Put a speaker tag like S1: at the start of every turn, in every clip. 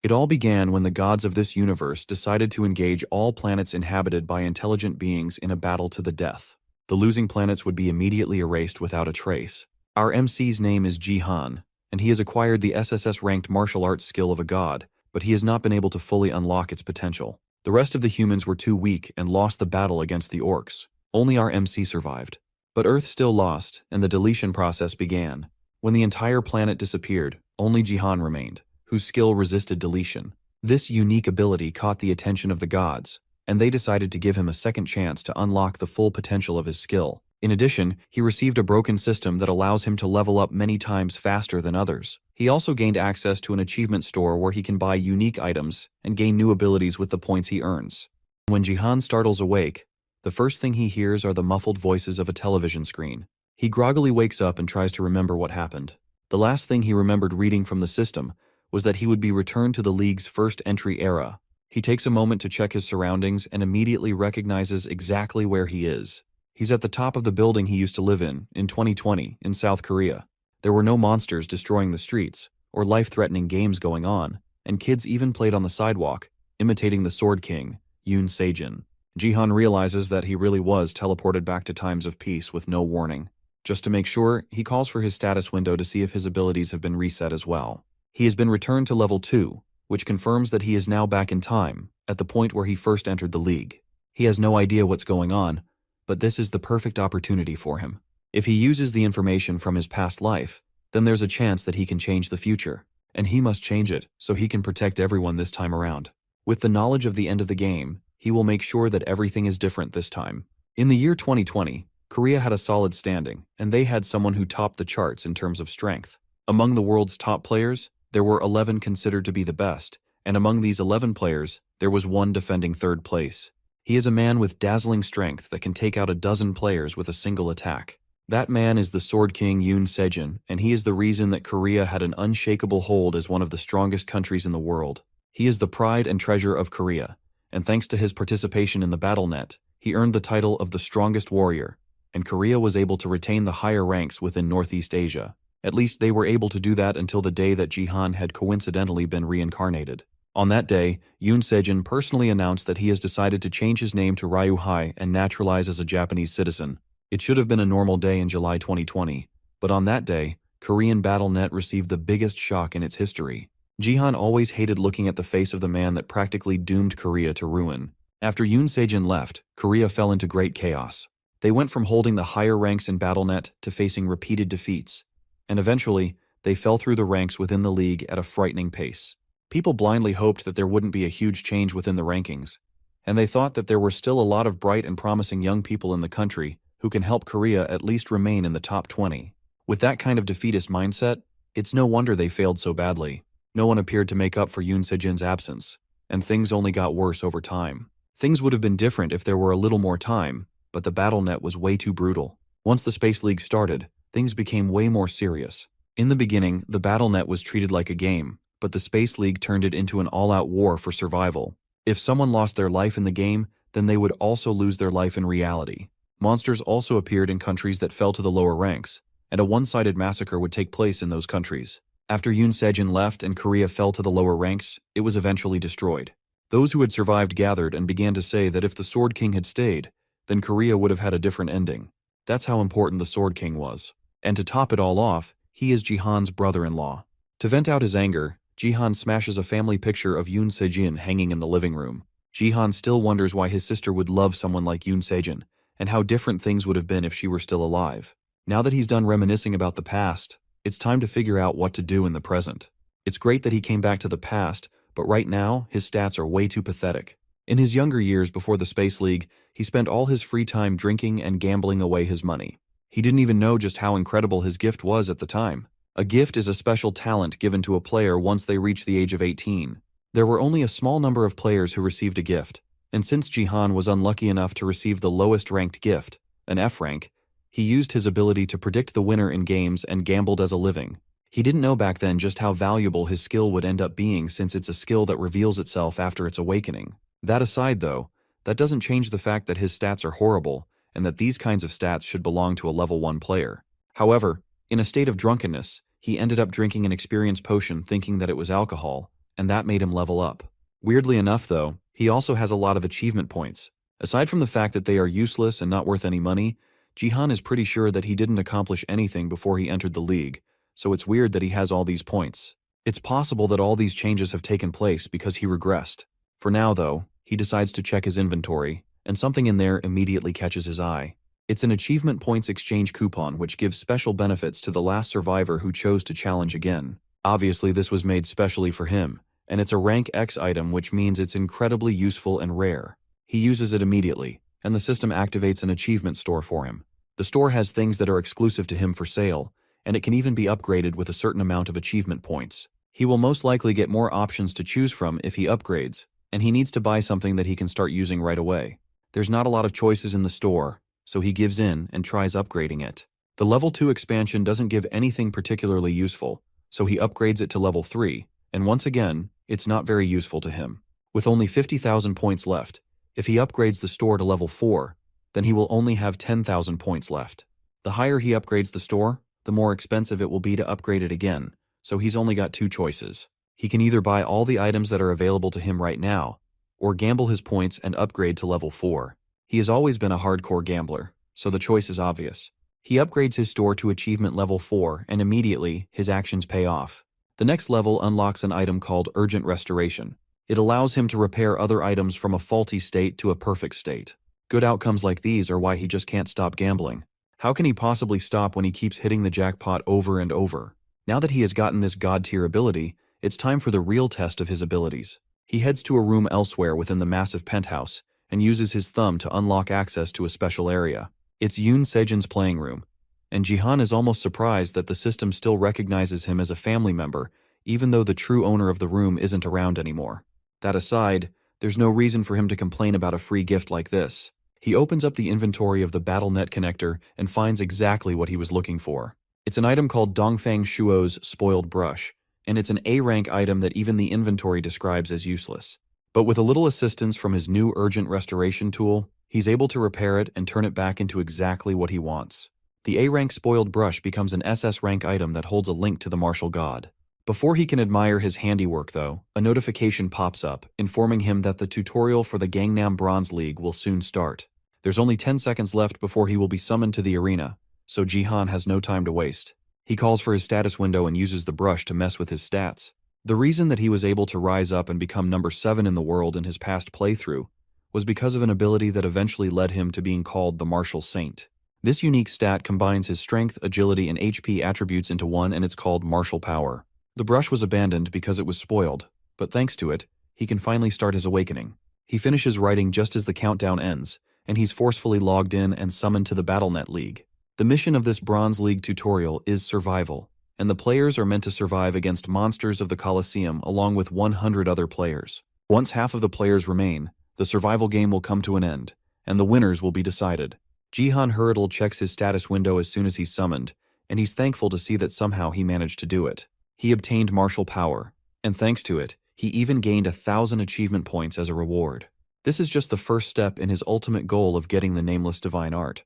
S1: It all began when the gods of this universe decided to engage all planets inhabited by intelligent beings in a battle to the death. The losing planets would be immediately erased without a trace. Our MC's name is Jihan, and he has acquired the SSS-ranked martial arts skill of a god, but he has not been able to fully unlock its potential. The rest of the humans were too weak and lost the battle against the orcs. Only our MC survived. But Earth still lost, and the deletion process began. When the entire planet disappeared, only Jihan remained, whose skill resisted deletion. This unique ability caught the attention of the gods, and they decided to give him a second chance to unlock the full potential of his skill. In addition, he received a broken system that allows him to level up many times faster than others. He also gained access to an achievement store where he can buy unique items and gain new abilities with the points he earns. When Jihan startles awake, the first thing he hears are the muffled voices of a television screen. He groggily wakes up and tries to remember what happened. The last thing he remembered reading from the system was that he would be returned to the League's first entry era. He takes a moment to check his surroundings and immediately recognizes exactly where he is. He's at the top of the building he used to live in 2020, in South Korea. There were no monsters destroying the streets, or life-threatening games going on, and kids even played on the sidewalk, imitating the Sword King, Yoon Sejin. Jihan realizes that he really was teleported back to times of peace with no warning. Just to make sure, he calls for his status window to see if his abilities have been reset as well. He has been returned to level 2, which confirms that he is now back in time, at the point where he first entered the League. He has no idea what's going on, but this is the perfect opportunity for him. If he uses the information from his past life, then there's a chance that he can change the future, and he must change it so he can protect everyone this time around. With the knowledge of the end of the game, he will make sure that everything is different this time. In the year 2020, Korea had a solid standing, and they had someone who topped the charts in terms of strength. Among the world's top players, there were 11 considered to be the best, and among these 11 players, there was one defending third place. He is a man with dazzling strength that can take out a dozen players with a single attack. That man is the Sword King Yoon Sejin, and he is the reason that Korea had an unshakable hold as one of the strongest countries in the world. He is the pride and treasure of Korea, and thanks to his participation in the BattleNet, he earned the title of the strongest warrior, and Korea was able to retain the higher ranks within Northeast Asia. At least they were able to do that until the day that Jihan had coincidentally been reincarnated. On that day, Yoon Sejin personally announced that he has decided to change his name to Ryuhai and naturalize as a Japanese citizen. It should have been a normal day in July 2020, but on that day, Korean BattleNet received the biggest shock in its history. Jihan always hated looking at the face of the man that practically doomed Korea to ruin. After Yoon Sejin left, Korea fell into great chaos. They went from holding the higher ranks in BattleNet to facing repeated defeats, and eventually, they fell through the ranks within the league at a frightening pace. People blindly hoped that there wouldn't be a huge change within the rankings, and they thought that there were still a lot of bright and promising young people in the country who can help Korea at least remain in the top 20. With that kind of defeatist mindset, it's no wonder they failed so badly. No one appeared to make up for Yoon Sejin's absence, and things only got worse over time. Things would have been different if there were a little more time, but the BattleNet was way too brutal. Once the Space League started, things became way more serious. In the beginning, the BattleNet was treated like a game, but the Space League turned it into an all-out war for survival. If someone lost their life in the game, then they would also lose their life in reality. Monsters also appeared in countries that fell to the lower ranks, and a one-sided massacre would take place in those countries. After Yoon Sejin left and Korea fell to the lower ranks, it was eventually destroyed. Those who had survived gathered and began to say that if the Sword King had stayed, then Korea would have had a different ending. That's how important the Sword King was. And to top it all off, he is Jihan's brother-in-law. To vent out his anger, Jihan smashes a family picture of Yoon Sejin hanging in the living room. Jihan still wonders why his sister would love someone like Yoon Sejin, and how different things would have been if she were still alive. Now that he's done reminiscing about the past, it's time to figure out what to do in the present. It's great that he came back to the past, but right now, his stats are way too pathetic. In his younger years before the Space League, he spent all his free time drinking and gambling away his money. He didn't even know just how incredible his gift was at the time. A gift is a special talent given to a player once they reach the age of 18. There were only a small number of players who received a gift, and since Jihan was unlucky enough to receive the lowest ranked gift, an F rank, he used his ability to predict the winner in games and gambled as a living. He didn't know back then just how valuable his skill would end up being, since it's a skill that reveals itself after its awakening. That aside though, that doesn't change the fact that his stats are horrible, and that these kinds of stats should belong to a level 1 player. However, in a state of drunkenness, he ended up drinking an experience potion thinking that it was alcohol, and that made him level up. Weirdly enough though, he also has a lot of achievement points. Aside from the fact that they are useless and not worth any money, Jihan is pretty sure that he didn't accomplish anything before he entered the league, so it's weird that he has all these points. It's possible that all these changes have taken place because he regressed. For now though, he decides to check his inventory, and something in there immediately catches his eye. It's an achievement points exchange coupon which gives special benefits to the last survivor who chose to challenge again. Obviously this was made specially for him, and it's a rank X item which means it's incredibly useful and rare. He uses it immediately, and the system activates an achievement store for him. The store has things that are exclusive to him for sale, and it can even be upgraded with a certain amount of achievement points. He will most likely get more options to choose from if he upgrades, and he needs to buy something that he can start using right away. There's not a lot of choices in the store, so he gives in and tries upgrading it. The level 2 expansion doesn't give anything particularly useful, so he upgrades it to level 3, and once again, it's not very useful to him. With only 50,000 points left, if he upgrades the store to level 4, then he will only have 10,000 points left. The higher he upgrades the store, the more expensive it will be to upgrade it again, so he's only got two choices. He can either buy all the items that are available to him right now, or gamble his points and upgrade to level 4. He has always been a hardcore gambler, so the choice is obvious. He upgrades his store to achievement level 4 and immediately his actions pay off. The next level unlocks an item called Urgent Restoration. It allows him to repair other items from a faulty state to a perfect state. Good outcomes like these are why he just can't stop gambling. How can he possibly stop when he keeps hitting the jackpot over and over? Now that he has gotten this god-tier ability, it's time for the real test of his abilities. He heads to a room elsewhere within the massive penthouse and uses his thumb to unlock access to a special area. It's Yoon Sejin's playing room, and Jihan is almost surprised that the system still recognizes him as a family member, even though the true owner of the room isn't around anymore. That aside, there's no reason for him to complain about a free gift like this. He opens up the inventory of the BattleNet connector and finds exactly what he was looking for. It's an item called Dongfang Shuo's Spoiled Brush, and it's an A-rank item that even the inventory describes as useless. But with a little assistance from his new Urgent Restoration tool, he's able to repair it and turn it back into exactly what he wants. The A-rank Spoiled Brush becomes an SS-rank item that holds a link to the martial god. Before he can admire his handiwork though, a notification pops up, informing him that the tutorial for the Gangnam Bronze League will soon start. There's only 10 seconds left before he will be summoned to the arena, so Jihan has no time to waste. He calls for his status window and uses the brush to mess with his stats. The reason that he was able to rise up and become number 7 in the world in his past playthrough was because of an ability that eventually led him to being called the Martial Saint. This unique stat combines his strength, agility, and HP attributes into one, and it's called Martial Power. The brush was abandoned because it was spoiled, but thanks to it, he can finally start his awakening. He finishes writing just as the countdown ends, and he's forcefully logged in and summoned to the BattleNet League. The mission of this Bronze League tutorial is survival, and the players are meant to survive against monsters of the Colosseum along with 100 other players. Once half of the players remain, the survival game will come to an end, and the winners will be decided. Jihan hurriedly checks his status window as soon as he's summoned, and he's thankful to see that somehow he managed to do it. He obtained martial power, and thanks to it, he even gained 1,000 achievement points as a reward. This is just the first step in his ultimate goal of getting the nameless divine art.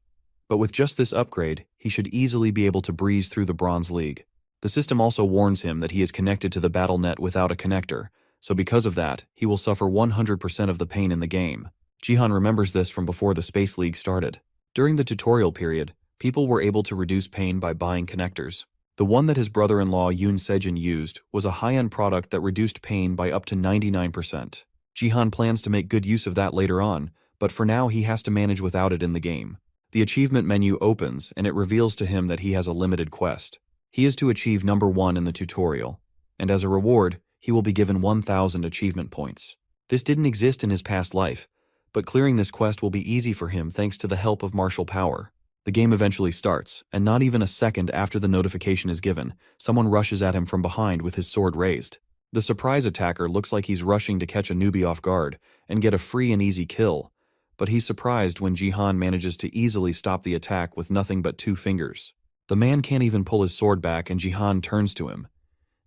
S1: But with just this upgrade, he should easily be able to breeze through the Bronze League. The system also warns him that he is connected to the BattleNet without a connector, so because of that, he will suffer 100% of the pain in the game. Jihan remembers this from before the Space League started. During the tutorial period, people were able to reduce pain by buying connectors. The one that his brother-in-law Yoon Sejin used was a high-end product that reduced pain by up to 99%. Jihan plans to make good use of that later on, but for now he has to manage without it in the game. The achievement menu opens and it reveals to him that he has a limited quest. He is to achieve number 1 in the tutorial, and as a reward, he will be given 1,000 achievement points. This didn't exist in his past life, but clearing this quest will be easy for him thanks to the help of martial power. The game eventually starts, and not even a second after the notification is given, someone rushes at him from behind with his sword raised. The surprise attacker looks like he's rushing to catch a newbie off guard and get a free and easy kill, but he's surprised when Jihan manages to easily stop the attack with nothing but 2 fingers. The man can't even pull his sword back and Jihan turns to him.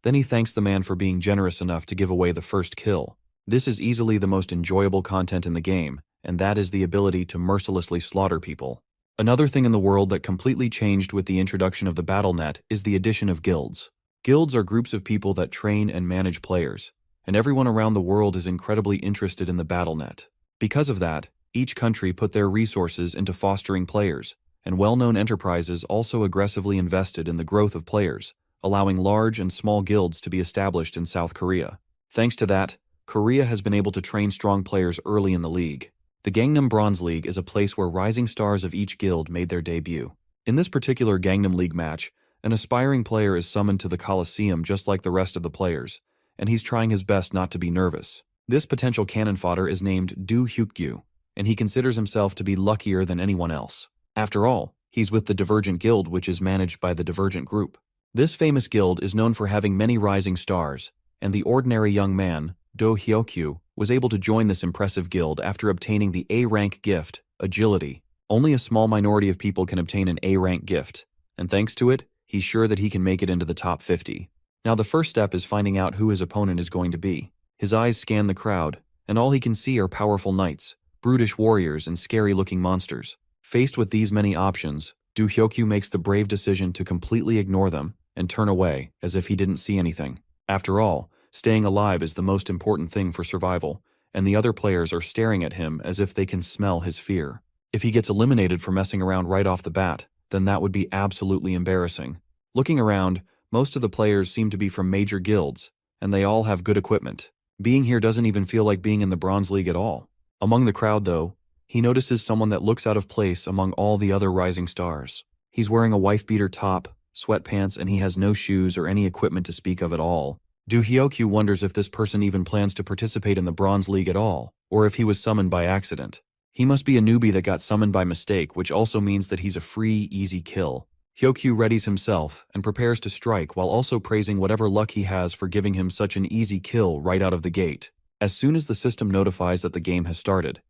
S1: Then he thanks the man for being generous enough to give away the first kill. This is easily the most enjoyable content in the game, and that is the ability to mercilessly slaughter people. Another thing in the world that completely changed with the introduction of the BattleNet is the addition of guilds. Guilds are groups of people that train and manage players, and everyone around the world is incredibly interested in the BattleNet. Because of that, each country put their resources into fostering players, and well-known enterprises also aggressively invested in the growth of players, allowing large and small guilds to be established in South Korea. Thanks to that, Korea has been able to train strong players early in the league. The Gangnam Bronze League is a place where rising stars of each guild made their debut. In this particular Gangnam League match, an aspiring player is summoned to the Coliseum just like the rest of the players, and he's trying his best not to be nervous. This potential cannon fodder is named Do Hyukgyu, and he considers himself to be luckier than anyone else. After all, he's with the Divergent Guild, which is managed by the Divergent Group. This famous guild is known for having many rising stars, and the ordinary young man, Do Hyukgyu, was able to join this impressive guild after obtaining the A-rank gift, Agility. Only a small minority of people can obtain an A-rank gift, and thanks to it, he's sure that he can make it into the top 50. Now the first step is finding out who his opponent is going to be. His eyes scan the crowd, and all he can see are powerful knights, brutish warriors, and scary-looking monsters. Faced with these many options, Do Hyukgyu makes the brave decision to completely ignore them and turn away as if he didn't see anything. After all, staying alive is the most important thing for survival, and the other players are staring at him as if they can smell his fear. If he gets eliminated for messing around right off the bat, then that would be absolutely embarrassing. Looking around, most of the players seem to be from major guilds, and they all have good equipment. Being here doesn't even feel like being in the Bronze League at all. Among the crowd, though, he notices someone that looks out of place among all the other rising stars. He's wearing a wife-beater top, sweatpants, and he has no shoes or any equipment to speak of at all. Do Hyukgyu wonders if this person even plans to participate in the Bronze League at all, or if he was summoned by accident. He must be a newbie that got summoned by mistake, which also means that he's a free, easy kill. Hyukgyu readies himself and prepares to strike while also praising whatever luck he has for giving him such an easy kill right out of the gate. As soon as the system notifies that the game has started,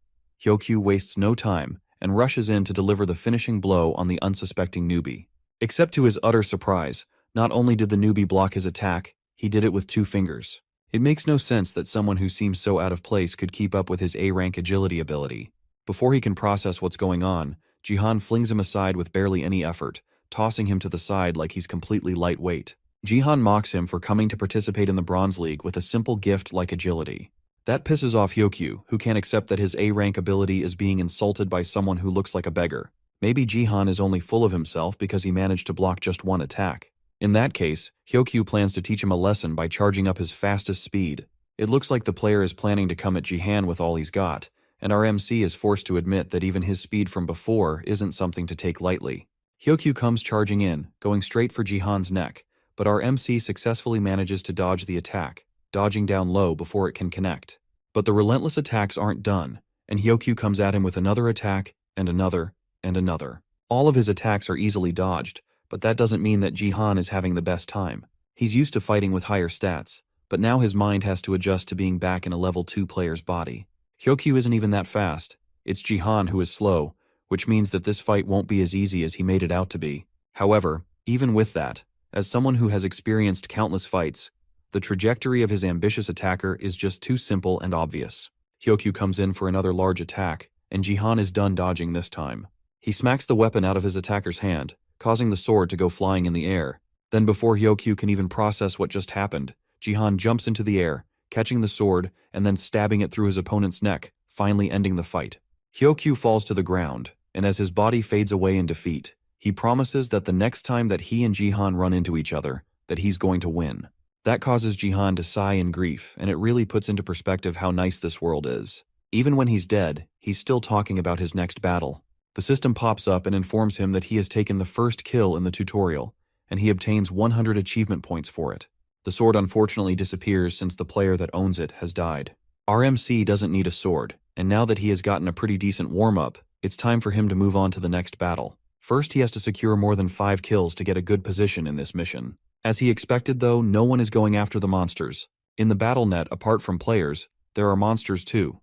S1: Hyukgyu wastes no time and rushes in to deliver the finishing blow on the unsuspecting newbie. Except to his utter surprise, not only did the newbie block his attack, he did it with 2 fingers. It makes no sense that someone who seems so out of place could keep up with his A-rank agility ability. Before he can process what's going on, Jihan flings him aside with barely any effort, tossing him to the side like he's completely lightweight. Jihan mocks him for coming to participate in the Bronze League with a simple gift like agility. That pisses off Hyukgyu, who can't accept that his A-rank ability is being insulted by someone who looks like a beggar. Maybe Jihan is only full of himself because he managed to block just 1 attack. In that case, Hyukgyu plans to teach him a lesson by charging up his fastest speed. It looks like the player is planning to come at Jihan with all he's got, and our MC is forced to admit that even his speed from before isn't something to take lightly. Hyukgyu comes charging in, going straight for Jihan's neck, but our MC successfully manages to dodge the attack, dodging down low before it can connect. But the relentless attacks aren't done, and Hyukgyu comes at him with another attack, and another, and another. All of his attacks are easily dodged, but that doesn't mean that Jihan is having the best time. He's used to fighting with higher stats, but now his mind has to adjust to being back in a level 2 player's body. Hyukgyu isn't even that fast. It's Jihan who is slow, which means that this fight won't be as easy as he made it out to be. However, even with that, as someone who has experienced countless fights, the trajectory of his ambitious attacker is just too simple and obvious. Hyukgyu comes in for another large attack, and Jihan is done dodging this time. He smacks the weapon out of his attacker's hand, causing the sword to go flying in the air. Then before Hyukgyu can even process what just happened, Jihan jumps into the air, catching the sword and then stabbing it through his opponent's neck, finally ending the fight. Hyukgyu falls to the ground, and as his body fades away in defeat, he promises that the next time that he and Jihan run into each other, that he's going to win. That causes Jihan to sigh in grief, and it really puts into perspective how nice this world is. Even when he's dead, he's still talking about his next battle. The system pops up and informs him that he has taken the first kill in the tutorial, and he obtains 100 achievement points for it. The sword unfortunately disappears since the player that owns it has died. Our MC doesn't need a sword, and now that he has gotten a pretty decent warm-up, it's time for him to move on to the next battle. First, he has to secure more than 5 kills to get a good position in this mission. As he expected though, no one is going after the monsters. In the BattleNet, apart from players, there are monsters too.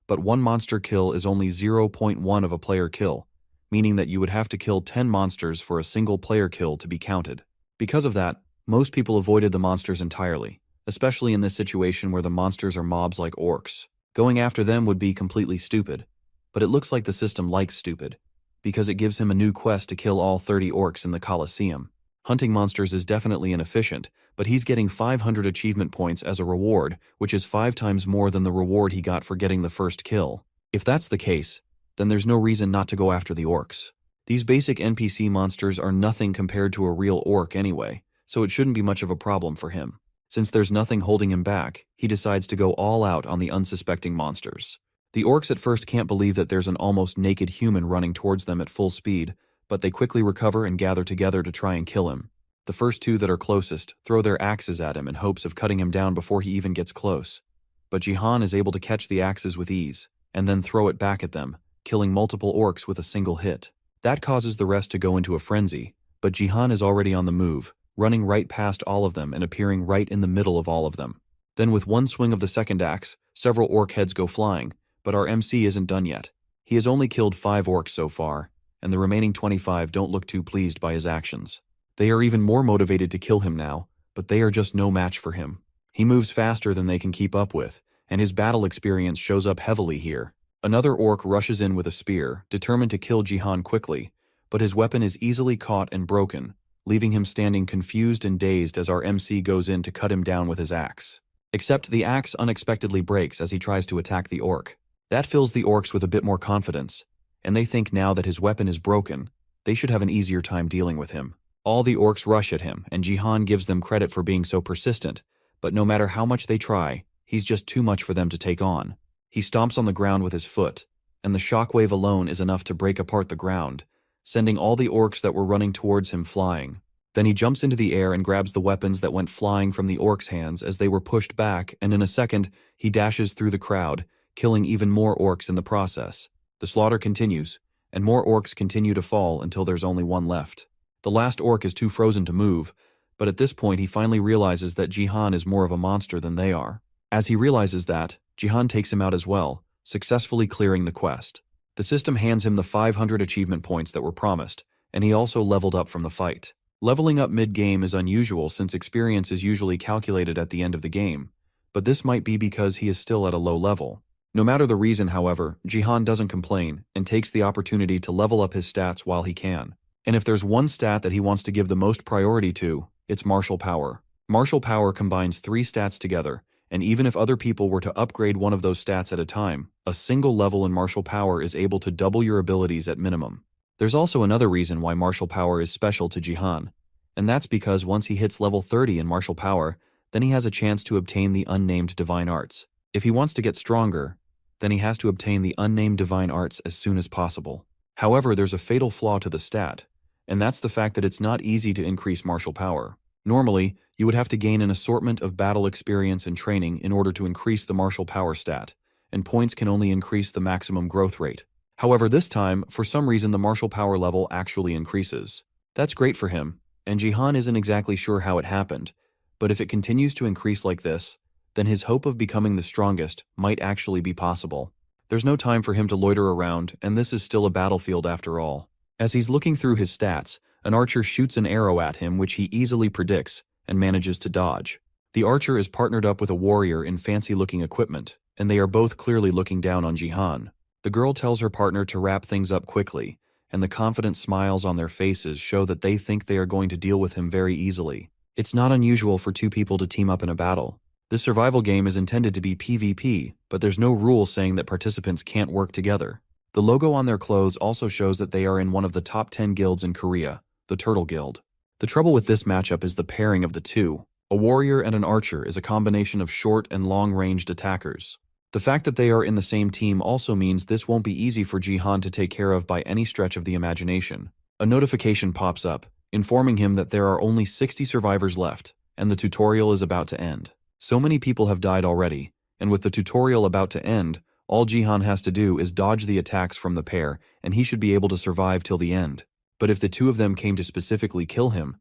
S1: But 1 monster kill is only 0.1 of a player kill, meaning that you would have to kill 10 monsters for a single player kill to be counted. Because of that, most people avoided the monsters entirely, especially in this situation where the monsters are mobs like orcs. Going after them would be completely stupid, but it looks like the system likes stupid, because it gives him a new quest to kill all 30 orcs in the Colosseum. Hunting monsters is definitely inefficient, but he's getting 500 achievement points as a reward, which is 5 times more than the reward he got for getting the first kill. If that's the case, then there's no reason not to go after the orcs. These basic NPC monsters are nothing compared to a real orc anyway, so it shouldn't be much of a problem for him. Since there's nothing holding him back, he decides to go all out on the unsuspecting monsters. The orcs at first can't believe that there's an almost naked human running towards them at full speed, but they quickly recover and gather together to try and kill him. The first 2 that are closest throw their axes at him in hopes of cutting him down before he even gets close. But Jihan is able to catch the axes with ease, and then throw it back at them, killing multiple orcs with a single hit. That causes the rest to go into a frenzy, but Jihan is already on the move, running right past all of them and appearing right in the middle of all of them. Then with one swing of the second axe, several orc heads go flying, but our MC isn't done yet. He has only killed 5 orcs so far, and the remaining 25 don't look too pleased by his actions. They are even more motivated to kill him now, but they are just no match for him. He moves faster than they can keep up with, and his battle experience shows up heavily here. Another orc rushes in with a spear, determined to kill Jihan quickly, but his weapon is easily caught and broken, leaving him standing confused and dazed as our MC goes in to cut him down with his axe. Except the axe unexpectedly breaks as he tries to attack the orc. That fills the orcs with a bit more confidence, and they think now that his weapon is broken, they should have an easier time dealing with him. All the orcs rush at him, and Jihan gives them credit for being so persistent, but no matter how much they try, he's just too much for them to take on. He stomps on the ground with his foot, and the shockwave alone is enough to break apart the ground, sending all the orcs that were running towards him flying. Then he jumps into the air and grabs the weapons that went flying from the orcs' hands as they were pushed back, and in a second, he dashes through the crowd, killing even more orcs in the process. The slaughter continues, and more orcs continue to fall until there's only one left. The last orc is too frozen to move, but at this point he finally realizes that Jihan is more of a monster than they are. As he realizes that, Jihan takes him out as well, successfully clearing the quest. The system hands him the 500 achievement points that were promised, and he also leveled up from the fight. Leveling up mid-game is unusual since experience is usually calculated at the end of the game, but this might be because he is still at a low level. No matter the reason, however, Jihan doesn't complain and takes the opportunity to level up his stats while he can. And if there's one stat that he wants to give the most priority to, it's martial power. Martial power combines 3 stats together, and even if other people were to upgrade one of those stats at a time, a single level in martial power is able to double your abilities at minimum. There's also another reason why martial power is special to Jihan, and that's because once he hits level 30 in martial power, then he has a chance to obtain the unnamed divine arts. If he wants to get stronger, then he has to obtain the unnamed divine arts as soon as possible. However, there's a fatal flaw to the stat, and that's the fact that it's not easy to increase martial power. Normally, you would have to gain an assortment of battle experience and training in order to increase the martial power stat, and points can only increase the maximum growth rate. However, this time, for some reason the martial power level actually increases. That's great for him, and Jihan isn't exactly sure how it happened, but if it continues to increase like this, then his hope of becoming the strongest might actually be possible. There's no time for him to loiter around, and this is still a battlefield after all. As he's looking through his stats, an archer shoots an arrow at him which he easily predicts and manages to dodge. The archer is partnered up with a warrior in fancy-looking equipment, and they are both clearly looking down on Jihan. The girl tells her partner to wrap things up quickly, and the confident smiles on their faces show that they think they are going to deal with him very easily. It's not unusual for 2 people to team up in a battle. This survival game is intended to be PvP, but there's no rule saying that participants can't work together. The logo on their clothes also shows that they are in one of the top 10 guilds in Korea, the Turtle Guild. The trouble with this matchup is the pairing of the two. A warrior and an archer is a combination of short and long-ranged attackers. The fact that they are in the same team also means this won't be easy for Jihan to take care of by any stretch of the imagination. A notification pops up, informing him that there are only 60 survivors left, and the tutorial is about to end. So many people have died already, and with the tutorial about to end, all Jihan has to do is dodge the attacks from the pair, and he should be able to survive till the end. But if the 2 of them came to specifically kill him,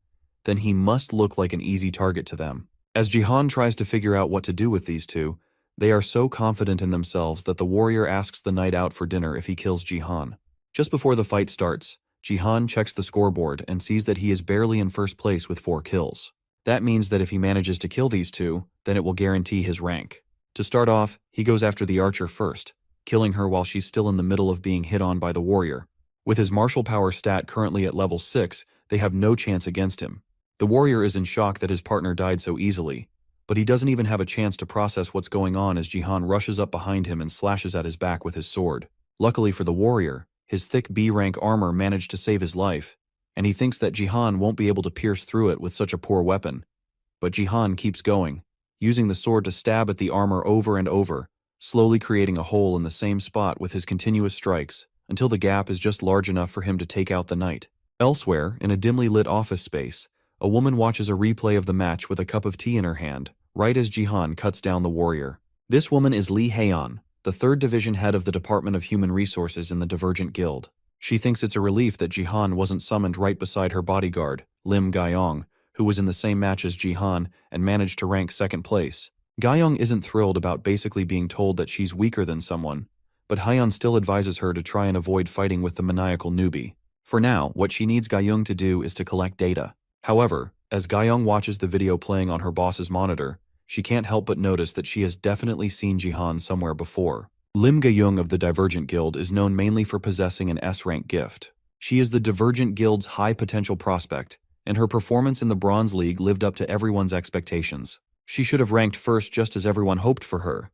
S1: then he must look like an easy target to them. As Jihan tries to figure out what to do with these 2, they are so confident in themselves that the warrior asks the knight out for dinner if he kills Jihan. Just before the fight starts, Jihan checks the scoreboard and sees that he is barely in first place with 4 kills. That means that if he manages to kill these 2, then it will guarantee his rank. To start off, he goes after the archer first, killing her while she's still in the middle of being hit on by the warrior. With his martial power stat currently at level 6, they have no chance against him. The warrior is in shock that his partner died so easily, but he doesn't even have a chance to process what's going on as Jihan rushes up behind him and slashes at his back with his sword. Luckily for the warrior, his thick B-rank armor managed to save his life, and he thinks that Jihan won't be able to pierce through it with such a poor weapon. But Jihan keeps going, using the sword to stab at the armor over and over, slowly creating a hole in the same spot with his continuous strikes, until the gap is just large enough for him to take out the knight. Elsewhere, in a dimly lit office space, a woman watches a replay of the match with a cup of tea in her hand, right as Jihan cuts down the warrior. This woman is Lee Haeon, the 3rd Division head of the Department of Human Resources in the Divergent Guild. She thinks it's a relief that Jihan wasn't summoned right beside her bodyguard, Lim Gaiyong, who was in the same match as Jihan and managed to rank 2nd place. Gaiyong isn't thrilled about basically being told that she's weaker than someone, but Haeon still advises her to try and avoid fighting with the maniacal newbie. For now, what she needs Gaiyong to do is to collect data. However, as Gaiyong watches the video playing on her boss's monitor, she can't help but notice that she has definitely seen Jihan somewhere before. Lim Gaiyong of the Divergent Guild is known mainly for possessing an S-rank gift. She is the Divergent Guild's high-potential prospect, and her performance in the Bronze League lived up to everyone's expectations. She should have ranked first just as everyone hoped for her,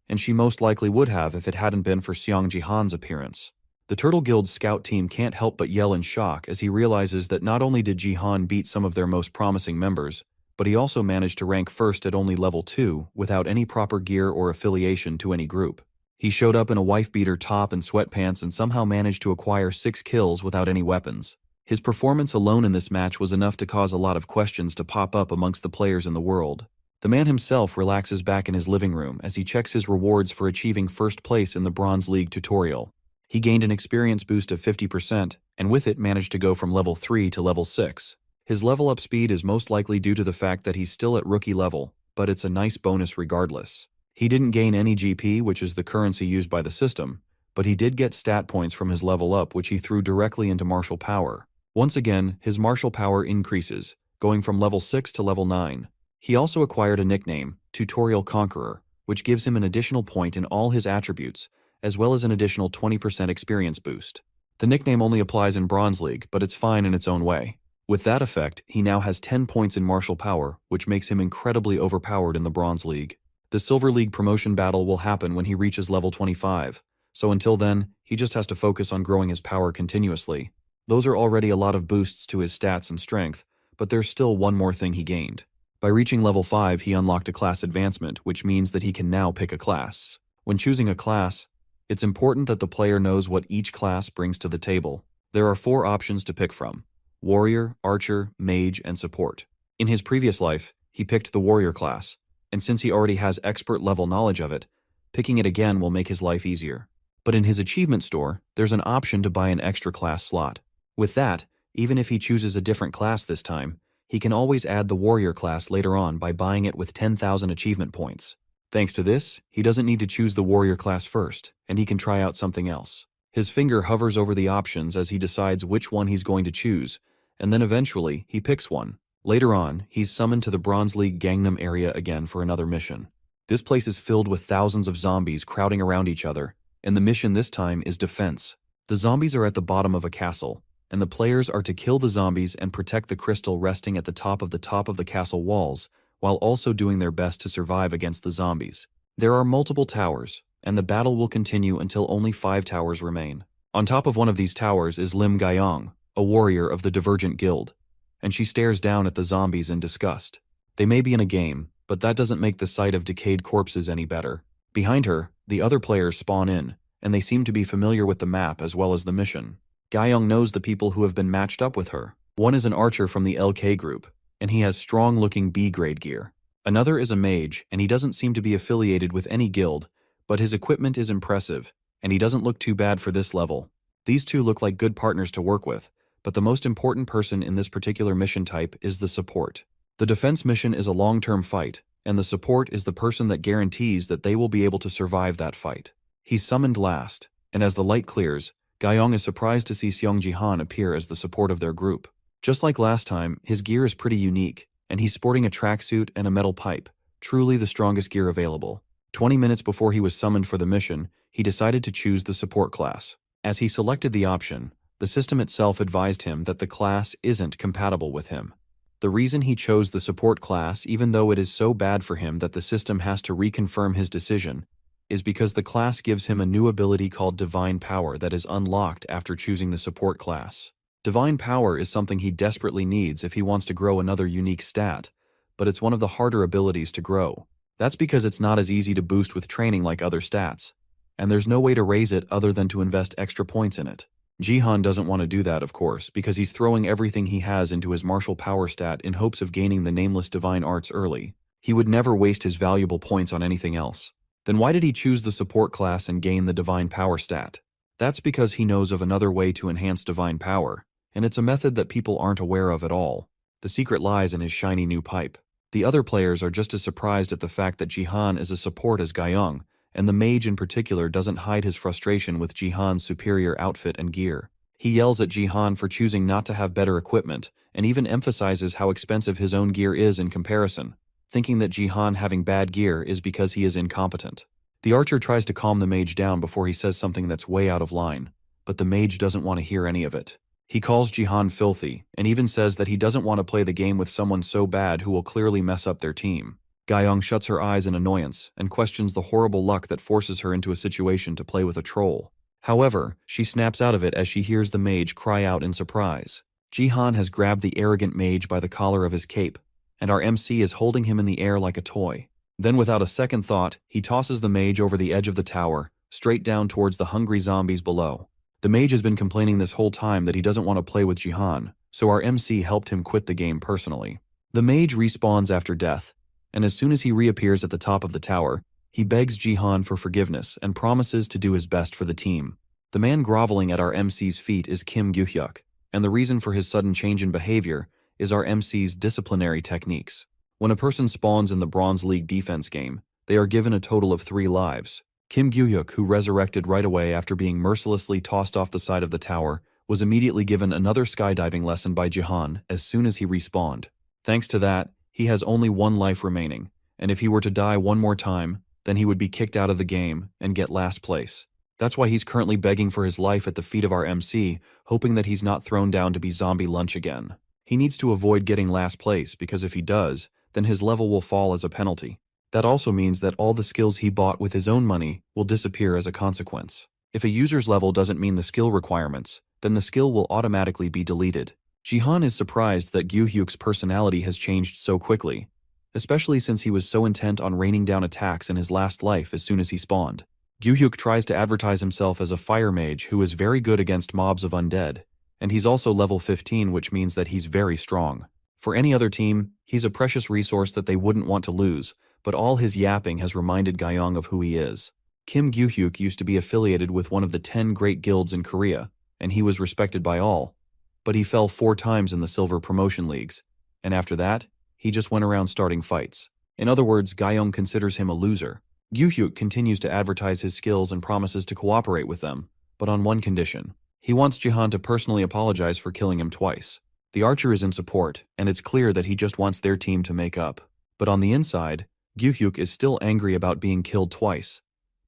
S1: and she most likely would have if it hadn't been for Xiang Jihan's appearance. The Turtle Guild's scout team can't help but yell in shock as he realizes that not only did Jihan beat some of their most promising members, but he also managed to rank first at only level 2 without any proper gear or affiliation to any group. He showed up in a wife-beater top and sweatpants and somehow managed to acquire 6 kills without any weapons. His performance alone in this match was enough to cause a lot of questions to pop up amongst the players in the world. The man himself relaxes back in his living room as he checks his rewards for achieving first place in the Bronze League tutorial. He gained an experience boost of 50%, and with it managed to go from level 3 to level 6. His level up speed is most likely due to the fact that he's still at rookie level, but it's a nice bonus regardless. He didn't gain any GP, which is the currency used by the system, but he did get stat points from his level up, which he threw directly into martial power. Once again, his martial power increases, going from level 6 to level 9. He also acquired a nickname, Tutorial Conqueror, which gives him an additional point in all his attributes, as well as an additional 20% experience boost. The nickname only applies in Bronze League, but it's fine in its own way. With that effect, he now has 10 points in martial power, which makes him incredibly overpowered in the Bronze League. The Silver League promotion battle will happen when he reaches level 25, so until then, he just has to focus on growing his power continuously. Those are already a lot of boosts to his stats and strength, but there's still one more thing he gained. By reaching level 5, he unlocked a class advancement, which means that he can now pick a class. When choosing a class, it's important that the player knows what each class brings to the table. There are 4 options to pick from: Warrior, Archer, Mage, and Support. In his previous life, he picked the Warrior class, and since he already has expert level knowledge of it, picking it again will make his life easier. But in his achievement store, there's an option to buy an extra class slot. With that, even if he chooses a different class this time, he can always add the Warrior class later on by buying it with 10,000 achievement points. Thanks to this, he doesn't need to choose the Warrior class first, and he can try out something else. His finger hovers over the options as he decides which one he's going to choose, and then eventually, he picks one. Later on, he's summoned to the Bronze League Gangnam area again for another mission. This place is filled with thousands of zombies crowding around each other, and the mission this time is defense. The zombies are at the bottom of a castle, and the players are to kill the zombies and protect the crystal resting at the top of the castle walls, while also doing their best to survive against the zombies. There are multiple towers, and the battle will continue until only 5 towers remain. On top of one of these towers is Lim Gaiyong, a warrior of the Divergent Guild, and she stares down at the zombies in disgust. They may be in a game, but that doesn't make the sight of decayed corpses any better. Behind her, the other players spawn in, and they seem to be familiar with the map as well as the mission. Gaiyong knows the people who have been matched up with her. One is an archer from the LK group, and he has strong-looking B-grade gear. Another is a mage, and he doesn't seem to be affiliated with any guild, but his equipment is impressive, and he doesn't look too bad for this level. These two look like good partners to work with, but the most important person in this particular mission type is the support. The defense mission is a long-term fight, and the support is the person that guarantees that they will be able to survive that fight. He's summoned last, and as the light clears, Gaiyong is surprised to see Xiang Jihan appear as the support of their group. Just like last time, his gear is pretty unique, and he's sporting a tracksuit and a metal pipe, truly the strongest gear available. 20 minutes before he was summoned for the mission, he decided to choose the support class. As he selected the option, the system itself advised him that the class isn't compatible with him. The reason he chose the support class, even though it is so bad for him that the system has to reconfirm his decision, is because the class gives him a new ability called Divine Power that is unlocked after choosing the support class. Divine Power is something he desperately needs if he wants to grow another unique stat, but it's one of the harder abilities to grow. That's because it's not as easy to boost with training like other stats, and there's no way to raise it other than to invest extra points in it. Jihan doesn't want to do that, of course, because he's throwing everything he has into his martial power stat in hopes of gaining the nameless divine arts early. He would never waste his valuable points on anything else. Then why did he choose the support class and gain the divine power stat? That's because he knows of another way to enhance divine power, and it's a method that people aren't aware of at all. The secret lies in his shiny new pipe. The other players are just as surprised at the fact that Jihan is a support as Gaiyong, and the mage in particular doesn't hide his frustration with Jihan's superior outfit and gear. He yells at Jihan for choosing not to have better equipment, and even emphasizes how expensive his own gear is in comparison, thinking that Jihan having bad gear is because he is incompetent. The archer tries to calm the mage down before he says something that's way out of line, but the mage doesn't want to hear any of it. He calls Jihan filthy, and even says that he doesn't want to play the game with someone so bad who will clearly mess up their team. Gaiyong shuts her eyes in annoyance and questions the horrible luck that forces her into a situation to play with a troll. However, she snaps out of it as she hears the mage cry out in surprise. Jihan has grabbed the arrogant mage by the collar of his cape, and our MC is holding him in the air like a toy. Then without a second thought, he tosses the mage over the edge of the tower, straight down towards the hungry zombies below. The mage has been complaining this whole time that he doesn't want to play with Jihan, so our MC helped him quit the game personally. The mage respawns after death, and as soon as he reappears at the top of the tower, he begs Jihan for forgiveness and promises to do his best for the team. The man groveling at our MC's feet is Kim Gyu-hyuk, and the reason for his sudden change in behavior is our MC's disciplinary techniques. When a person spawns in the Bronze League defense game, they are given a total of 3 lives. Kim Gyu-hyuk, who resurrected right away after being mercilessly tossed off the side of the tower, was immediately given another skydiving lesson by Jihan as soon as he respawned. Thanks to that, he has only 1 life remaining, and if he were to die one more time, then he would be kicked out of the game and get last place. That's why he's currently begging for his life at the feet of our MC, hoping that he's not thrown down to be zombie lunch again. He needs to avoid getting last place because if he does, then his level will fall as a penalty. That also means that all the skills he bought with his own money will disappear as a consequence. If a user's level doesn't mean the skill requirements, then the skill will automatically be deleted. Jihan is surprised that Gyu-hyuk's personality has changed so quickly, especially since he was so intent on raining down attacks in his last life as soon as he spawned. Gyu-hyuk tries to advertise himself as a fire mage who is very good against mobs of undead, and he's also level 15, which means that he's very strong. For any other team, he's a precious resource that they wouldn't want to lose, but all his yapping has reminded Gaiyong of who he is. Kim Gyu-hyuk used to be affiliated with one of the 10 great guilds in Korea, and he was respected by all, but he fell 4 times in the silver promotion leagues, and after that, he just went around starting fights. In other words, Gaiyong considers him a loser. Gyu-hyuk continues to advertise his skills and promises to cooperate with them, but on one condition. He wants Jihan to personally apologize for killing him twice. The archer is in support, and it's clear that he just wants their team to make up. But on the inside, Gyu-hyuk is still angry about being killed twice.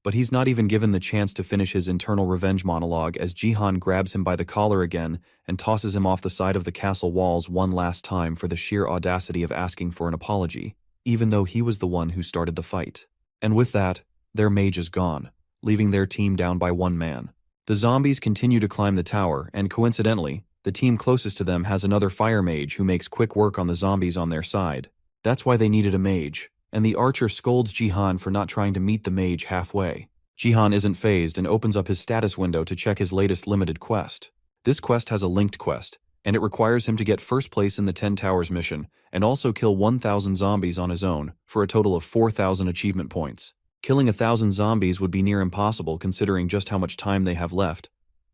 S1: But he's not even given the chance to finish his internal revenge monologue as Jihan grabs him by the collar again and tosses him off the side of the castle walls one last time for the sheer audacity of asking for an apology, even though he was the one who started the fight. And with that, their mage is gone, leaving their team down by 1 man. The zombies continue to climb the tower, and coincidentally, the team closest to them has another fire mage who makes quick work on the zombies on their side. That's why they needed a mage, and the archer scolds Jihan for not trying to meet the mage halfway. Jihan isn't fazed and opens up his status window to check his latest limited quest. This quest has a linked quest, and it requires him to get first place in the 10 Towers mission, and also kill 1,000 zombies on his own, for a total of 4,000 achievement points. Killing 1,000 zombies would be near impossible considering just how much time they have left,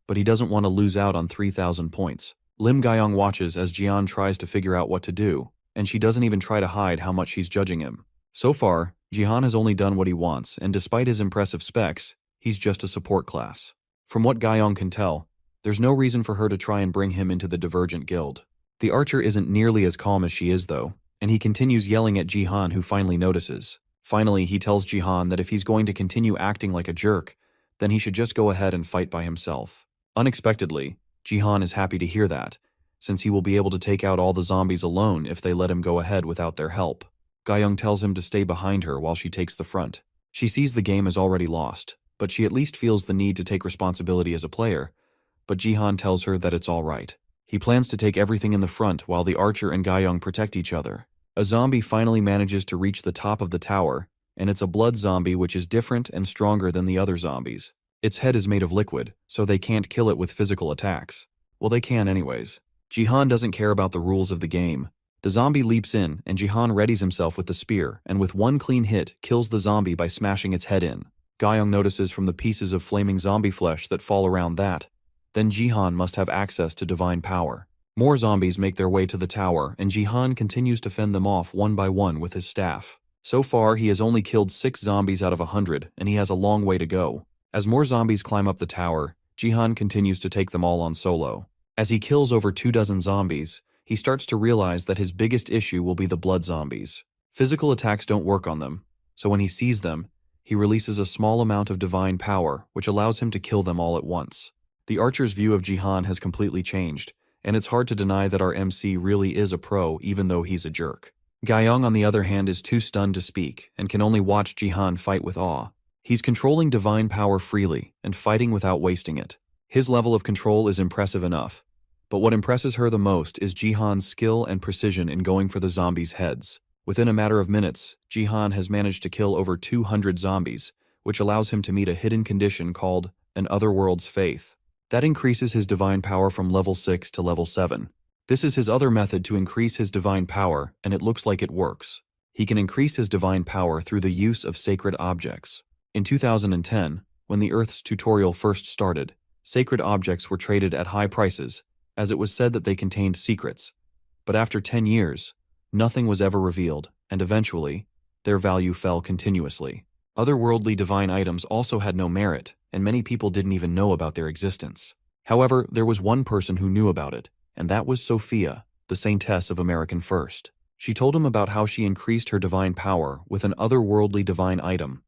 S1: but he doesn't want to lose out on 3,000 points. Lim Gaiyong watches as Jian tries to figure out what to do, and she doesn't even try to hide how much she's judging him. So far, Jihan has only done what he wants, and despite his impressive specs, he's just a support class. From what Gaiyong can tell, there's no reason for her to try and bring him into the Divergent Guild. The archer isn't nearly as calm as she is though, and he continues yelling at Jihan, who finally notices. Finally, he tells Jihan that if he's going to continue acting like a jerk, then he should just go ahead and fight by himself. Unexpectedly, Jihan is happy to hear that, since he will be able to take out all the zombies alone if they let him go ahead without their help. Ga-young tells him to stay behind her while she takes the front. She sees the game is already lost, but she at least feels the need to take responsibility as a player, but Jihan tells her that it's all right. He plans to take everything in the front while the archer and Ga-young protect each other. A zombie finally manages to reach the top of the tower, and it's a blood zombie which is different and stronger than the other zombies. Its head is made of liquid, so they can't kill it with physical attacks. Well, they can anyways. Jihan doesn't care about the rules of the game. The zombie leaps in, and Jihan readies himself with the spear, and with one clean hit, kills the zombie by smashing its head in. Ga-young notices from the pieces of flaming zombie flesh that fall around that. Then Jihan must have access to divine power. More zombies make their way to the tower, and Jihan continues to fend them off one by one with his staff. So far, he has only killed 6 zombies out of 100, and he has a long way to go. As more zombies climb up the tower, Jihan continues to take them all on solo. As he kills over 24 zombies, he starts to realize that his biggest issue will be the blood zombies. Physical attacks don't work on them, so when he sees them, he releases a small amount of divine power, which allows him to kill them all at once. The archer's view of Jihan has completely changed, and it's hard to deny that our MC really is a pro even though he's a jerk. Ga-young, on the other hand, is too stunned to speak and can only watch Jihan fight with awe. He's controlling divine power freely and fighting without wasting it. His level of control is impressive enough, but what impresses her the most is Jihan's skill and precision in going for the zombies' heads. Within a matter of minutes, Jihan has managed to kill over 200 zombies, which allows him to meet a hidden condition called an Otherworld's Faith. That increases his divine power from level 6 to level 7. This is his other method to increase his divine power, and it looks like it works. He can increase his divine power through the use of sacred objects. In 2010, when the Earth's tutorial first started, sacred objects were traded at high prices, as it was said that they contained secrets. But after 10 years, nothing was ever revealed, and eventually, their value fell continuously. Otherworldly divine items also had no merit, and many people didn't even know about their existence. However, there was one person who knew about it, and that was Sophia, the Saintess of American First. She told him about how she increased her divine power with an otherworldly divine item,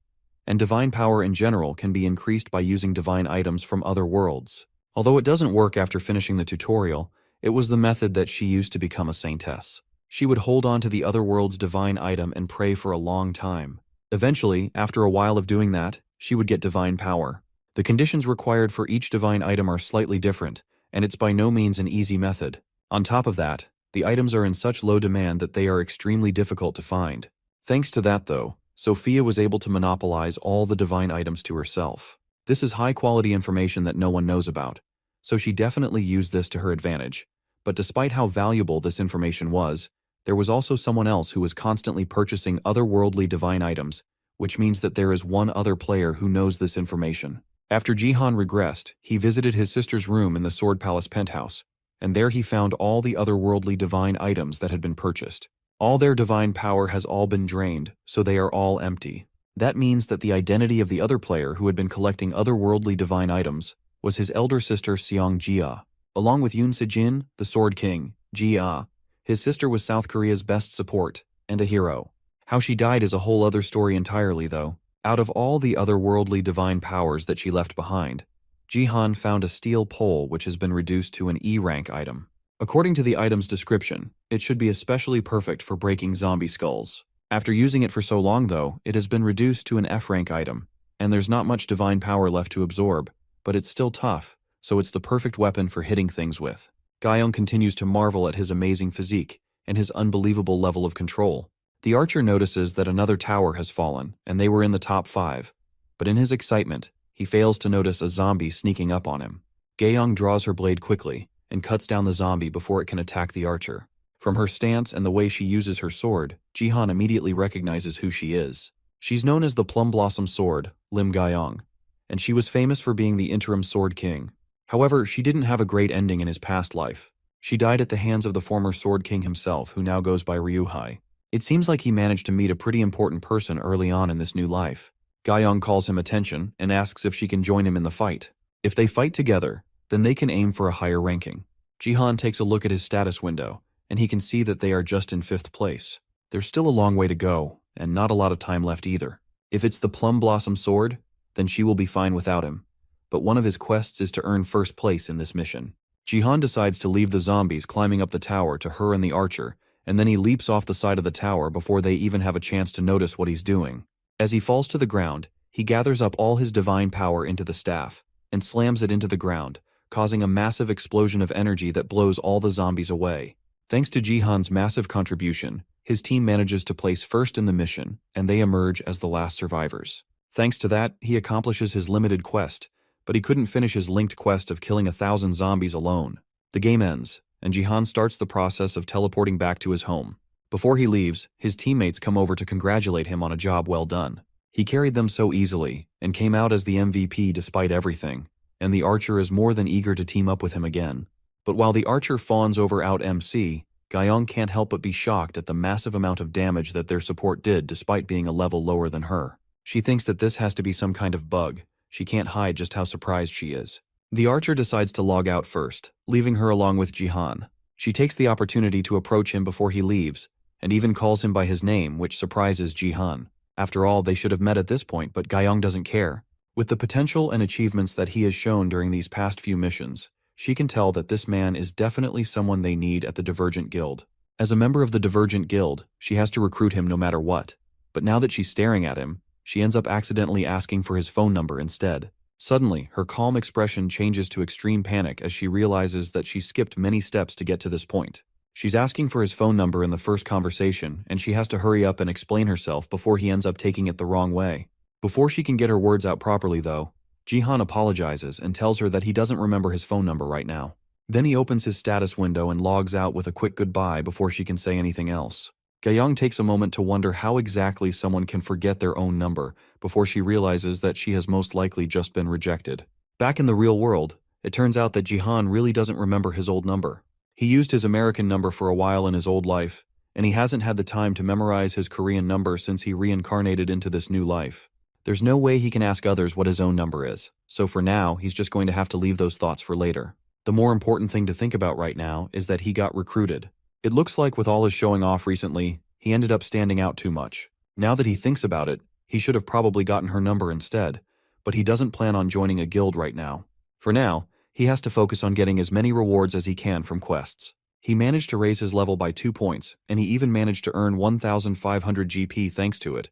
S1: and divine power in general can be increased by using divine items from other worlds. Although it doesn't work after finishing the tutorial, it was the method that she used to become a saintess. She would hold on to the other world's divine item and pray for a long time. Eventually, after a while of doing that, she would get divine power. The conditions required for each divine item are slightly different, and it's by no means an easy method. On top of that, the items are in such low demand that they are extremely difficult to find. Thanks to that, though, Sophia was able to monopolize all the divine items to herself. This is high-quality information that no one knows about, so she definitely used this to her advantage. But despite how valuable this information was, there was also someone else who was constantly purchasing otherworldly divine items, which means that there is one other player who knows this information. After Jihan regressed, he visited his sister's room in the Sword Palace penthouse, and there he found all the otherworldly divine items that had been purchased. All their divine power has all been drained, so they are all empty. That means that the identity of the other player who had been collecting otherworldly divine items was his elder sister Seong Jia. Along with Yoon Se-jin, the Sword King, Jia, his sister was South Korea's best support, and a hero. How she died is a whole other story entirely, though. Out of all the otherworldly divine powers that she left behind, Jihan found a steel pole which has been reduced to an E-rank item. According to the item's description, it should be especially perfect for breaking zombie skulls. After using it for so long, though, it has been reduced to an F-rank item, and there's not much divine power left to absorb, but it's still tough, so it's the perfect weapon for hitting things with. Ga-young continues to marvel at his amazing physique and his unbelievable level of control. The archer notices that another tower has fallen, and they were in the top 5, but in his excitement, he fails to notice a zombie sneaking up on him. Ga-young draws her blade quickly and cuts down the zombie before it can attack the archer. From her stance and the way she uses her sword, Jihan immediately recognizes who she is. She's known as the Plum Blossom Sword, Lim Ga-young, and she was famous for being the interim Sword King. However, she didn't have a great ending in his past life. She died at the hands of the former Sword King himself, who now goes by Ryuhei. It seems like he managed to meet a pretty important person early on in this new life. Ga-young calls him attention and asks if she can join him in the fight. If they fight together, then they can aim for a higher ranking. Jihan takes a look at his status window, and he can see that they are just in 5th place. There's still a long way to go, and not a lot of time left either. If it's the Plum Blossom Sword, then she will be fine without him. But one of his quests is to earn 1st place in this mission. Jihan decides to leave the zombies climbing up the tower to her and the archer, and then he leaps off the side of the tower before they even have a chance to notice what he's doing. As he falls to the ground, he gathers up all his divine power into the staff and slams it into the ground, causing a massive explosion of energy that blows all the zombies away. Thanks to Jihan's massive contribution, his team manages to place first in the mission, and they emerge as the last survivors. Thanks to that, he accomplishes his limited quest, but he couldn't finish his linked quest of killing 1,000 zombies alone. The game ends, and Jihan starts the process of teleporting back to his home. Before he leaves, his teammates come over to congratulate him on a job well done. He carried them so easily, and came out as the MVP despite everything, and the archer is more than eager to team up with him again. But while the archer fawns over out MC, Gaiyong can't help but be shocked at the massive amount of damage that their support did despite being a level lower than her. She thinks that this has to be some kind of bug. She can't hide just how surprised she is. The archer decides to log out first, leaving her along with Jihan. She takes the opportunity to approach him before he leaves, and even calls him by his name, which surprises Jihan. After all, they should have met at this point, but Gaiyong doesn't care. With the potential and achievements that he has shown during these past few missions, she can tell that this man is definitely someone they need at the Divergent Guild. As a member of the Divergent Guild, she has to recruit him no matter what. But now that she's staring at him, she ends up accidentally asking for his phone number instead. Suddenly, her calm expression changes to extreme panic as she realizes that she skipped many steps to get to this point. She's asking for his phone number in the first conversation, and she has to hurry up and explain herself before he ends up taking it the wrong way. Before she can get her words out properly, though, Jihan apologizes and tells her that he doesn't remember his phone number right now. Then he opens his status window and logs out with a quick goodbye before she can say anything else. Gaiyong takes a moment to wonder how exactly someone can forget their own number before she realizes that she has most likely just been rejected. Back in the real world, it turns out that Jihan really doesn't remember his old number. He used his American number for a while in his old life, and he hasn't had the time to memorize his Korean number since he reincarnated into this new life. There's no way he can ask others what his own number is, so for now, he's just going to have to leave those thoughts for later. The more important thing to think about right now is that he got recruited. It looks like with all his showing off recently, he ended up standing out too much. Now that he thinks about it, he should have probably gotten her number instead, but he doesn't plan on joining a guild right now. For now, he has to focus on getting as many rewards as he can from quests. He managed to raise his level by 2 points, and he even managed to earn 1,500 GP thanks to it,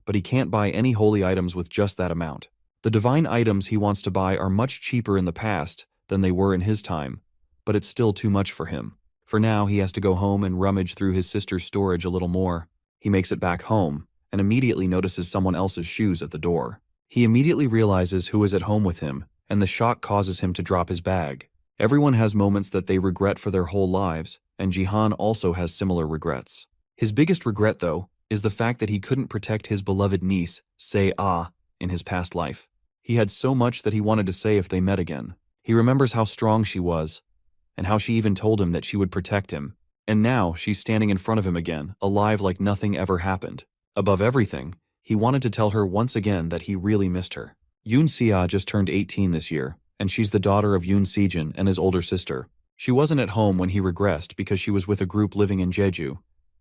S1: but he can't buy any holy items with just that amount. The divine items he wants to buy are much cheaper in the past than they were in his time, but it's still too much for him. For now, he has to go home and rummage through his sister's storage a little more. He makes it back home, and immediately notices someone else's shoes at the door. He immediately realizes who is at home with him, and the shock causes him to drop his bag. Everyone has moments that they regret for their whole lives, and Jihan also has similar regrets. His biggest regret, though, is the fact that he couldn't protect his beloved niece, Se-ah, in his past life. He had so much that he wanted to say if they met again. He remembers how strong she was, and how she even told him that she would protect him. And now she's standing in front of him again, alive like nothing ever happened. Above everything, he wanted to tell her once again that he really missed her. Yoon Se-ah just turned 18 this year, and she's the daughter of Yoon Sejin and his older sister. She wasn't at home when he regressed because she was with a group living in Jeju,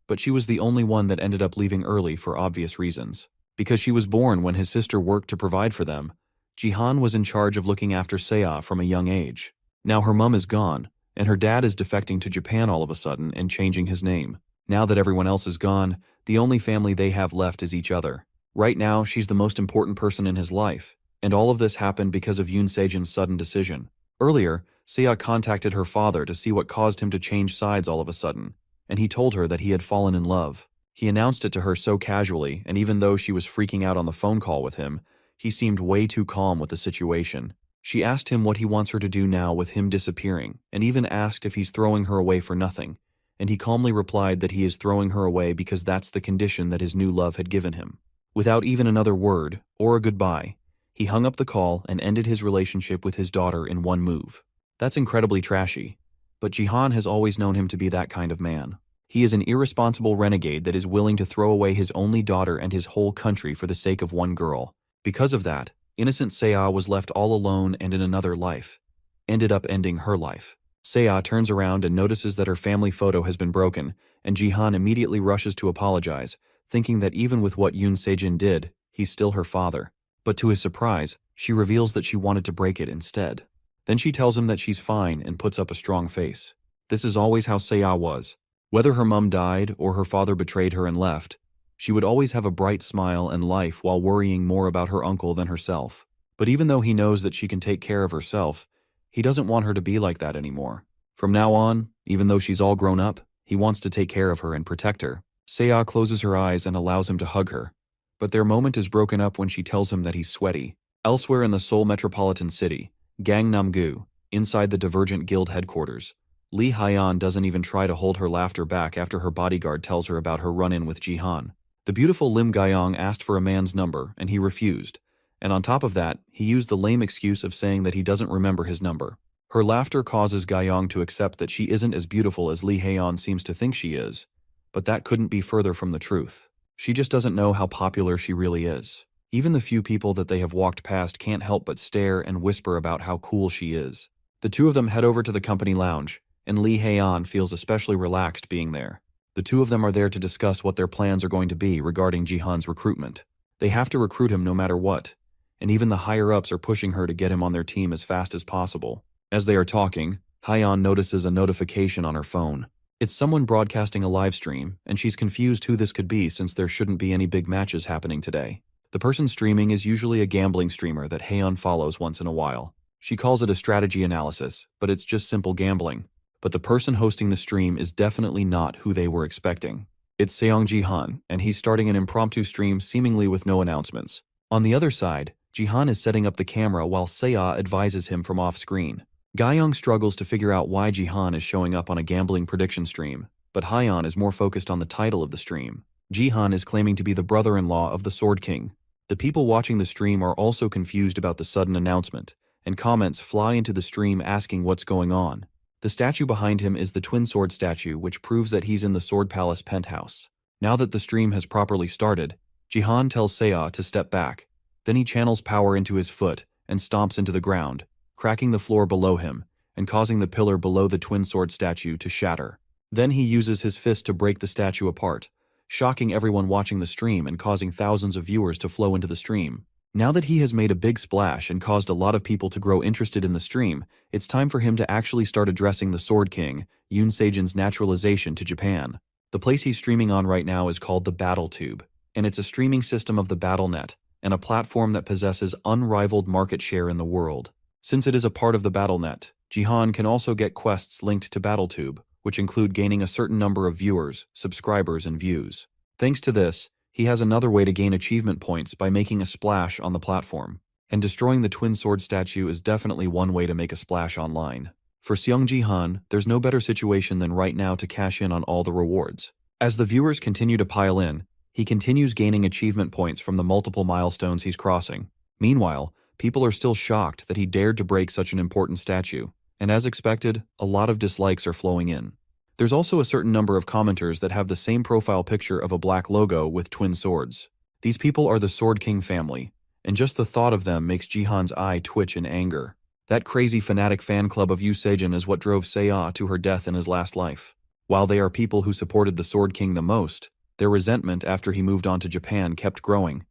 S1: but she was the only one that ended up leaving early for obvious reasons. Because she was born when his sister worked to provide for them, Jihan was in charge of looking after Se-ah from a young age. Now her mum is gone, and her dad is defecting to Japan all of a sudden and changing his name. Now that everyone else is gone, the only family they have left is each other. Right now, she's the most important person in his life, and all of this happened because of Yoon Sejin's sudden decision. Earlier, Se-ah contacted her father to see what caused him to change sides all of a sudden, and he told her that he had fallen in love. He announced it to her so casually, and even though she was freaking out on the phone call with him, he seemed way too calm with the situation. She asked him what he wants her to do now with him disappearing, and even asked if he's throwing her away for nothing, and he calmly replied that he is throwing her away because that's the condition that his new love had given him. Without even another word, or a goodbye, he hung up the call and ended his relationship with his daughter in one move. That's incredibly trashy, but Jihan has always known him to be that kind of man. He is an irresponsible renegade that is willing to throw away his only daughter and his whole country for the sake of one girl. Because of that, innocent Se-ah was left all alone and in another life. Ended up ending her life. Se-ah turns around and notices that her family photo has been broken, and Jihan immediately rushes to apologize, thinking that even with what Yoon Sejin did, he's still her father. But to his surprise, she reveals that she wanted to break it instead. Then she tells him that she's fine and puts up a strong face. This is always how Seiya was. Whether her mum died or her father betrayed her and left, she would always have a bright smile and life while worrying more about her uncle than herself. But even though he knows that she can take care of herself, he doesn't want her to be like that anymore. From now on, even though she's all grown up, he wants to take care of her and protect her. Seiya closes her eyes and allows him to hug her. But their moment is broken up when she tells him that he's sweaty. Elsewhere in the Seoul metropolitan city, Gangnam-gu, inside the Divergent Guild headquarters, Lee Hyeon doesn't even try to hold her laughter back after her bodyguard tells her about her run-in with Jihan. The beautiful Lim Gyeong asked for a man's number, and he refused. And on top of that, he used the lame excuse of saying that he doesn't remember his number. Her laughter causes Gyeong to accept that she isn't as beautiful as Lee Hyeon seems to think she is, but that couldn't be further from the truth. She just doesn't know how popular she really is. Even the few people that they have walked past can't help but stare and whisper about how cool she is. The two of them head over to the company lounge, and Lee Hyeon feels especially relaxed being there. The two of them are there to discuss what their plans are going to be regarding Jihan's recruitment. They have to recruit him no matter what, and even the higher-ups are pushing her to get him on their team as fast as possible. As they are talking, Hyeon notices a notification on her phone. It's someone broadcasting a live stream, and she's confused who this could be since there shouldn't be any big matches happening today. The person streaming is usually a gambling streamer that Hyeon follows once in a while. She calls it a strategy analysis, but it's just simple gambling. But the person hosting the stream is definitely not who they were expecting. It's Seong Jihan, and he's starting an impromptu stream seemingly with no announcements. On the other side, Jihan is setting up the camera while Seiya advises him from off-screen. Gyeong struggles to figure out why Jihan is showing up on a gambling prediction stream, but Hyeon is more focused on the title of the stream. Jihan is claiming to be the brother-in-law of the Sword King. The people watching the stream are also confused about the sudden announcement, and comments fly into the stream asking what's going on. The statue behind him is the twin sword statue, which proves that he's in the Sword Palace penthouse. Now that the stream has properly started, Jihan tells Seiya to step back. Then he channels power into his foot and stomps into the ground, cracking the floor below him and causing the pillar below the twin sword statue to shatter. Then he uses his fist to break the statue apart, shocking everyone watching the stream and causing thousands of viewers to flow into the stream. Now that he has made a big splash and caused a lot of people to grow interested in the stream, it's time for him to actually start addressing the Sword King, Yoon Se-jin's naturalization to Japan. The place he's streaming on right now is called the Battle Tube, and it's a streaming system of the BattleNet, and a platform that possesses unrivaled market share in the world. Since it is a part of the BattleNet, Jihan can also get quests linked to BattleTube, which include gaining a certain number of viewers, subscribers, and views. Thanks to this, he has another way to gain achievement points by making a splash on the platform. And destroying the twin sword statue is definitely one way to make a splash online. For Seong Jihan, there's no better situation than right now to cash in on all the rewards. As the viewers continue to pile in, he continues gaining achievement points from the multiple milestones he's crossing. Meanwhile, people are still shocked that he dared to break such an important statue, and as expected, a lot of dislikes are flowing in. There's also a certain number of commenters that have the same profile picture of a black logo with twin swords. These people are the Sword King family, and just the thought of them makes Jihan's eye twitch in anger. That crazy fanatic fan club of Yoon Se-jin is what drove Seiya to her death in his last life. While they are people who supported the Sword King the most, their resentment after he moved on to Japan kept growing,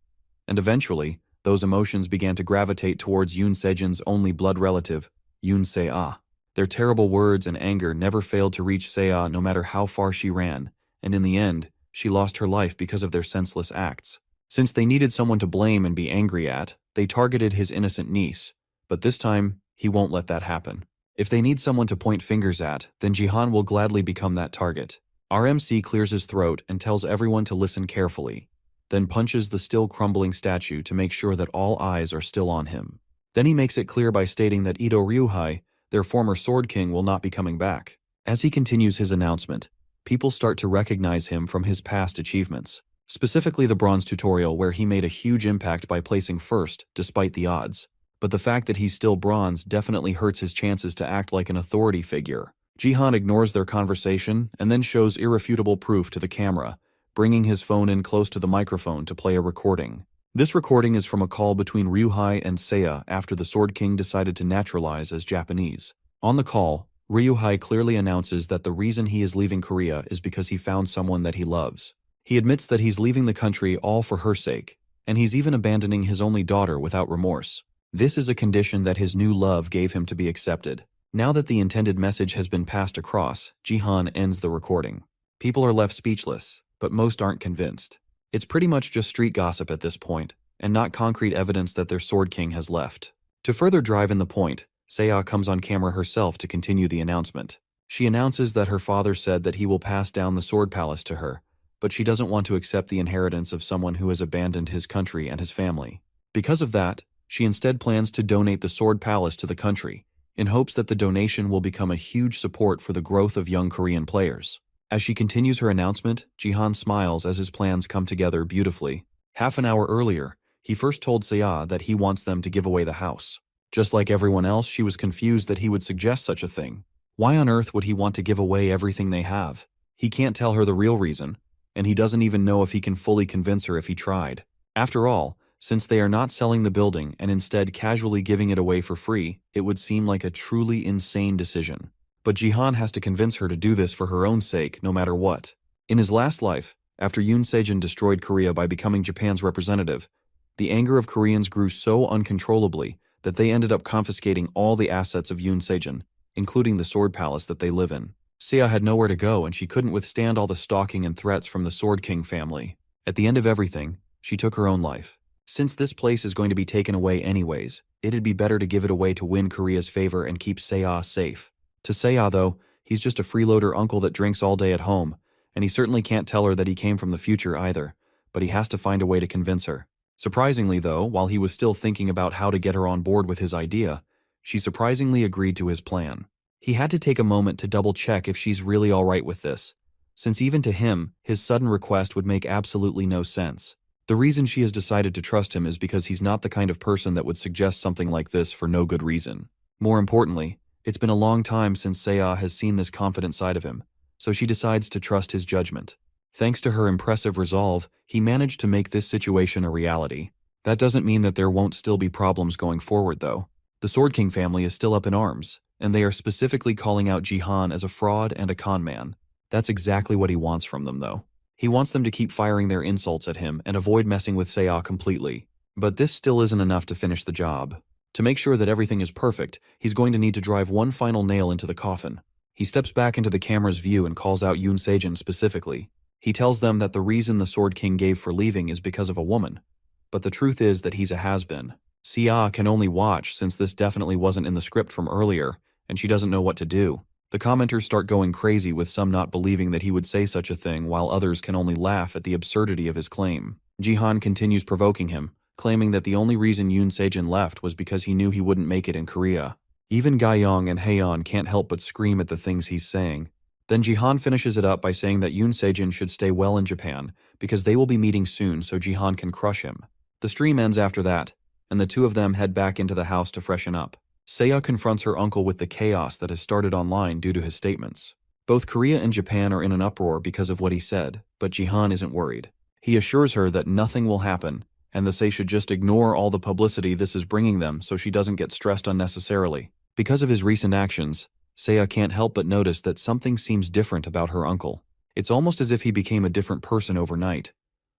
S1: and eventually, those emotions began to gravitate towards Yoon Se-jin's only blood relative, Yoon Se-ah. Their terrible words and anger never failed to reach Seiya no matter how far she ran, and in the end, she lost her life because of their senseless acts. Since they needed someone to blame and be angry at, they targeted his innocent niece, but this time, he won't let that happen. If they need someone to point fingers at, then Jihan will gladly become that target. Our MC clears his throat and tells everyone to listen carefully, then punches the still crumbling statue to make sure that all eyes are still on him. Then he makes it clear by stating that Ito Ryuhei, their former Sword King, will not be coming back. As he continues his announcement, people start to recognize him from his past achievements, specifically the bronze tutorial where he made a huge impact by placing first despite the odds. But the fact that he's still bronze definitely hurts his chances to act like an authority figure. Jihan ignores their conversation and then shows irrefutable proof to the camera, bringing his phone in close to the microphone to play a recording. This recording is from a call between Ryuhei and Seiya after the Sword King decided to naturalize as Japanese. On the call, Ryuhei clearly announces that the reason he is leaving Korea is because he found someone that he loves. He admits that he's leaving the country all for her sake, and he's even abandoning his only daughter without remorse. This is a condition that his new love gave him to be accepted. Now that the intended message has been passed across, Jihan ends the recording. People are left speechless, but most aren't convinced. It's pretty much just street gossip at this point, and not concrete evidence that their Sword King has left. To further drive in the point, Seiya comes on camera herself to continue the announcement. She announces that her father said that he will pass down the Sword Palace to her, but she doesn't want to accept the inheritance of someone who has abandoned his country and his family. Because of that, she instead plans to donate the Sword Palace to the country, in hopes that the donation will become a huge support for the growth of young Korean players. As she continues her announcement, Jihan smiles as his plans come together beautifully. Half an hour earlier, he first told Seiya that he wants them to give away the house. Just like everyone else, she was confused that he would suggest such a thing. Why on earth would he want to give away everything they have? He can't tell her the real reason, and he doesn't even know if he can fully convince her if he tried. After all, since they are not selling the building and instead casually giving it away for free, it would seem like a truly insane decision. But Jihan has to convince her to do this for her own sake, no matter what. In his last life, after Yoon Sejin destroyed Korea by becoming Japan's representative, the anger of Koreans grew so uncontrollably that they ended up confiscating all the assets of Yoon Sejin, including the Sword Palace that they live in. Seiya had nowhere to go and she couldn't withstand all the stalking and threats from the Sword King family. At the end of everything, she took her own life. Since this place is going to be taken away anyways, it'd be better to give it away to win Korea's favor and keep Seiya safe. To Seiya, though, he's just a freeloader uncle that drinks all day at home, and he certainly can't tell her that he came from the future either, but he has to find a way to convince her. Surprisingly, though, while he was still thinking about how to get her on board with his idea, she surprisingly agreed to his plan. He had to take a moment to double-check if she's really alright with this, since even to him, his sudden request would make absolutely no sense. The reason she has decided to trust him is because he's not the kind of person that would suggest something like this for no good reason. More importantly, it's been a long time since Seiya has seen this confident side of him, so she decides to trust his judgment. Thanks to her impressive resolve, he managed to make this situation a reality. That doesn't mean that there won't still be problems going forward, though. The Sword King family is still up in arms, and they are specifically calling out Jihan as a fraud and a con man. That's exactly what he wants from them, though. He wants them to keep firing their insults at him and avoid messing with Seiya completely. But this still isn't enough to finish the job. To make sure that everything is perfect, he's going to need to drive one final nail into the coffin. He steps back into the camera's view and calls out Yoon Sejin specifically. He tells them that the reason the Sword King gave for leaving is because of a woman. But the truth is that he's a has-been. Seiya can only watch since this definitely wasn't in the script from earlier, and she doesn't know what to do. The commenters start going crazy, with some not believing that he would say such a thing, while others can only laugh at the absurdity of his claim. Jihan continues provoking him, claiming that the only reason Yoon Sejin left was because he knew he wouldn't make it in Korea. Even Gaeyong and Haeyeon can't help but scream at the things he's saying. Then Jihan finishes it up by saying that Yoon Sejin should stay well in Japan, because they will be meeting soon so Jihan can crush him. The stream ends after that, and the two of them head back into the house to freshen up. Seiya confronts her uncle with the chaos that has started online due to his statements. Both Korea and Japan are in an uproar because of what he said, but Jihan isn't worried. He assures her that nothing will happen, and that they should just ignore all the publicity this is bringing them so she doesn't get stressed unnecessarily. Because of his recent actions, Seiya can't help but notice that something seems different about her uncle. It's almost as if he became a different person overnight.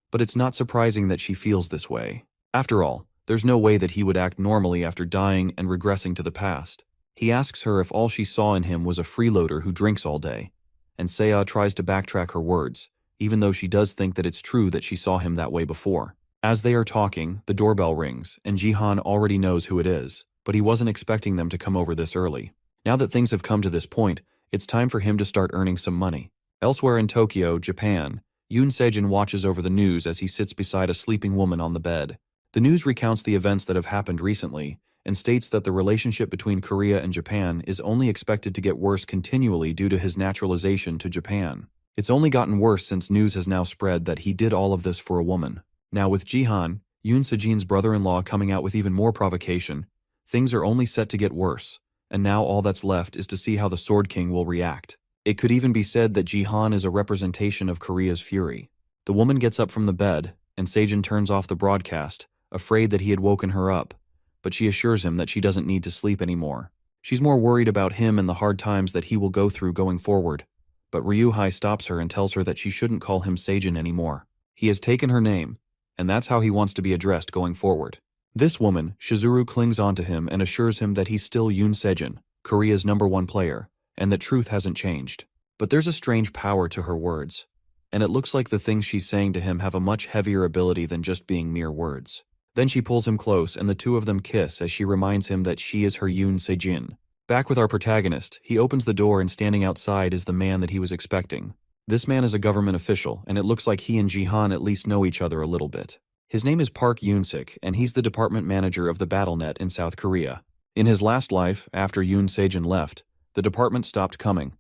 S1: But it's not surprising that she feels this way. After all, there's no way that he would act normally after dying and regressing to the past. He asks her if all she saw in him was a freeloader who drinks all day, and Seiya tries to backtrack her words, even though she does think that it's true that she saw him that way before. As they are talking, the doorbell rings, and Jihan already knows who it is, but he wasn't expecting them to come over this early. Now that things have come to this point, it's time for him to start earning some money. Elsewhere in Tokyo, Japan, Yoon Sejin watches over the news as he sits beside a sleeping woman on the bed. The news recounts the events that have happened recently, and states that the relationship between Korea and Japan is only expected to get worse continually due to his naturalization to Japan. It's only gotten worse since news has now spread that he did all of this for a woman. Now with Jihan, Yoon Sejin's brother-in-law, coming out with even more provocation, things are only set to get worse, and now all that's left is to see how the Sword King will react. It could even be said that Jihan is a representation of Korea's fury. The woman gets up from the bed, and Sejin turns off the broadcast, afraid that he had woken her up, but she assures him that she doesn't need to sleep anymore. She's more worried about him and the hard times that he will go through going forward, but Ryuhei stops her and tells her that she shouldn't call him Sejin anymore. He has taken her name, and that's how he wants to be addressed going forward. This woman, Shizuru, clings onto him and assures him that he's still Yoon Sejin, Korea's #1 player, and that truth hasn't changed. But there's a strange power to her words, and it looks like the things she's saying to him have a much heavier ability than just being mere words. Then she pulls him close and the two of them kiss as she reminds him that she is her Yoon Sejin. Back with our protagonist, he opens the door and standing outside is the man that he was expecting. This man is a government official, and it looks like he and Jihan at least know each other a little bit. His name is Park Yoon-sik, and he's the department manager of the BattleNet in South Korea. In his last life, after Yoon Sejin left, the department stopped coming,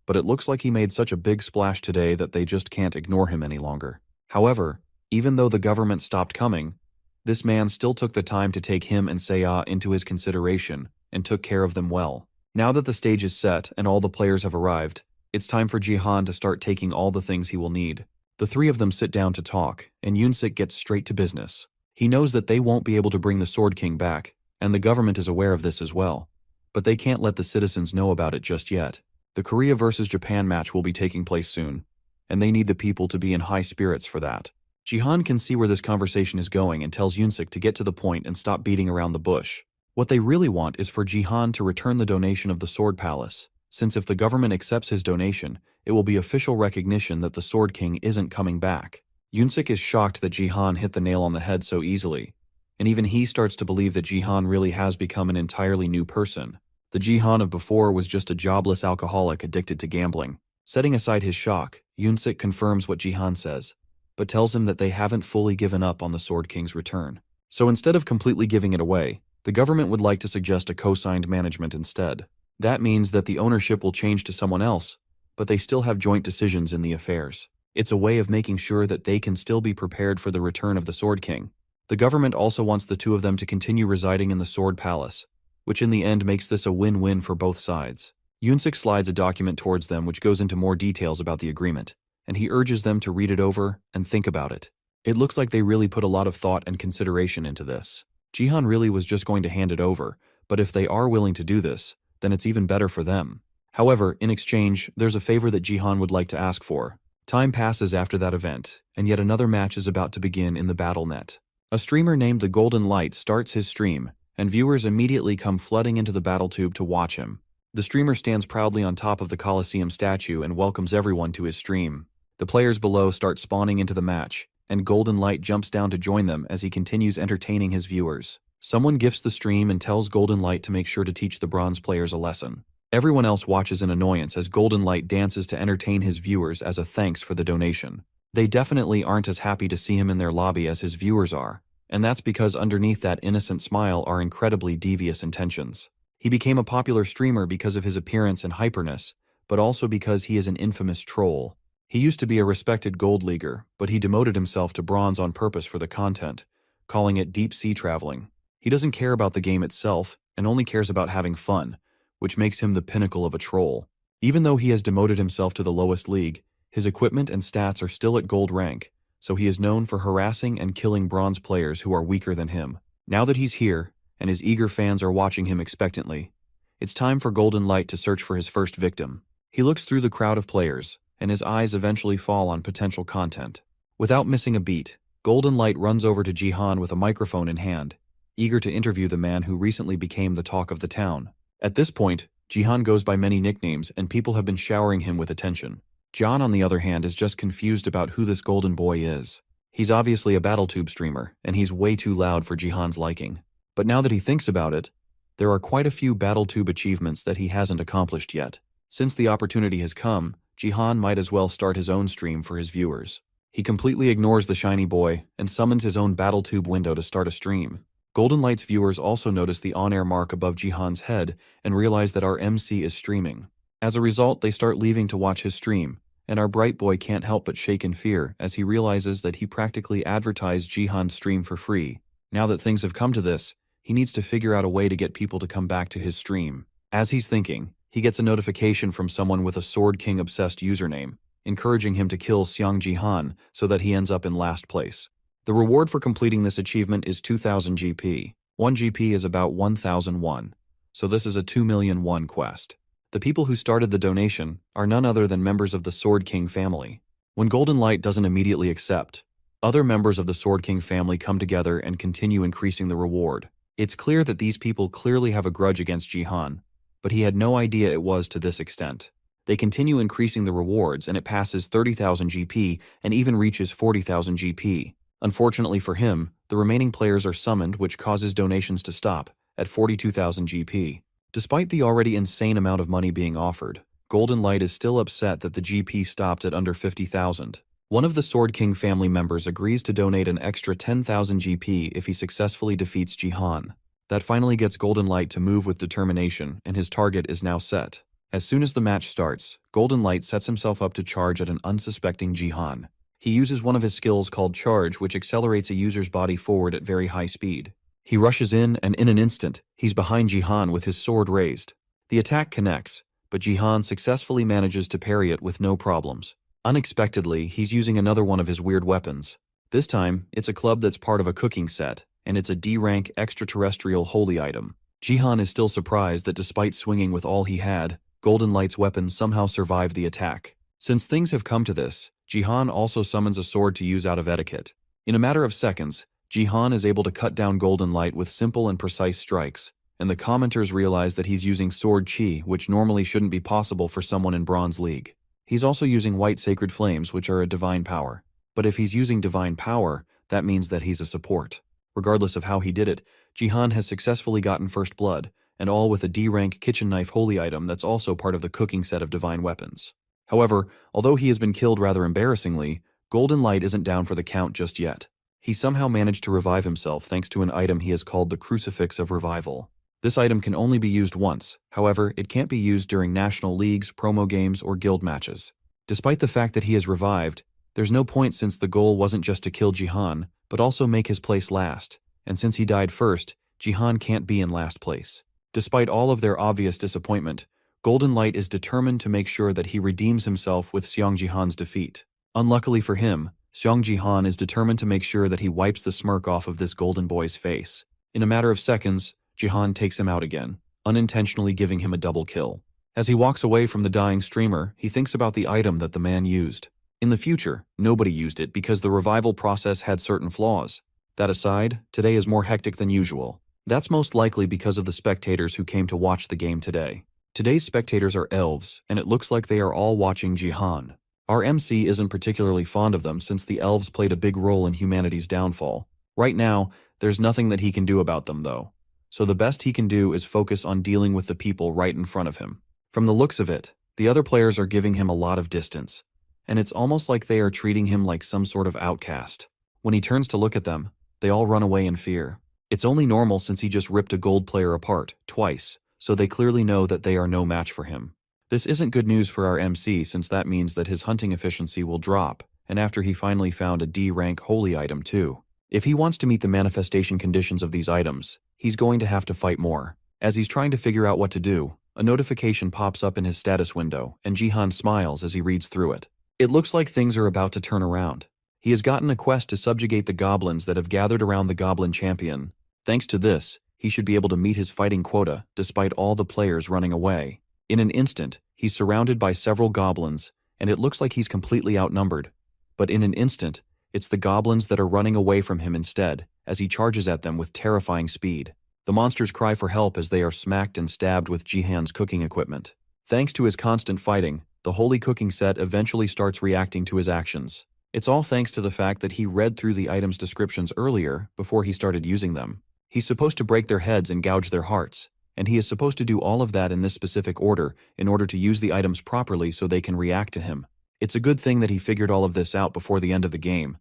S1: but it looks like he made such a big splash today that they just can't ignore him any longer. However, even though the government stopped coming, this man still took the time to take him and Seiya into his consideration and took care of them well. Now that the stage is set and all the players have arrived, it's time for Jihan to start taking all the things he will need. The three of them sit down to talk, and Yoon-sik gets straight to business. He knows that they won't be able to bring the Sword King back, and the government is aware of this as well. But they can't let the citizens know about it just yet. The Korea versus Japan match will be taking place soon, and they need the people to be in high spirits for that. Jihan can see where this conversation is going and tells Yoon-sik to get to the point and stop beating around the bush. What they really want is for Jihan to return the donation of the Sword Palace, since if the government accepts his donation, it will be official recognition that the Sword King isn't coming back. Yoon-sik is shocked that Jihan hit the nail on the head so easily, and even he starts to believe that Jihan really has become an entirely new person. The Jihan of before was just a jobless alcoholic addicted to gambling. Setting aside his shock, Yoon-sik confirms what Jihan says, but tells him that they haven't fully given up on the Sword King's return. So instead of completely giving it away, the government would like to suggest a co-signed management instead. That means that the ownership will change to someone else, but they still have joint decisions in the affairs. It's a way of making sure that they can still be prepared for the return of the Sword King. The government also wants the two of them to continue residing in the Sword Palace, which in the end makes this a win-win for both sides. Yoon-sik slides a document towards them which goes into more details about the agreement, and he urges them to read it over and think about it. It looks like they really put a lot of thought and consideration into this. Jihan really was just going to hand it over, but if they are willing to do this, then it's even better for them. However, in exchange, there's a favor that Jihan would like to ask for. Time passes after that event, and yet another match is about to begin in the BattleNet. A streamer named the Golden Light starts his stream, and viewers immediately come flooding into the BattleTube to watch him. The streamer stands proudly on top of the Colosseum statue and welcomes everyone to his stream. The players below start spawning into the match, and Golden Light jumps down to join them as he continues entertaining his viewers. Someone gifts the stream and tells Golden Light to make sure to teach the bronze players a lesson. Everyone else watches in annoyance as Golden Light dances to entertain his viewers as a thanks for the donation. They definitely aren't as happy to see him in their lobby as his viewers are, and that's because underneath that innocent smile are incredibly devious intentions. He became a popular streamer because of his appearance and hyperness, but also because he is an infamous troll. He used to be a respected gold leaguer, but he demoted himself to bronze on purpose for the content, calling it deep sea traveling. He doesn't care about the game itself and only cares about having fun, which makes him the pinnacle of a troll. Even though he has demoted himself to the lowest league, his equipment and stats are still at gold rank, so he is known for harassing and killing bronze players who are weaker than him. Now that he's here, and his eager fans are watching him expectantly, it's time for Golden Light to search for his first victim. He looks through the crowd of players, and his eyes eventually fall on potential content. Without missing a beat, Golden Light runs over to Jihan with a microphone in hand, eager to interview the man who recently became the talk of the town. At this point, Jihan goes by many nicknames and people have been showering him with attention. John, on the other hand, is just confused about who this golden boy is. He's obviously a BattleTube streamer, and he's way too loud for Jihan's liking. But now that he thinks about it, there are quite a few BattleTube achievements that he hasn't accomplished yet. Since the opportunity has come, Jihan might as well start his own stream for his viewers. He completely ignores the shiny boy and summons his own BattleTube window to start a stream. Golden Light's viewers also notice the on-air mark above Jihan's head and realize that our MC is streaming. As a result, they start leaving to watch his stream, and our bright boy can't help but shake in fear as he realizes that he practically advertised Jihan's stream for free. Now that things have come to this, he needs to figure out a way to get people to come back to his stream. As he's thinking, he gets a notification from someone with a Sword King obsessed username, encouraging him to kill Seong Jihan so that he ends up in last place. The reward for completing this achievement is 2,000 GP. 1 GP is about 1,001, so this is a 2,000,000 won quest. The people who started the donation are none other than members of the Sword King family. When Golden Light doesn't immediately accept, Other members of the Sword King family come together and continue increasing the reward. It's clear that these people clearly have a grudge against Jihan, but he had no idea it was to this extent. They continue increasing the rewards, and it passes 30,000 GP and even reaches 40,000 GP. Unfortunately for him, the remaining players are summoned, which causes donations to stop at 42,000 GP. Despite the already insane amount of money being offered, Golden Light is still upset that the GP stopped at under 50,000. One of the Sword King family members agrees to donate an extra 10,000 GP if he successfully defeats Jihan. That finally gets Golden Light to move with determination, and his target is now set. As soon as the match starts, Golden Light sets himself up to charge at an unsuspecting Jihan. He uses one of his skills called Charge, which accelerates a user's body forward at very high speed. He rushes in, and in an instant, he's behind Jihan with his sword raised. The attack connects, but Jihan successfully manages to parry it with no problems. Unexpectedly, he's using another one of his weird weapons. This time, it's a club that's part of a cooking set, and it's a D-rank extraterrestrial holy item. Jihan is still surprised that despite swinging with all he had, Golden Light's weapon somehow survived the attack. Since things have come to this, Jihan also summons a sword to use out of etiquette. In a matter of seconds, Jihan is able to cut down Golden Light with simple and precise strikes, and the commenters realize that he's using sword chi, which normally shouldn't be possible for someone in Bronze League. He's also using white sacred flames, which are a divine power. But if he's using divine power, that means that he's a support. Regardless of how he did it, Jihan has successfully gotten first blood, and all with a D-rank kitchen knife holy item that's also part of the cooking set of divine weapons. However, although he has been killed rather embarrassingly, Golden Light isn't down for the count just yet. He somehow managed to revive himself thanks to an item he has called the Crucifix of Revival. This item can only be used once, however, it can't be used during national leagues, promo games, or guild matches. Despite the fact that he has revived, there's no point since the goal wasn't just to kill Jihan, but also make his place last, and since he died first, Jihan can't be in last place. Despite all of their obvious disappointment, Golden Light is determined to make sure that he redeems himself with Xiong Jihan's defeat. Unluckily for him, Xiong Jihan is determined to make sure that he wipes the smirk off of this golden boy's face. In a matter of seconds, Jihan takes him out again, unintentionally giving him a double kill. As he walks away from the dying streamer, he thinks about the item that the man used. In the future, nobody used it because the revival process had certain flaws. That aside, today is more hectic than usual. That's most likely because of the spectators who came to watch the game today. Today's spectators are elves, and it looks like they are all watching Jihan. Our MC isn't particularly fond of them since the elves played a big role in humanity's downfall. Right now, there's nothing that he can do about them though. So the best he can do is focus on dealing with the people right in front of him. From the looks of it, the other players are giving him a lot of distance, and it's almost like they are treating him like some sort of outcast. When he turns to look at them, they all run away in fear. It's only normal since he just ripped a gold player apart, twice, so they clearly know that they are no match for him. This isn't good news for our MC since that means that his hunting efficiency will drop, and after he finally found a D-rank holy item too. If he wants to meet the manifestation conditions of these items, he's going to have to fight more. As he's trying to figure out what to do, a notification pops up in his status window, and Jihan smiles as he reads through it. It looks like things are about to turn around. He has gotten a quest to subjugate the goblins that have gathered around the goblin champion. Thanks to this, he should be able to meet his fighting quota despite all the players running away. In an instant, he's surrounded by several goblins, and it looks like he's completely outnumbered. But in an instant, it's the goblins that are running away from him instead, as he charges at them with terrifying speed. The monsters cry for help as they are smacked and stabbed with Jihan's cooking equipment. Thanks to his constant fighting, the holy cooking set eventually starts reacting to his actions. It's all thanks to the fact that he read through the items' descriptions earlier before he started using them. He's supposed to break their heads and gouge their hearts, and he is supposed to do all of that in this specific order in order to use the items properly so they can react to him. It's a good thing that he figured all of this out before the end of the game,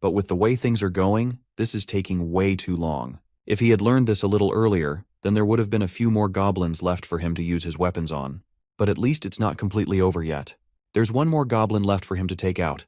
S1: but with the way things are going, this is taking way too long. If he had learned this a little earlier, then there would have been a few more goblins left for him to use his weapons on. But at least it's not completely over yet. There's one more goblin left for him to take out,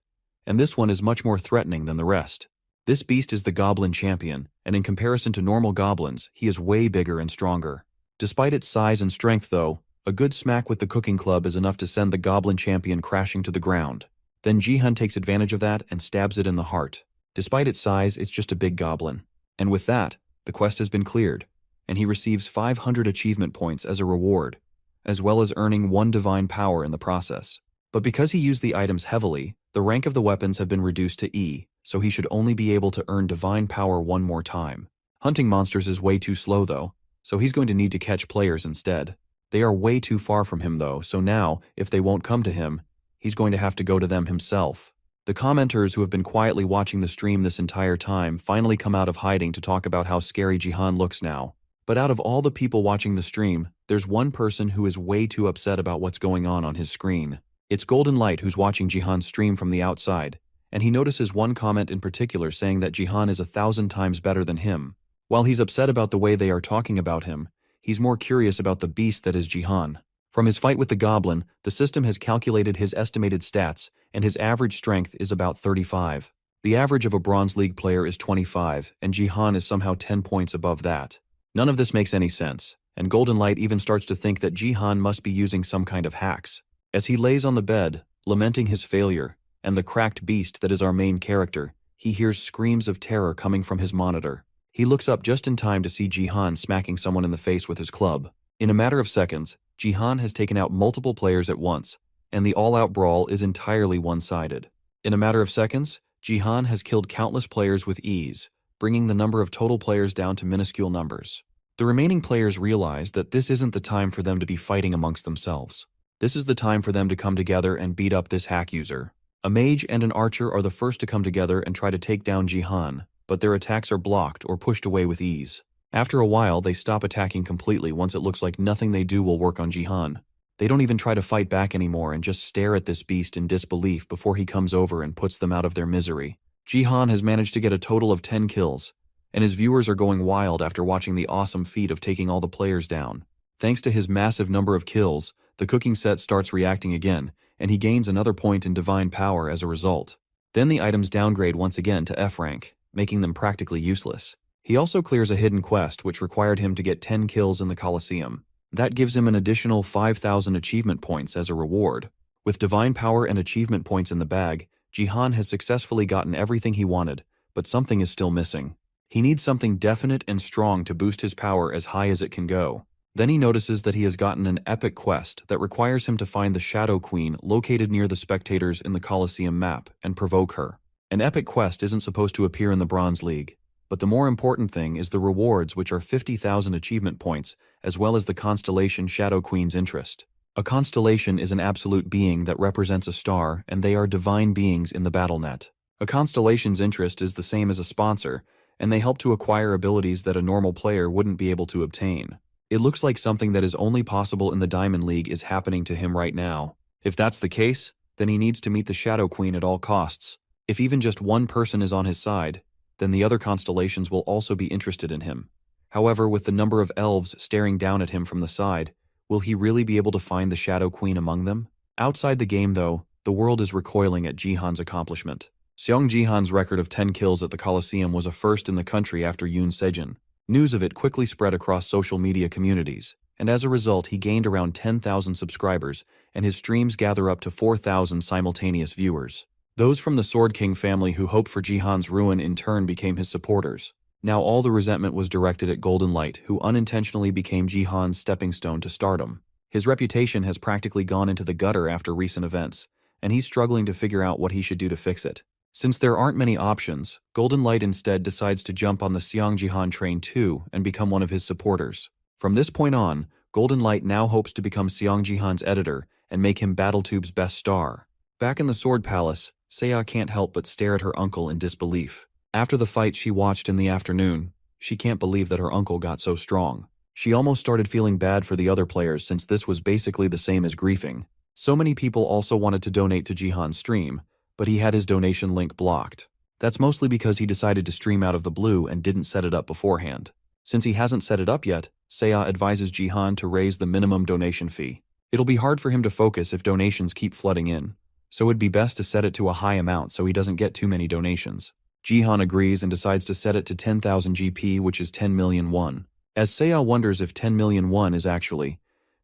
S1: and this one is much more threatening than the rest. This beast is the goblin champion, and in comparison to normal goblins, he is way bigger and stronger. Despite its size and strength though, a good smack with the cooking club is enough to send the goblin champion crashing to the ground. Then Jihan takes advantage of that and stabs it in the heart. Despite its size, it's just a big goblin. And with that, the quest has been cleared, and he receives 500 achievement points as a reward, as well as earning 1 divine power in the process. But because he used the items heavily, the rank of the weapons have been reduced to E, so he should only be able to earn divine power one more time. Hunting monsters is way too slow though, so he's going to need to catch players instead. They are way too far from him though, so now, if they won't come to him, he's going to have to go to them himself. The commenters who have been quietly watching the stream this entire time finally come out of hiding to talk about how scary Jihan looks now. But out of all the people watching the stream, there's one person who is way too upset about what's going on his screen. It's Golden Light who's watching Jihan's stream from the outside, and he notices one comment in particular saying that Jihan is 1,000 times better than him. While he's upset about the way they are talking about him, he's more curious about the beast that is Jihan. From his fight with the goblin, the system has calculated his estimated stats, and his average strength is about 35. The average of a Bronze League player is 25, and Jihan is somehow 10 points above that. None of this makes any sense, and Golden Light even starts to think that Jihan must be using some kind of hacks. As he lays on the bed, lamenting his failure, and the cracked beast that is our main character, he hears screams of terror coming from his monitor. He looks up just in time to see Jihan smacking someone in the face with his club. In a matter of seconds, Jihan has taken out multiple players at once, and the all-out brawl is entirely one-sided. In a matter of seconds, Jihan has killed countless players with ease, bringing the number of total players down to minuscule numbers. The remaining players realize that this isn't the time for them to be fighting amongst themselves. This is the time for them to come together and beat up this hack user. A mage and an archer are the first to come together and try to take down Jihan, but their attacks are blocked or pushed away with ease. After a while, they stop attacking completely once it looks like nothing they do will work on Jihan. They don't even try to fight back anymore and just stare at this beast in disbelief before he comes over and puts them out of their misery. Jihan has managed to get a total of 10 kills, and his viewers are going wild after watching the awesome feat of taking all the players down. Thanks to his massive number of kills, the cooking set starts reacting again, and he gains another point in divine power as a result. Then the items downgrade once again to F rank, making them practically useless. He also clears a hidden quest which required him to get 10 kills in the Colosseum. That gives him an additional 5,000 achievement points as a reward. With divine power and achievement points in the bag, Jihan has successfully gotten everything he wanted, but something is still missing. He needs something definite and strong to boost his power as high as it can go. Then he notices that he has gotten an epic quest that requires him to find the Shadow Queen located near the spectators in the Colosseum map and provoke her. An epic quest isn't supposed to appear in the Bronze League, but the more important thing is the rewards, which are 50,000 achievement points, as well as the constellation Shadow Queen's interest. A constellation is an absolute being that represents a star, and they are divine beings in the BattleNet. A constellation's interest is the same as a sponsor, and they help to acquire abilities that a normal player wouldn't be able to obtain. It looks like something that is only possible in the Diamond League is happening to him right now. If that's the case, then he needs to meet the Shadow Queen at all costs. If even just one person is on his side, then the other constellations will also be interested in him. However, with the number of elves staring down at him from the side, will he really be able to find the Shadow Queen among them? Outside the game, though, the world is recoiling at Jihan's accomplishment. Seong Jihan's record of 10 kills at the Colosseum was a first in the country after Yoon Sejin. News of it quickly spread across social media communities, and as a result he gained around 10,000 subscribers, and his streams gather up to 4,000 simultaneous viewers. Those from the Sword King family who hoped for Jihan's ruin in turn became his supporters. Now all the resentment was directed at Golden Light, who unintentionally became Jihan's stepping stone to stardom. His reputation has practically gone into the gutter after recent events, and he's struggling to figure out what he should do to fix it. Since there aren't many options, Golden Light instead decides to jump on the Seong Jihan train too and become one of his supporters. From this point on, Golden Light now hopes to become Seong Jihan's editor and make him BattleTube's best star. Back in the Sword Palace, Seiya can't help but stare at her uncle in disbelief. After the fight she watched in the afternoon, she can't believe that her uncle got so strong. She almost started feeling bad for the other players since this was basically the same as griefing. So many people also wanted to donate to Jihan's stream, but he had his donation link blocked. That's mostly because he decided to stream out of the blue and didn't set it up beforehand. Since he hasn't set it up yet, Seiya advises Jihan to raise the minimum donation fee. It'll be hard for him to focus if donations keep flooding in, so it'd be best to set it to a high amount so he doesn't get too many donations. Jihan agrees and decides to set it to 10,000 GP, which is 10 million won. As Seiya wonders if 10 million won is actually,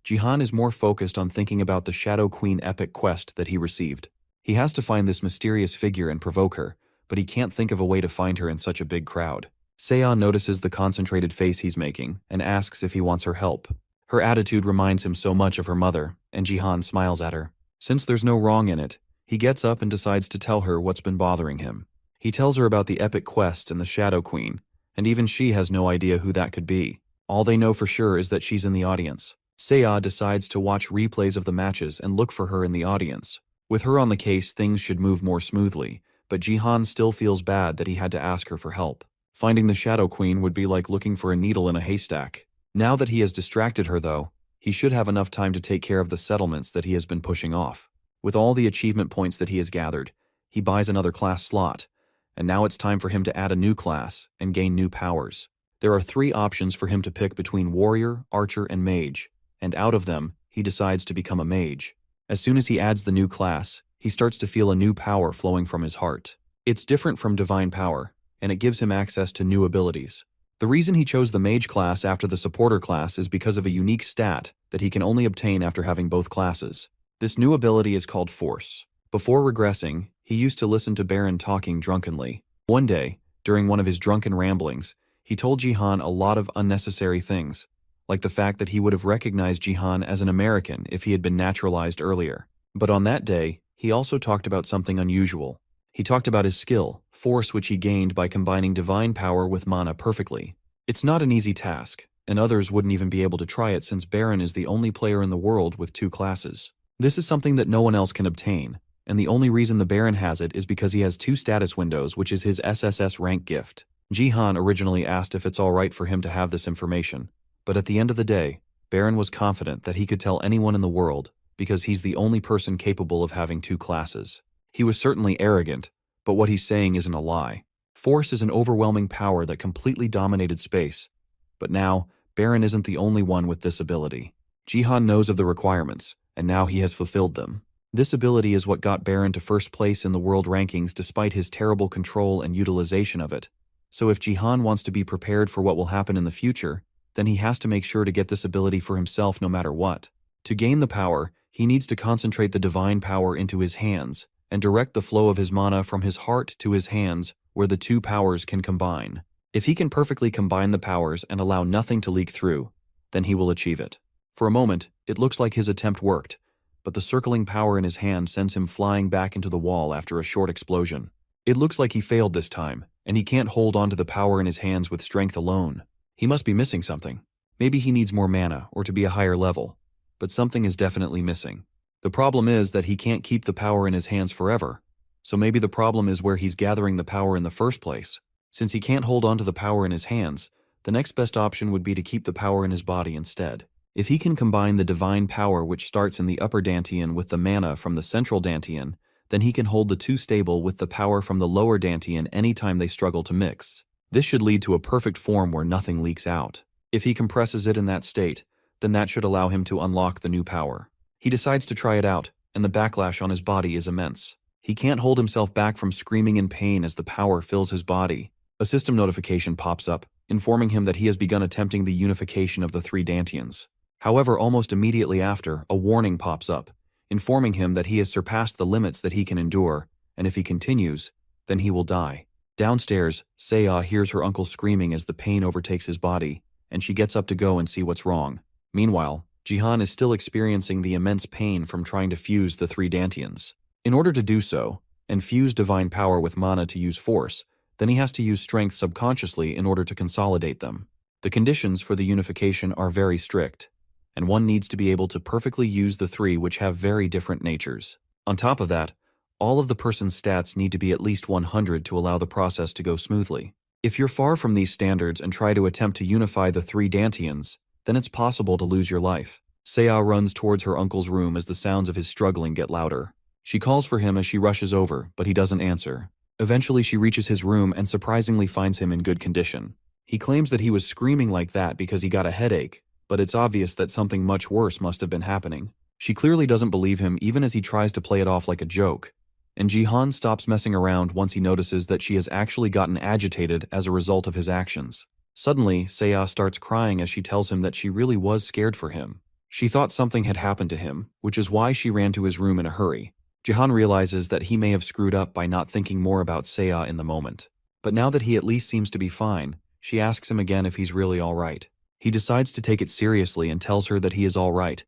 S1: Jihan is more focused on thinking about the Shadow Queen epic quest that he received. He has to find this mysterious figure and provoke her, but he can't think of a way to find her in such a big crowd. Seiya notices the concentrated face he's making and asks if he wants her help. Her attitude reminds him so much of her mother, and Jihan smiles at her. Since there's no wrong in it, he gets up and decides to tell her what's been bothering him. He tells her about the epic quest and the Shadow Queen, and even she has no idea who that could be. All they know for sure is that she's in the audience. Seiya decides to watch replays of the matches and look for her in the audience. With her on the case, things should move more smoothly, but Jihan still feels bad that he had to ask her for help. Finding the Shadow Queen would be like looking for a needle in a haystack. Now that he has distracted her though, he should have enough time to take care of the settlements that he has been pushing off. With all the achievement points that he has gathered, he buys another class slot, and now it's time for him to add a new class and gain new powers. There are 3 options for him to pick between warrior, archer, and mage, and out of them, he decides to become a mage. As soon as he adds the new class, he starts to feel a new power flowing from his heart. It's different from divine power, and it gives him access to new abilities. The reason he chose the mage class after the supporter class is because of a unique stat that he can only obtain after having both classes. This new ability is called Force. Before regressing, he used to listen to Baron talking drunkenly. One day, during one of his drunken ramblings, he told Jihan a lot of unnecessary things, like the fact that he would have recognized Jihan as an American if he had been naturalized earlier. But on that day, he also talked about something unusual. He talked about his skill, Force, which he gained by combining divine power with mana perfectly. It's not an easy task, and others wouldn't even be able to try it since Baron is the only player in the world with 2 classes. This is something that no one else can obtain, and the only reason the Baron has it is because he has 2 status windows, which is his SSS rank gift. Jihan originally asked if it's alright for him to have this information, but at the end of the day, Baron was confident that he could tell anyone in the world because he's the only person capable of having 2 classes. He was certainly arrogant, but what he's saying isn't a lie. Force is an overwhelming power that completely dominated space, but now, Baron isn't the only one with this ability. Jihan knows of the requirements, and now he has fulfilled them. This ability is what got Baron to first place in the world rankings despite his terrible control and utilization of it. So if Jihan wants to be prepared for what will happen in the future, then he has to make sure to get this ability for himself no matter what. To gain the power, he needs to concentrate the divine power into his hands and direct the flow of his mana from his heart to his hands where the 2 powers can combine. If he can perfectly combine the powers and allow nothing to leak through, then he will achieve it. For a moment, it looks like his attempt worked, but the circling power in his hand sends him flying back into the wall after a short explosion. It looks like he failed this time, and he can't hold on to the power in his hands with strength alone. He must be missing something. Maybe he needs more mana or to be a higher level, but something is definitely missing. The problem is that he can't keep the power in his hands forever, so maybe the problem is where he's gathering the power in the first place. Since he can't hold on to the power in his hands, the next best option would be to keep the power in his body instead. If he can combine the divine power which starts in the upper dantian with the mana from the central dantian, then he can hold the 2 stable with the power from the lower dantian anytime they struggle to mix. This should lead to a perfect form where nothing leaks out. If he compresses it in that state, then that should allow him to unlock the new power. He decides to try it out, and the backlash on his body is immense. He can't hold himself back from screaming in pain as the power fills his body. A system notification pops up, informing him that he has begun attempting the unification of the 3 dantians. However, almost immediately after, a warning pops up, informing him that he has surpassed the limits that he can endure, and if he continues, then he will die. Downstairs, Seiya hears her uncle screaming as the pain overtakes his body, and she gets up to go and see what's wrong. Meanwhile, Jihan is still experiencing the immense pain from trying to fuse the 3 dantians. In order to do so, and fuse divine power with mana to use force, then he has to use strength subconsciously in order to consolidate them. The conditions for the unification are very strict, and one needs to be able to perfectly use the 3 which have very different natures. On top of that, all of the person's stats need to be at least 100 to allow the process to go smoothly. If you're far from these standards and try to attempt to unify the 3 dantians, then it's possible to lose your life. Seiya runs towards her uncle's room as the sounds of his struggling get louder. She calls for him as she rushes over, but he doesn't answer. Eventually she reaches his room and surprisingly finds him in good condition. He claims that he was screaming like that because he got a headache, but it's obvious that something much worse must have been happening. She clearly doesn't believe him even as he tries to play it off like a joke, and Jihan stops messing around once he notices that she has actually gotten agitated as a result of his actions. Suddenly, Seiya starts crying as she tells him that she really was scared for him. She thought something had happened to him, which is why she ran to his room in a hurry. Jihan realizes that he may have screwed up by not thinking more about Seiya in the moment. But now that he at least seems to be fine, she asks him again if he's really alright. He decides to take it seriously and tells her that he is alright.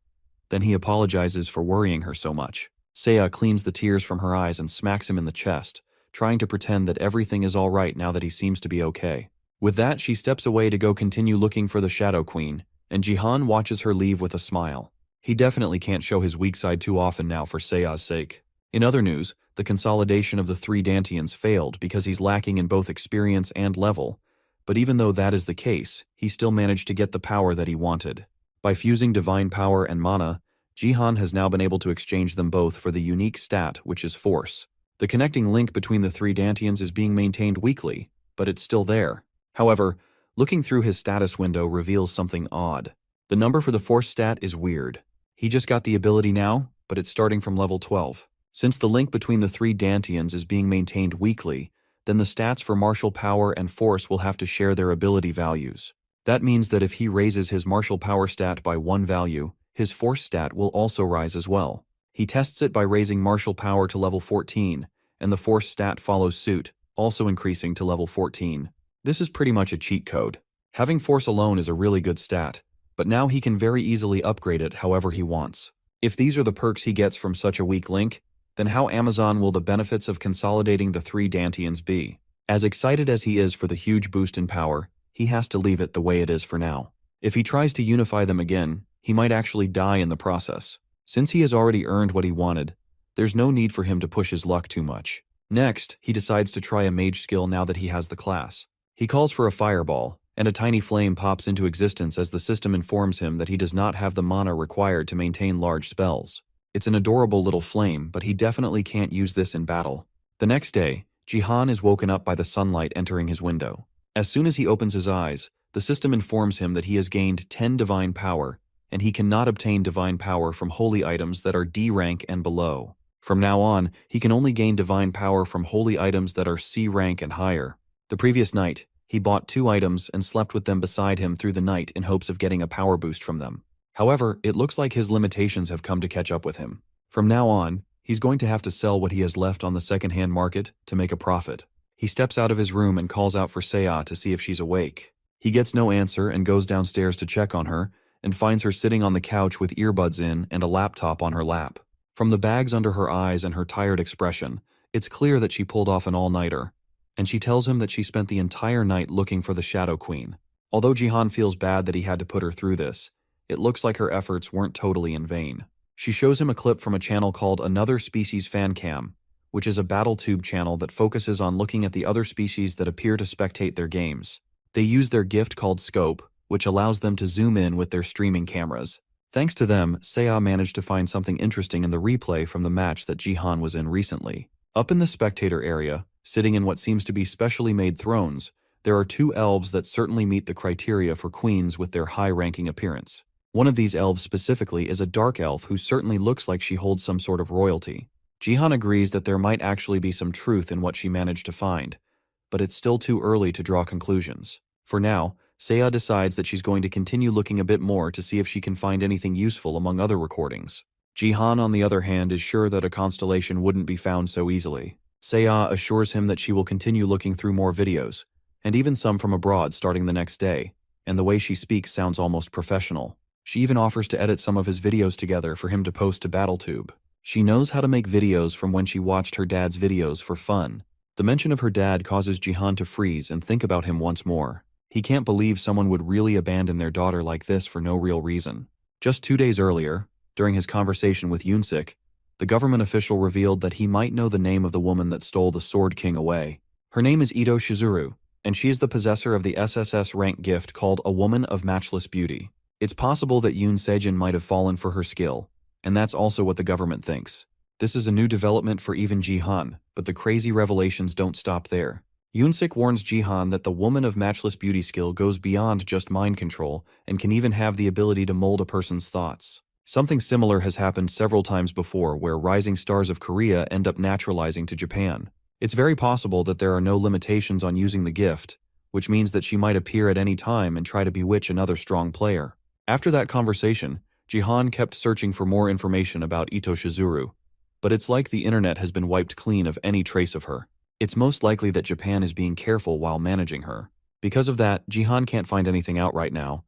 S1: Then he apologizes for worrying her so much. Seiya cleans the tears from her eyes and smacks him in the chest, trying to pretend that everything is all right now that he seems to be okay. With that, she steps away to go continue looking for the Shadow Queen, and Jihan watches her leave with a smile. He definitely can't show his weak side too often now for Sea's sake. In other news, the consolidation of the three Dantians failed because he's lacking in both experience and level, but even though that is the case, he still managed to get the power that he wanted. By fusing divine power and mana, Jihan has now been able to exchange them both for the unique stat, which is force. The connecting link between the three Dantians is being maintained weakly, but it's still there. However, looking through his status window reveals something odd. The number for the force stat is weird. He just got the ability now, but it's starting from level 12. Since the link between the three Dantians is being maintained weakly, then the stats for martial power and force will have to share their ability values. That means that if he raises his martial power stat by 1 value, his force stat will also rise as well. He tests it by raising martial power to level 14, and the force stat follows suit, also increasing to level 14. This is pretty much a cheat code. Having force alone is a really good stat, but now he can very easily upgrade it however he wants. If these are the perks he gets from such a weak link, then how Amazon will the benefits of consolidating the three Dantians be? As excited as he is for the huge boost in power, he has to leave it the way it is for now. If he tries to unify them again, he might actually die in the process. Since he has already earned what he wanted, there's no need for him to push his luck too much. Next, he decides to try a mage skill now that he has the class. He calls for a fireball, and a tiny flame pops into existence as the system informs him that he does not have the mana required to maintain large spells. It's an adorable little flame, but he definitely can't use this in battle. The next day, Jihan is woken up by the sunlight entering his window. As soon as he opens his eyes, the system informs him that he has gained 10 divine power, and he cannot obtain divine power from holy items that are D rank and below. From now on, he can only gain divine power from holy items that are C rank and higher. The previous night, he bought 2 items and slept with them beside him through the night in hopes of getting a power boost from them. However, it looks like his limitations have come to catch up with him. From now on, he's going to have to sell what he has left on the second-hand market to make a profit. He steps out of his room and calls out for Saya to see if she's awake. He gets no answer and goes downstairs to check on her, and finds her sitting on the couch with earbuds in and a laptop on her lap. From the bags under her eyes and her tired expression, it's clear that she pulled off an all-nighter, and she tells him that she spent the entire night looking for the Shadow Queen. Although Jihan feels bad that he had to put her through this, it looks like her efforts weren't totally in vain. She shows him a clip from a channel called Another Species Fan Cam, which is a BattleTube channel that focuses on looking at the other species that appear to spectate their games. They use their gift called Scope, which allows them to zoom in with their streaming cameras. Thanks to them, Saya managed to find something interesting in the replay from the match that Jihan was in recently. Up in the spectator area, sitting in what seems to be specially made thrones, there are 2 elves that certainly meet the criteria for queens with their high-ranking appearance. One of these elves specifically is a dark elf who certainly looks like she holds some sort of royalty. Jihan agrees that there might actually be some truth in what she managed to find, but it's still too early to draw conclusions. For now, Saya decides that she's going to continue looking a bit more to see if she can find anything useful among other recordings. Jihan, on the other hand, is sure that a constellation wouldn't be found so easily. Saya assures him that she will continue looking through more videos, and even some from abroad starting the next day, and the way she speaks sounds almost professional. She even offers to edit some of his videos together for him to post to BattleTube. She knows how to make videos from when she watched her dad's videos for fun. The mention of her dad causes Jihan to freeze and think about him once more. He can't believe someone would really abandon their daughter like this for no real reason. Just 2 days earlier, during his conversation with Yunsik, the government official revealed that he might know the name of the woman that stole the Sword King away. Her name is Ito Shizuru, and she is the possessor of the SSS rank gift called A Woman of Matchless Beauty. It's possible that Yoon Sejin might have fallen for her skill, and that's also what the government thinks. This is a new development for even Jihan, but the crazy revelations don't stop there. Yunsik warns Jihan that the Woman of Matchless Beauty skill goes beyond just mind control and can even have the ability to mold a person's thoughts. Something similar has happened several times before where rising stars of Korea end up naturalizing to Japan. It's very possible that there are no limitations on using the gift, which means that she might appear at any time and try to bewitch another strong player. After that conversation, Jihan kept searching for more information about Ito Shizuru, but it's like the internet has been wiped clean of any trace of her. It's most likely that Japan is being careful while managing her. Because of that, Jihan can't find anything out right now,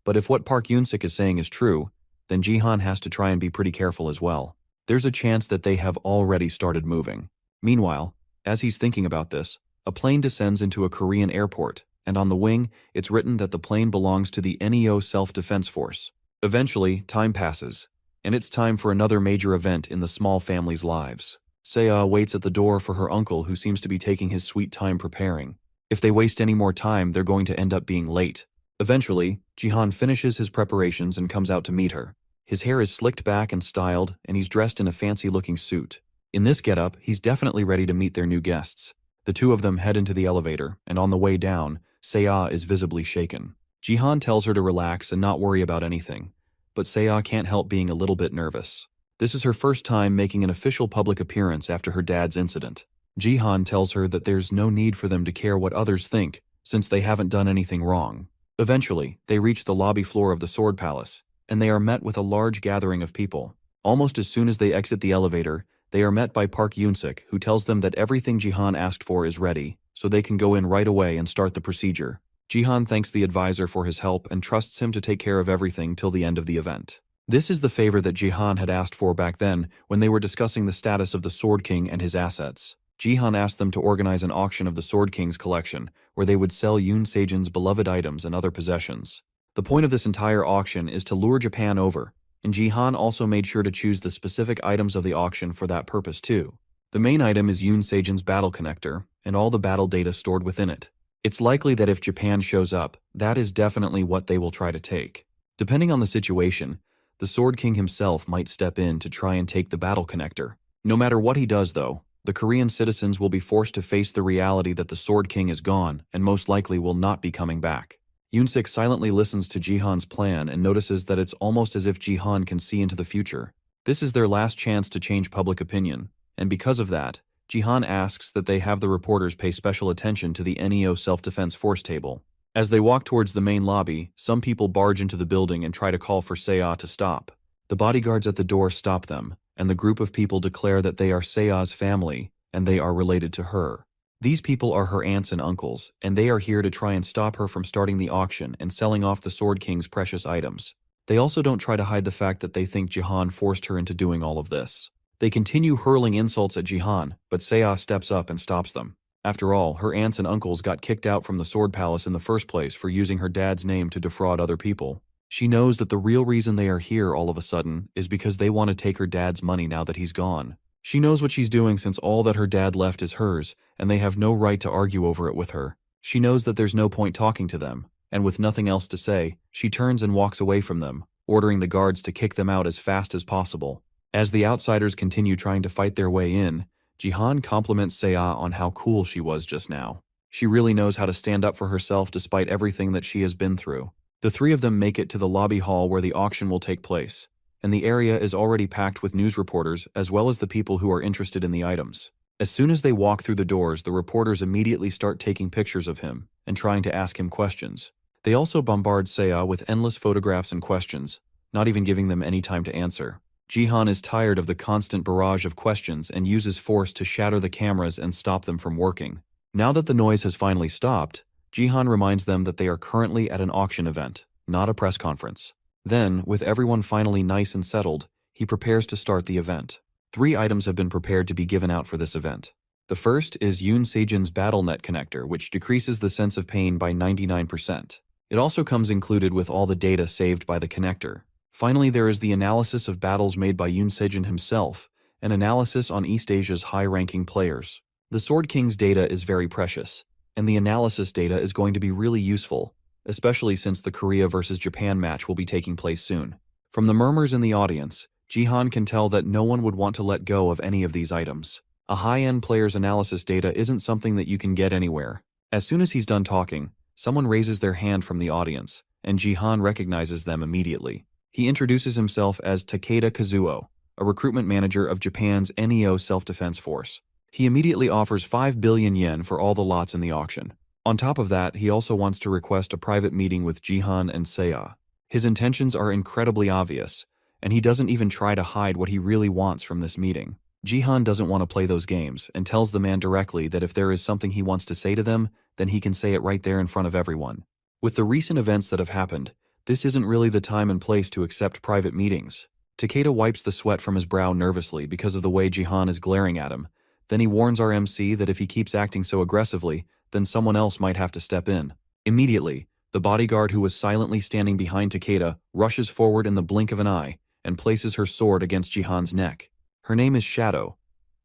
S1: but if what Park Yunsik is saying is true, then Jihan has to try and be pretty careful as well. There's a chance that they have already started moving. Meanwhile, As he's thinking about this, a plane descends into a Korean airport, and on the wing, it's written that the plane belongs to the NEO Self-Defense Force. Eventually, time passes, and it's time for another major event in the small family's lives. Seo waits at the door for her uncle, who seems to be taking his sweet time preparing. If they waste any more time, they're going to end up being late. Eventually, Jihan finishes his preparations and comes out to meet her. His hair is slicked back and styled, and he's dressed in a fancy-looking suit. In this getup, he's definitely ready to meet their new guests. The two of them head into the elevator, and on the way down, Seo is visibly shaken. Jihan tells her to relax and not worry about anything, but Seo can't help being a little bit nervous. This is her first time making an official public appearance after her dad's incident. Jihan tells her that there's no need for them to care what others think, since they haven't done anything wrong. Eventually, they reach the lobby floor of the Sword Palace, and they are met with a large gathering of people. Almost as soon as they exit the elevator, they are met by Park Yoon-sik, who tells them that everything Jihan asked for is ready, so they can go in right away and start the procedure. Jihan thanks the advisor for his help and trusts him to take care of everything till the end of the event. This is the favor that Jihan had asked for back then when they were discussing the status of the Sword King and his assets. Jihan asked them to organize an auction of the Sword King's collection, where they would sell Yoon Sejin's beloved items and other possessions. The point of this entire auction is to lure Japan over, and Jihan also made sure to choose the specific items of the auction for that purpose too. The main item is Yoon Sejin's battle connector, and all the battle data stored within it. It's likely that if Japan shows up, that is definitely what they will try to take. Depending on the situation, the Sword King himself might step in to try and take the battle connector. No matter what he does though, the Korean citizens will be forced to face the reality that the Sword King is gone and most likely will not be coming back. Yoon-sik silently listens to Jihan's plan and notices that it's almost as if Jihan can see into the future. This is their last chance to change public opinion, and because of that, Jihan asks that they have the reporters pay special attention to the NEO Self-Defense Force table. As they walk towards the main lobby, some people barge into the building and try to call for Seo to stop. The bodyguards at the door stop them, and the group of people declare that they are Seo's family and they are related to her. These people are her aunts and uncles, and they are here to try and stop her from starting the auction and selling off the Sword King's precious items. They also don't try to hide the fact that they think Jihan forced her into doing all of this. They continue hurling insults at Jihan, but Seo steps up and stops them. After all, her aunts and uncles got kicked out from the Sword Palace in the first place for using her dad's name to defraud other people. She knows that the real reason they are here all of a sudden is because they want to take her dad's money now that he's gone. She knows what she's doing since all that her dad left is hers, and they have no right to argue over it with her. She knows that there's no point talking to them, and with nothing else to say, she turns and walks away from them, ordering the guards to kick them out as fast as possible. As the outsiders continue trying to fight their way in, Jihan compliments Seo on how cool she was just now. She really knows how to stand up for herself despite everything that she has been through. The three of them make it to the lobby hall where the auction will take place, and the area is already packed with news reporters as well as the people who are interested in the items. As soon as they walk through the doors, the reporters immediately start taking pictures of him and trying to ask him questions. They also bombard Seo with endless photographs and questions, not even giving them any time to answer. Jihan is tired of the constant barrage of questions and uses force to shatter the cameras and stop them from working. Now that the noise has finally stopped, Jihan reminds them that they are currently at an auction event, not a press conference. Then, with everyone finally nice and settled, he prepares to start the event. 3 items have been prepared to be given out for this event. The first is Yoon Sejin's BattleNet connector, which decreases the sense of pain by 99%. It also comes included with all the data saved by the connector. Finally, there is the analysis of battles made by Yoon Sejin himself, an analysis on East Asia's high-ranking players. The Sword King's data is very precious, and the analysis data is going to be really useful, especially since the Korea versus Japan match will be taking place soon. From the murmurs in the audience, Jihan can tell that no one would want to let go of any of these items. A high-end player's analysis data isn't something that you can get anywhere. As soon as he's done talking, someone raises their hand from the audience, and Jihan recognizes them immediately. He introduces himself as Takeda Kazuo, a recruitment manager of Japan's NEO Self-Defense Force. He immediately offers 5 billion yen for all the lots in the auction. On top of that, he also wants to request a private meeting with Jihan and Seo. His intentions are incredibly obvious, and he doesn't even try to hide what he really wants from this meeting. Jihan doesn't want to play those games and tells the man directly that if there is something he wants to say to them, then he can say it right there in front of everyone. With the recent events that have happened, this isn't really the time and place to accept private meetings. Takeda wipes the sweat from his brow nervously because of the way Jihan is glaring at him, Then he warns our MC that if he keeps acting so aggressively, then someone else might have to step in. Immediately, the bodyguard who was silently standing behind Takeda rushes forward in the blink of an eye and places her sword against Jihan's neck. Her name is Shadow,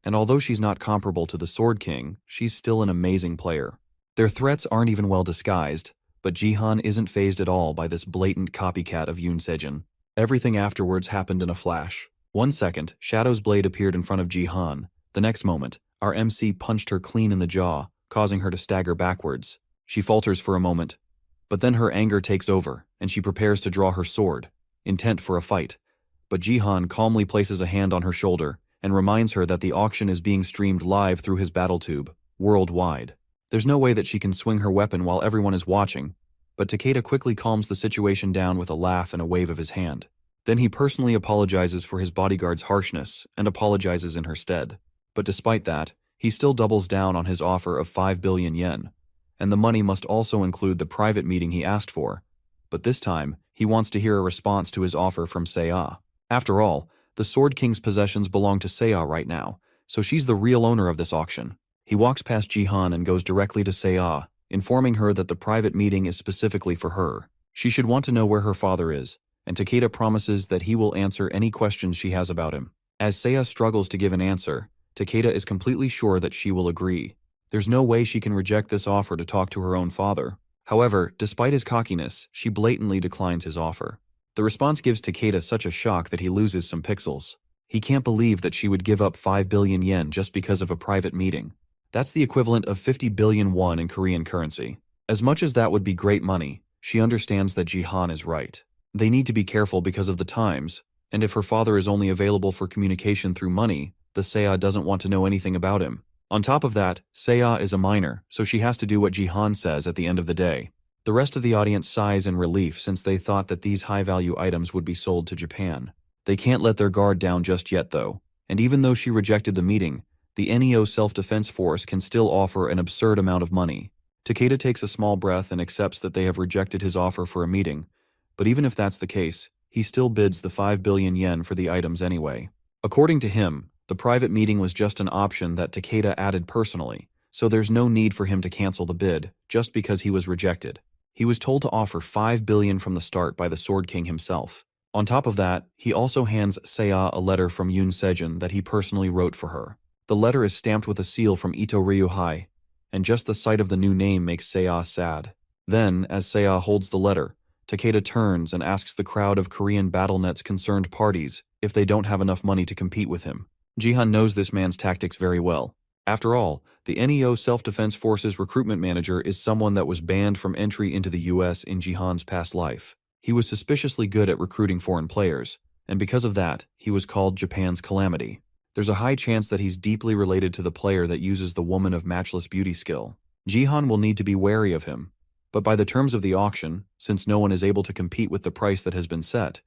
S1: and although she's not comparable to the Sword King, she's still an amazing player. Their threats aren't even well disguised, but Jihan isn't fazed at all by this blatant copycat of Yoon Sejin. Everything afterwards happened in a flash. 1 second, Shadow's blade appeared in front of Jihan. The next moment, our MC punched her clean in the jaw, causing her to stagger backwards. She falters for a moment, but then her anger takes over, and she prepares to draw her sword, intent for a fight. But Jihan calmly places a hand on her shoulder and reminds her that the auction is being streamed live through his battle tube, worldwide. There's no way that she can swing her weapon while everyone is watching, but Takeda quickly calms the situation down with a laugh and a wave of his hand. Then he personally apologizes for his bodyguard's harshness and apologizes in her stead. But despite that, he still doubles down on his offer of 5 billion yen, and the money must also include the private meeting he asked for. But this time, he wants to hear a response to his offer from Seiya. After all, the Sword King's possessions belong to Seiya right now, so she's the real owner of this auction. He walks past Jihan and goes directly to Seiya, informing her that the private meeting is specifically for her. She should want to know where her father is, and Takeda promises that he will answer any questions she has about him. As Seiya struggles to give an answer, Takeda is completely sure that she will agree. There's no way she can reject this offer to talk to her own father. However, despite his cockiness, she blatantly declines his offer. The response gives Takeda such a shock that he loses some pixels. He can't believe that she would give up 5 billion yen just because of a private meeting. That's the equivalent of 50 billion won in Korean currency. As much as that would be great money, she understands that Jihan is right. They need to be careful because of the times, and if her father is only available for communication through money, the Seiya doesn't want to know anything about him. On top of that, Seiya is a minor, so she has to do what Jihan says at the end of the day. The rest of the audience sighs in relief since they thought that these high-value items would be sold to Japan. They can't let their guard down just yet though, and even though she rejected the meeting, the NEO Self-Defense Force can still offer an absurd amount of money. Takeda takes a small breath and accepts that they have rejected his offer for a meeting, but even if that's the case, he still bids the 5 billion yen for the items anyway. According to him, the private meeting was just an option that Takeda added personally, so there's no need for him to cancel the bid just because he was rejected. He was told to offer 5 billion from the start by the Sword King himself. On top of that, he also hands Seiya a letter from Yoon Sejin that he personally wrote for her. The letter is stamped with a seal from Ito Ryuhei, and just the sight of the new name makes Seiya sad. Then, as Seiya holds the letter, Takeda turns and asks the crowd of Korean BattleNet's concerned parties if they don't have enough money to compete with him. Jihan knows this man's tactics very well. After all, the NEO Self-Defense Forces recruitment manager is someone that was banned from entry into the US in Jihan's past life. He was suspiciously good at recruiting foreign players, and because of that, he was called Japan's Calamity. There's a high chance that he's deeply related to the player that uses the woman of matchless beauty skill. Jihan will need to be wary of him, but by the terms of the auction, since no one is able to compete with the price that has been set,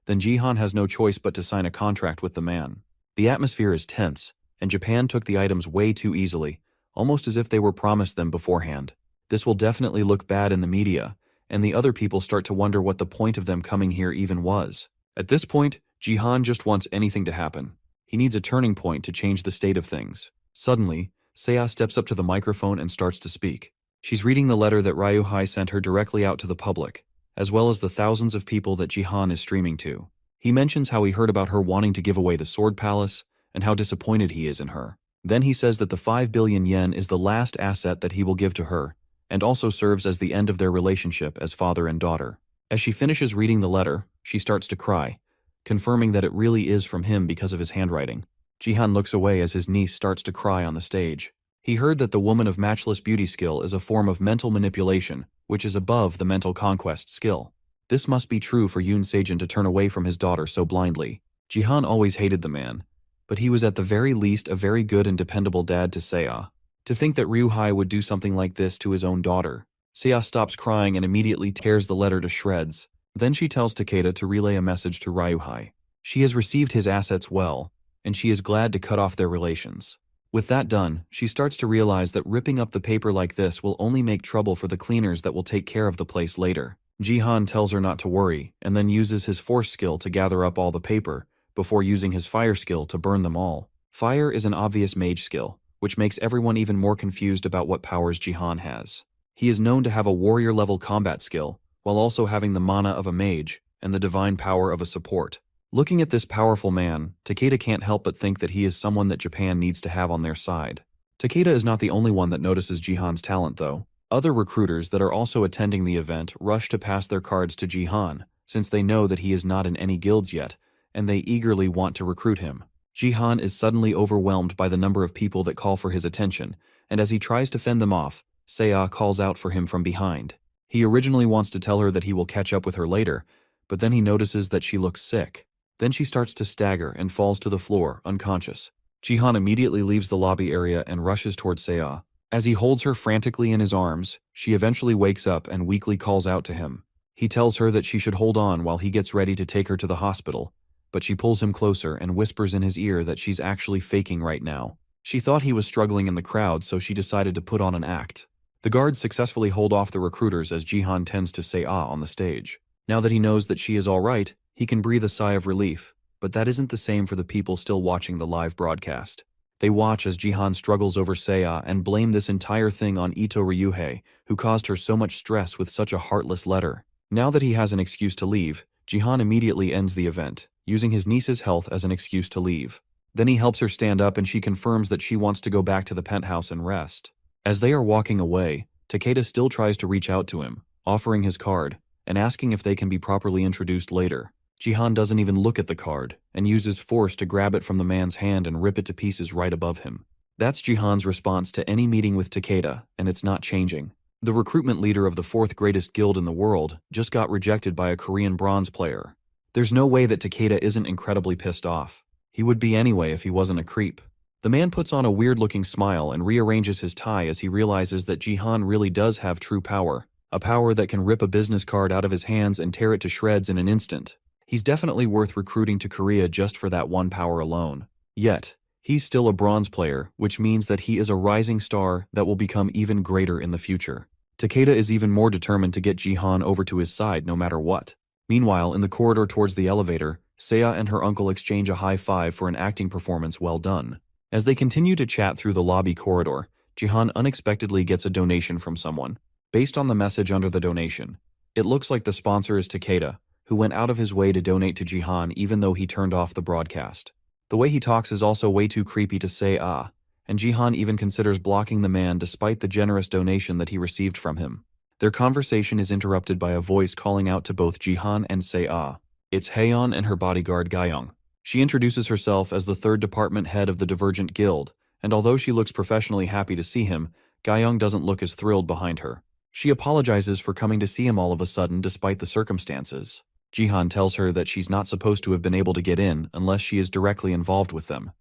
S1: then Jihan has no choice but to sign a contract with the man. The atmosphere is tense, and Japan took the items way too easily, almost as if they were promised them beforehand. This will definitely look bad in the media, and the other people start to wonder what the point of them coming here even was. At this point, Jihan just wants anything to happen. He needs a turning point to change the state of things. Suddenly, Seiya steps up to the microphone and starts to speak. She's reading the letter that Ryuhei sent her directly out to the public, as well as the thousands of people that Jihan is streaming to. He mentions how he heard about her wanting to give away the Sword Palace, and how disappointed he is in her. Then he says that the 5 billion yen is the last asset that he will give to her, and also serves as the end of their relationship as father and daughter. As she finishes reading the letter, she starts to cry, confirming that it really is from him because of his handwriting. Jihan looks away as his niece starts to cry on the stage. He heard that the woman of matchless beauty skill is a form of mental manipulation, which is above the mental conquest skill. This must be true for Yoon Sejin to turn away from his daughter so blindly. Jihan always hated the man, but he was at the very least a very good and dependable dad to Seiya. To think that Ryuhei would do something like this to his own daughter. Seiya stops crying and immediately tears the letter to shreds. Then she tells Takeda to relay a message to Ryuhei. She has received his assets well, and she is glad to cut off their relations. With that done, she starts to realize that ripping up the paper like this will only make trouble for the cleaners that will take care of the place later. Jihan tells her not to worry, and then uses his force skill to gather up all the paper, before using his fire skill to burn them all. Fire is an obvious mage skill, which makes everyone even more confused about what powers Jihan has. He is known to have a warrior-level combat skill, while also having the mana of a mage and the divine power of a support. Looking at this powerful man, Takeda can't help but think that he is someone that Japan needs to have on their side. Takeda is not the only one that notices Jihan's talent, though. Other recruiters that are also attending the event rush to pass their cards to Jihan, since they know that he is not in any guilds yet, and they eagerly want to recruit him. Jihan is suddenly overwhelmed by the number of people that call for his attention, and as he tries to fend them off, Seiya calls out for him from behind. He originally wants to tell her that he will catch up with her later, but then he notices that she looks sick. Then she starts to stagger and falls to the floor, unconscious. Jihan immediately leaves the lobby area and rushes towards Seiya. As he holds her frantically in his arms, she eventually wakes up and weakly calls out to him. He tells her that she should hold on while he gets ready to take her to the hospital, but she pulls him closer and whispers in his ear that she's actually faking right now. She thought he was struggling in the crowd, so she decided to put on an act. The guards successfully hold off the recruiters as Jihan tends to say on the stage. Now that he knows that she is all right, he can breathe a sigh of relief, but that isn't the same for the people still watching the live broadcast. They watch as Jihan struggles over Seiya and blame this entire thing on Ito Ryuhei, who caused her so much stress with such a heartless letter. Now that he has an excuse to leave, Jihan immediately ends the event, using his niece's health as an excuse to leave. Then he helps her stand up and she confirms that she wants to go back to the penthouse and rest. As they are walking away, Takeda still tries to reach out to him, offering his card, and asking if they can be properly introduced later. Jihan doesn't even look at the card, and uses force to grab it from the man's hand and rip it to pieces right above him. That's Jihan's response to any meeting with Takeda, and it's not changing. The recruitment leader of the fourth greatest guild in the world just got rejected by a Korean bronze player. There's no way that Takeda isn't incredibly pissed off. He would be anyway if he wasn't a creep. The man puts on a weird-looking smile and rearranges his tie as he realizes that Jihan really does have true power, a power that can rip a business card out of his hands and tear it to shreds in an instant. He's definitely worth recruiting to Korea just for that one power alone. Yet, he's still a bronze player, which means that he is a rising star that will become even greater in the future. Takeda is even more determined to get Jihan over to his side no matter what. Meanwhile, in the corridor towards the elevator, Seiya and her uncle exchange a high five for an acting performance well done. As they continue to chat through the lobby corridor, Jihan unexpectedly gets a donation from someone. Based on the message under the donation, it looks like the sponsor is Takeda, who went out of his way to donate to Jihan even though he turned off the broadcast. The way he talks is also way too creepy to say and Jihan even considers blocking the man despite the generous donation that he received from him. Their conversation is interrupted by a voice calling out to both Jihan and Seiya. It's Haeyeon and her bodyguard Gyeong. She introduces herself as the third department head of the Divergent Guild, and although she looks professionally happy to see him, Gyeong doesn't look as thrilled behind her. She apologizes for coming to see him all of a sudden despite the circumstances. Jihan tells her that she's not supposed to have been able to get in unless she is directly involved with them,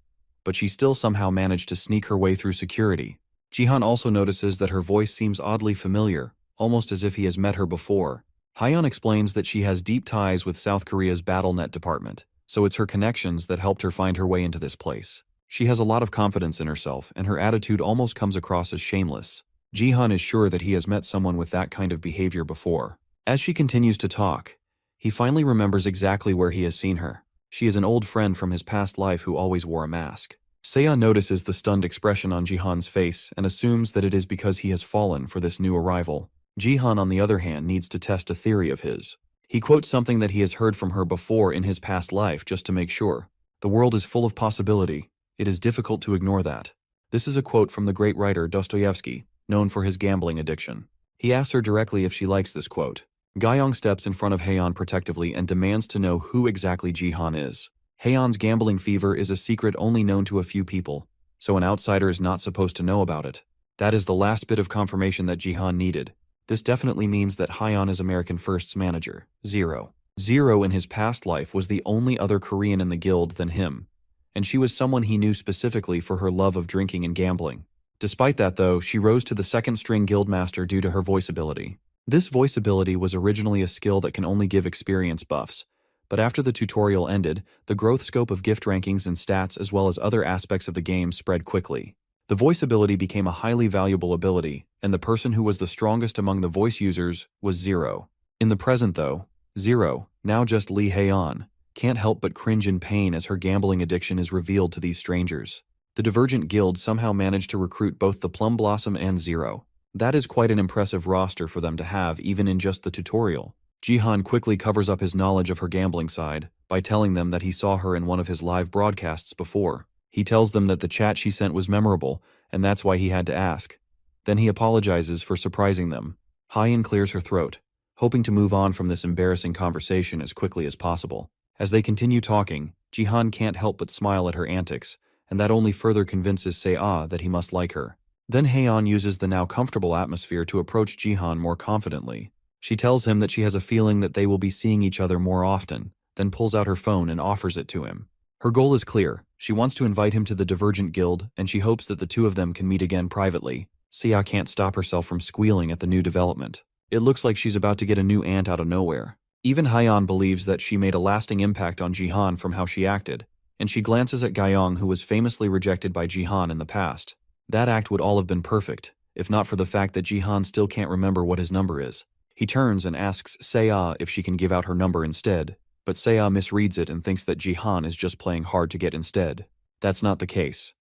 S1: but she still somehow managed to sneak her way through security. Jihan also notices that her voice seems oddly familiar, almost as if he has met her before. Haeyeon explains that she has deep ties with South Korea's BattleNet department, so it's her connections that helped her find her way into this place. She has a lot of confidence in herself, and her attitude almost comes across as shameless. Jihan is sure that he has met someone with that kind of behavior before. As she continues to talk, he finally remembers exactly where he has seen her. She is an old friend from his past life who always wore a mask. Seiya notices the stunned expression on Jihan's face and assumes that it is because he has fallen for this new arrival. Jihan, on the other hand, needs to test a theory of his. He quotes something that he has heard from her before in his past life just to make sure. The world is full of possibility. It is difficult to ignore that. This is a quote from the great writer Dostoevsky, known for his gambling addiction. He asks her directly if she likes this quote. Gyeong steps in front of Haeyeon protectively and demands to know who exactly Jihan is. Haeyeon's gambling fever is a secret only known to a few people, so an outsider is not supposed to know about it. That is the last bit of confirmation that Jihan needed. This definitely means that Haeyeon is American First's manager, Zero. Zero in his past life was the only other Korean in the guild than him, and she was someone he knew specifically for her love of drinking and gambling. Despite that though, she rose to the second-string guildmaster due to her voice ability. This voice ability was originally a skill that can only give experience buffs, but after the tutorial ended, the growth scope of gift rankings and stats as well as other aspects of the game spread quickly. The voice ability became a highly valuable ability, and the person who was the strongest among the voice users was Zero. In the present though, Zero, now just Lee Haeyeon, can't help but cringe in pain as her gambling addiction is revealed to these strangers. The Divergent Guild somehow managed to recruit both the Plum Blossom and Zero. That is quite an impressive roster for them to have even in just the tutorial. Jihan quickly covers up his knowledge of her gambling side by telling them that he saw her in one of his live broadcasts before. He tells them that the chat she sent was memorable, and that's why he had to ask. Then he apologizes for surprising them. Hyen clears her throat, hoping to move on from this embarrassing conversation as quickly as possible. As they continue talking, Jihan can't help but smile at her antics, and that only further convinces Se-ah that he must like her. Then Hyeon uses the now comfortable atmosphere to approach Jihan more confidently. She tells him that she has a feeling that they will be seeing each other more often, then pulls out her phone and offers it to him. Her goal is clear. She wants to invite him to the Divergent Guild, and she hopes that the two of them can meet again privately. Se-ah can't stop herself from squealing at the new development. It looks like she's about to get a new aunt out of nowhere. Even Hyeon believes that she made a lasting impact on Jihan from how she acted, and she glances at Gyeong, who was famously rejected by Jihan in the past. That act would all have been perfect, if not for the fact that Jihan still can't remember what his number is. He turns and asks Se-ah if she can give out her number instead, but Se-ah misreads it and thinks that Jihan is just playing hard to get instead. That's not the case.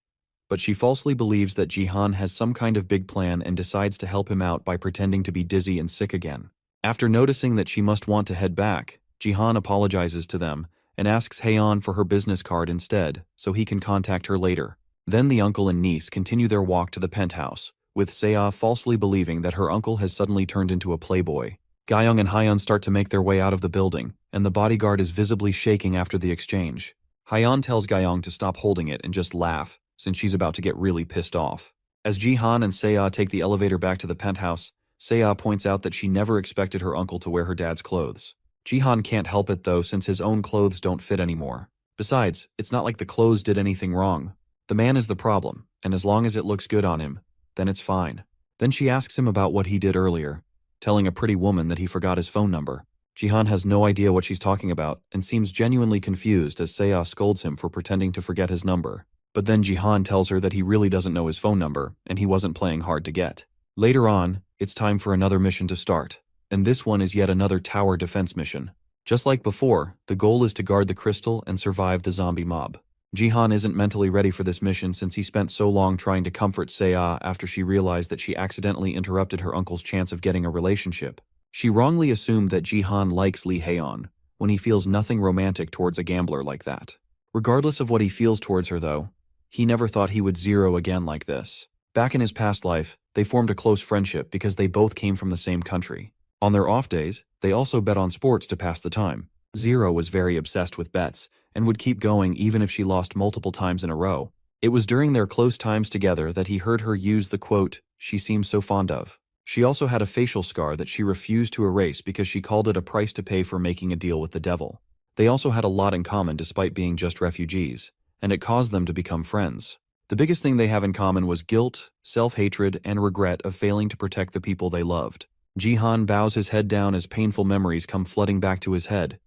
S1: But she falsely believes that Jihan has some kind of big plan and decides to help him out by pretending to be dizzy and sick again. After noticing that she must want to head back, Jihan apologizes to them and asks Hyeon for her business card instead so he can contact her later. Then the uncle and niece continue their walk to the penthouse, with Se-ah falsely believing that her uncle has suddenly turned into a playboy. Gyeong and Hyeon start to make their way out of the building, and the bodyguard is visibly shaking after the exchange. Hyeon tells Gyeong to stop holding it and just laugh, since she's about to get really pissed off. As Jihan and Se-ah take the elevator back to the penthouse, Se-ah points out that she never expected her uncle to wear her dad's clothes. Jihan can't help it though, since his own clothes don't fit anymore. Besides, it's not like the clothes did anything wrong. The man is the problem, and as long as it looks good on him, then it's fine. Then she asks him about what he did earlier, telling a pretty woman that he forgot his phone number. Jihan has no idea what she's talking about and seems genuinely confused as Se-ah scolds him for pretending to forget his number. But then Jihan tells her that he really doesn't know his phone number and he wasn't playing hard to get. Later on, it's time for another mission to start, and this one is yet another tower defense mission. Just like before, the goal is to guard the crystal and survive the zombie mob. Jihan isn't mentally ready for this mission since he spent so long trying to comfort Se-ah after she realized that she accidentally interrupted her uncle's chance of getting a relationship. She wrongly assumed that Jihan likes Lee Haeon, when he feels nothing romantic towards a gambler like that. Regardless of what he feels towards her though, he never thought he would zero again like this. Back in his past life, they formed a close friendship because they both came from the same country. On their off days, they also bet on sports to pass the time. Zero was very obsessed with bets, and would keep going even if she lost multiple times in a row. It was during their close times together that he heard her use the quote, "she seems so fond of." She also had a facial scar that she refused to erase because she called it a price to pay for making a deal with the devil. They also had a lot in common despite being just refugees, and it caused them to become friends. The biggest thing they have in common was guilt, self-hatred, and regret of failing to protect the people they loved. Jihan bows his head down as painful memories come flooding back to his head,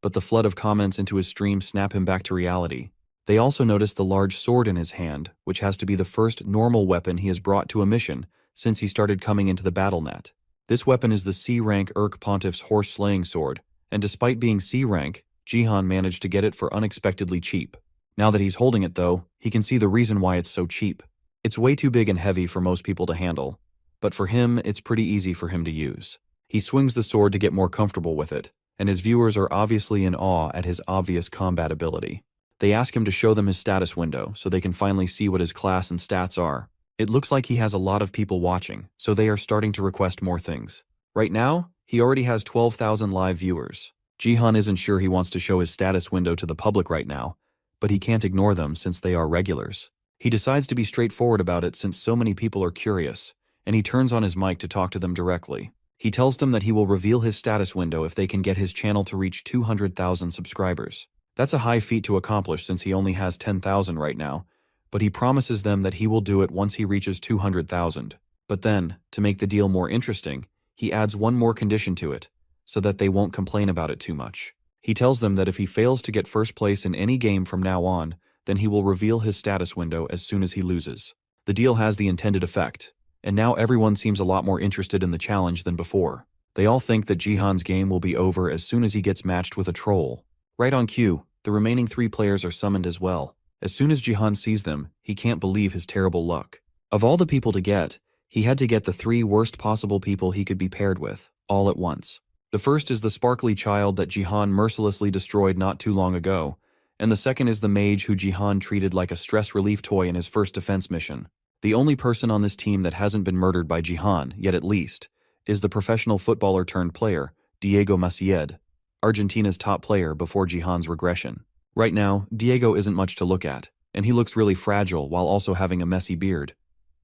S1: but the flood of comments into his stream snap him back to reality. They also notice the large sword in his hand, which has to be the first normal weapon he has brought to a mission since he started coming into the battle net. This weapon is the C-rank Urk Pontiff's horse-slaying sword, and despite being C-rank, Jihan managed to get it for unexpectedly cheap. Now that he's holding it though, he can see the reason why it's so cheap. It's way too big and heavy for most people to handle, but for him, it's pretty easy for him to use. He swings the sword to get more comfortable with it, and his viewers are obviously in awe at his obvious combat ability. They ask him to show them his status window so they can finally see what his class and stats are. It looks like he has a lot of people watching, so they are starting to request more things. Right now, he already has 12,000 live viewers. Jihan isn't sure he wants to show his status window to the public right now, but he can't ignore them since they are regulars. He decides to be straightforward about it since so many people are curious, and he turns on his mic to talk to them directly. He tells them that he will reveal his status window if they can get his channel to reach 200,000 subscribers. That's a high feat to accomplish since he only has 10,000 right now, but he promises them that he will do it once he reaches 200,000. But then, to make the deal more interesting, he adds one more condition to it, so that they won't complain about it too much. He tells them that if he fails to get first place in any game from now on, then he will reveal his status window as soon as he loses. The deal has the intended effect, and now everyone seems a lot more interested in the challenge than before. They all think that Jihan's game will be over as soon as he gets matched with a troll. Right on cue, the remaining 3 players are summoned as well, As soon as Jihan sees them, he can't believe his terrible luck. Of all the people to get, he had to get the 3 worst possible people he could be paired with, all at once. The first is the sparkly child that Jihan mercilessly destroyed not too long ago, and the second is the mage who Jihan treated like a stress relief toy in his first defense mission. The only person on this team that hasn't been murdered by Jihan, yet at least, is the professional footballer turned player, Diego Maciel, Argentina's top player before Jihan's regression. Right now, Diego isn't much to look at, and he looks really fragile while also having a messy beard.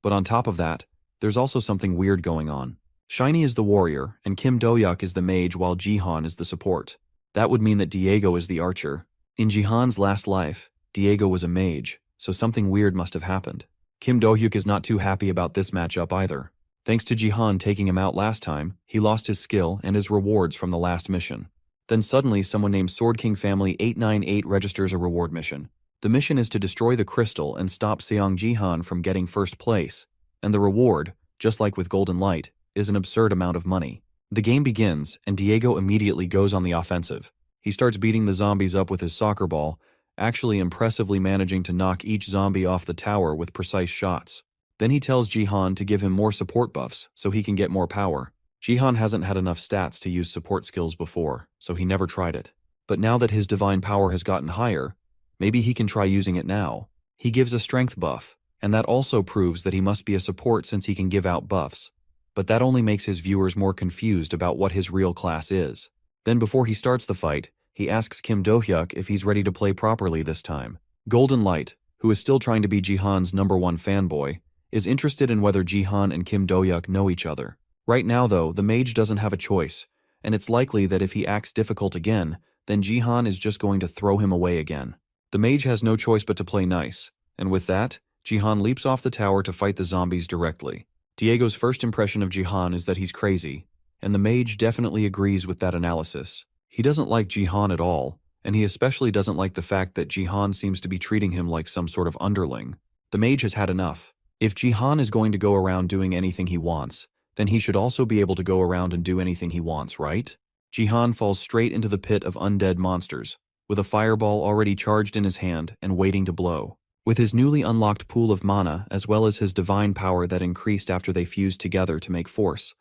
S1: But on top of that, there's also something weird going on. Shiny is the warrior, and Kim Do-hyuk is the mage while Jihan is the support. That would mean that Diego is the archer. In Jihan's last life, Diego was a mage, so something weird must have happened. Kim Do-hyuk is not too happy about this matchup either. Thanks to Jihan taking him out last time, he lost his skill and his rewards from the last mission. Then suddenly someone named Sword King Family 898 registers a reward mission. The mission is to destroy the crystal and stop Seong Jihan from getting first place, and the reward, just like with Golden Light, is an absurd amount of money. The game begins, and Diego immediately goes on the offensive. He starts beating the zombies up with his soccer ball, actually impressively managing to knock each zombie off the tower with precise shots. Then he tells Jihan to give him more support buffs so he can get more power. Jihan hasn't had enough stats to use support skills before, so he never tried it. But now that his divine power has gotten higher, maybe he can try using it now. He gives a strength buff, and that also proves that he must be a support since he can give out buffs. But that only makes his viewers more confused about what his real class is. Then before he starts the fight, he asks Kim Do-hyuk if he's ready to play properly this time. Golden Light, who is still trying to be Jihan's #1 fanboy, is interested in whether Jihan and Kim Do-hyuk know each other. Right now though, the mage doesn't have a choice, and it's likely that if he acts difficult again, then Jihan is just going to throw him away again. The mage has no choice but to play nice, and with that, Jihan leaps off the tower to fight the zombies directly. Diego's first impression of Jihan is that he's crazy, and the mage definitely agrees with that analysis. He doesn't like Jihan at all, and he especially doesn't like the fact that Jihan seems to be treating him like some sort of underling. The mage has had enough. If Jihan is going to go around doing anything he wants, then he should also be able to go around and do anything he wants, right? Jihan falls straight into the pit of undead monsters, with a fireball already charged in his hand and waiting to blow. With his newly unlocked pool of mana, as well as his divine power that increased after they fused together to make force,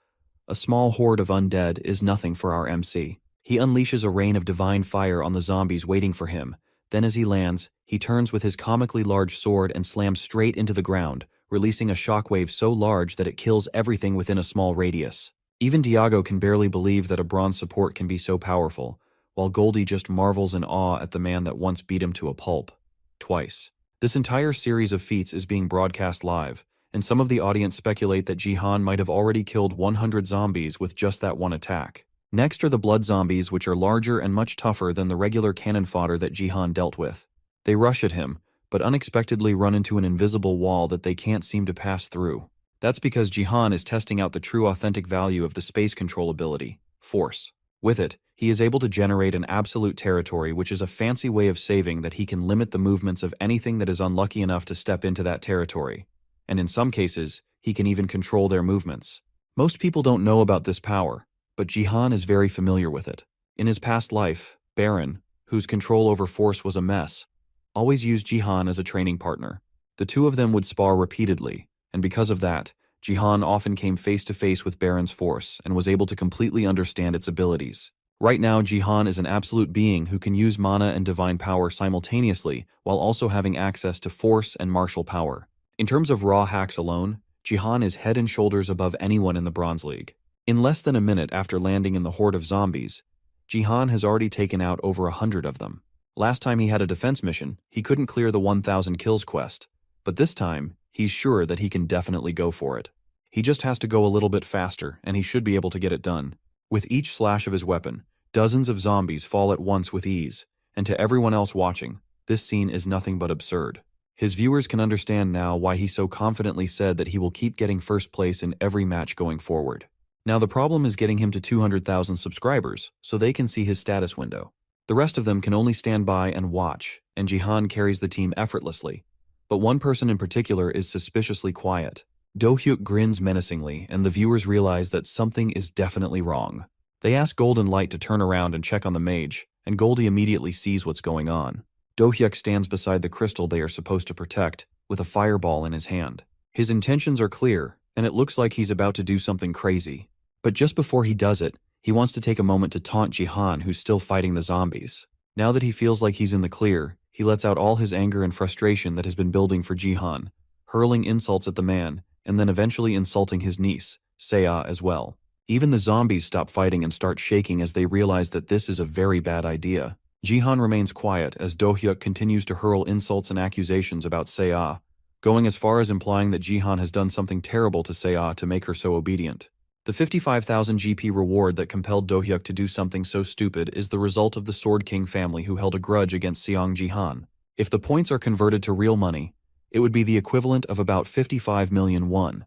S1: a small horde of undead is nothing for our MC. He unleashes a rain of divine fire on the zombies waiting for him. Then as he lands, he turns with his comically large sword and slams straight into the ground, releasing a shockwave so large that it kills everything within a small radius. Even Diego can barely believe that a bronze support can be so powerful, while Goldie just marvels in awe at the man that once beat him to a pulp. Twice. This entire series of feats is being broadcast live, and some of the audience speculate that Jihan might have already killed 100 zombies with just that one attack. Next are the blood zombies, which are larger and much tougher than the regular cannon fodder that Jihan dealt with. They rush at him, but unexpectedly run into an invisible wall that they can't seem to pass through. That's because Jihan is testing out the true authentic value of the space control ability, Force. With it, he is able to generate an absolute territory, which is a fancy way of saying that he can limit the movements of anything that is unlucky enough to step into that territory. And in some cases, he can even control their movements. Most people don't know about this power, but Jihan is very familiar with it. In his past life, Baron, whose control over Force was a mess, always used Jihan as a training partner. The two of them would spar repeatedly, and because of that, Jihan often came face to face with Baron's Force and was able to completely understand its abilities. Right now, Jihan is an absolute being who can use mana and divine power simultaneously while also having access to Force and martial power. In terms of raw hacks alone, Jihan is head and shoulders above anyone in the Bronze League. In less than a minute after landing in the horde of zombies, Jihan has already taken out over 100 of them. Last time he had a defense mission, he couldn't clear the 1,000 kills quest, but this time, he's sure that he can definitely go for it. He just has to go a little bit faster, and he should be able to get it done. With each slash of his weapon, dozens of zombies fall at once with ease, and to everyone else watching, this scene is nothing but absurd. His viewers can understand now why he so confidently said that he will keep getting first place in every match going forward. Now the problem is getting him to 200,000 subscribers, so they can see his status window. The rest of them can only stand by and watch, and Jihan carries the team effortlessly. But one person in particular is suspiciously quiet. Do-hyuk grins menacingly, and the viewers realize that something is definitely wrong. They ask Golden Light to turn around and check on the mage, and Goldie immediately sees what's going on. Do-hyuk stands beside the crystal they are supposed to protect, with a fireball in his hand. His intentions are clear, and it looks like he's about to do something crazy. But just before he does it, he wants to take a moment to taunt Jihan, who's still fighting the zombies. Now that he feels like he's in the clear, he lets out all his anger and frustration that has been building for Jihan, hurling insults at the man, and then eventually insulting his niece, Seiya, as well. Even the zombies stop fighting and start shaking as they realize that this is a very bad idea. Jihan remains quiet as Do-hyuk continues to hurl insults and accusations about Seiya, going as far as implying that Jihan has done something terrible to Seiya to make her so obedient. The 55,000 GP reward that compelled Do-hyuk to do something so stupid is the result of the Sword King family who held a grudge against Seong Jihan. If the points are converted to real money, it would be the equivalent of about 55 million won,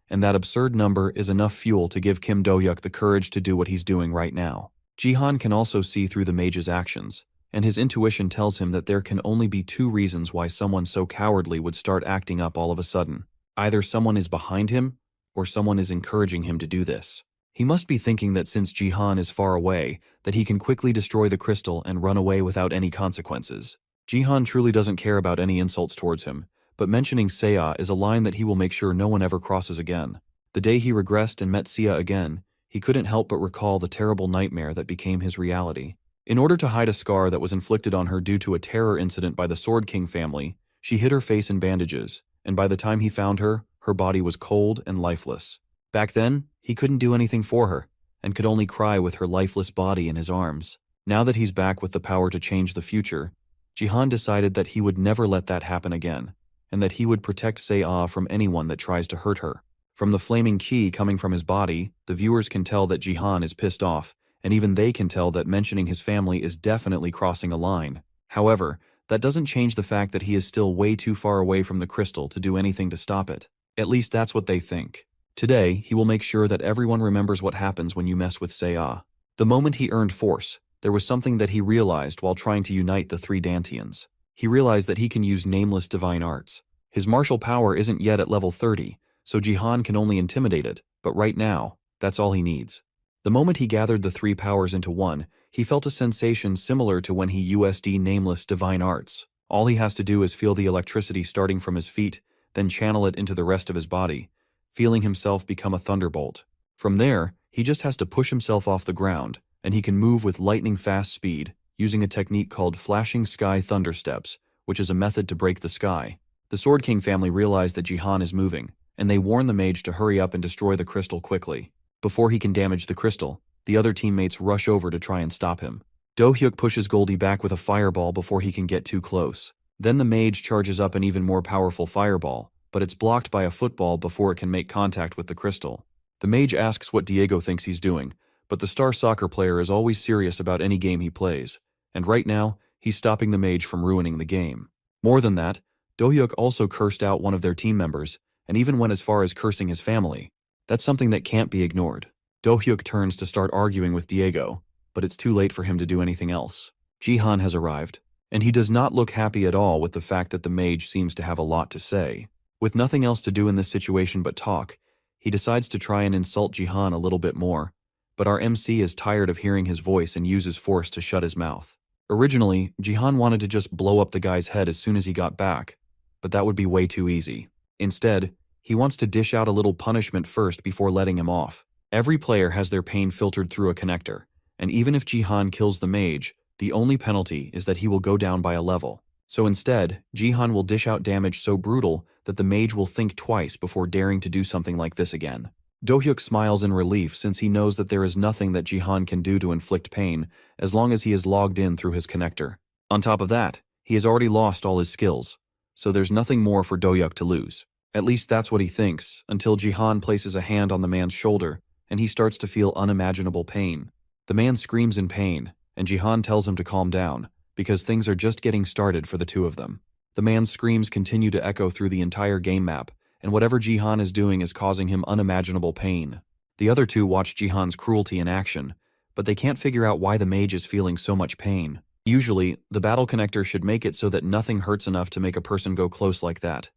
S1: and that absurd number is enough fuel to give Kim Do-hyuk the courage to do what he's doing right now. Jihan can also see through the mage's actions, and his intuition tells him that there can only be two reasons why someone so cowardly would start acting up all of a sudden. Either someone is behind him, or someone is encouraging him to do this. He must be thinking that since Jihan is far away, that he can quickly destroy the crystal and run away without any consequences. Jihan truly doesn't care about any insults towards him, but mentioning Seiya is a line that he will make sure no one ever crosses again. The day he regressed and met Seiya again, he couldn't help but recall the terrible nightmare that became his reality. In order to hide a scar that was inflicted on her due to a terror incident by the Sword King family, she hid her face in bandages, and by the time he found her, her body was cold and lifeless. Back then, he couldn't do anything for her, and could only cry with her lifeless body in his arms. Now that he's back with the power to change the future, Jihan decided that he would never let that happen again, and that he would protect Seiya from anyone that tries to hurt her. From the flaming chi coming from his body, the viewers can tell that Jihan is pissed off, and even they can tell that mentioning his family is definitely crossing a line. However, that doesn't change the fact that he is still way too far away from the crystal to do anything to stop it. At least that's what they think. Today, he will make sure that everyone remembers what happens when you mess with Seiya. The moment he earned force, there was something that he realized while trying to unite the three Dantians. He realized that he can use nameless divine arts. His martial power isn't yet at level 30, so Jihan can only intimidate it, but right now, that's all he needs. The moment he gathered the three powers into one, he felt a sensation similar to when he USD nameless divine arts. All he has to do is feel the electricity starting from his feet, then channel it into the rest of his body, feeling himself become a thunderbolt. From there, he just has to push himself off the ground, and he can move with lightning-fast speed, using a technique called flashing sky thunder steps, which is a method to break the sky. The Sword King family realize that Jihan is moving, and they warn the mage to hurry up and destroy the crystal quickly. Before he can damage the crystal, the other teammates rush over to try and stop him. Do-hyuk pushes Goldie back with a fireball before he can get too close. Then the mage charges up an even more powerful fireball, but it's blocked by a football before it can make contact with the crystal. The mage asks what Diego thinks he's doing, but the star soccer player is always serious about any game he plays, and right now, he's stopping the mage from ruining the game. More than that, Do-hyuk also cursed out one of their team members, and even went as far as cursing his family. That's something that can't be ignored. Do-hyuk turns to start arguing with Diego, but it's too late for him to do anything else. Jihan has arrived, and he does not look happy at all with the fact that the mage seems to have a lot to say. With nothing else to do in this situation but talk, he decides to try and insult Jihan a little bit more, but our MC is tired of hearing his voice and uses force to shut his mouth. Originally, Jihan wanted to just blow up the guy's head as soon as he got back, but that would be way too easy. Instead, he wants to dish out a little punishment first before letting him off. Every player has their pain filtered through a connector, and even if Jihan kills the mage, the only penalty is that he will go down by a level. So instead, Jihan will dish out damage so brutal that the mage will think twice before daring to do something like this again. Do-hyuk smiles in relief since he knows that there is nothing that Jihan can do to inflict pain as long as he is logged in through his connector. On top of that, he has already lost all his skills, so there's nothing more for Do-hyuk to lose. At least that's what he thinks, until Jihan places a hand on the man's shoulder, and he starts to feel unimaginable pain. The man screams in pain, and Jihan tells him to calm down, because things are just getting started for the two of them. The man's screams continue to echo through the entire game map, and whatever Jihan is doing is causing him unimaginable pain. The other two watch Jihan's cruelty in action, but they can't figure out why the mage is feeling so much pain. Usually, the battle connector should make it so that nothing hurts enough to make a person go close like that.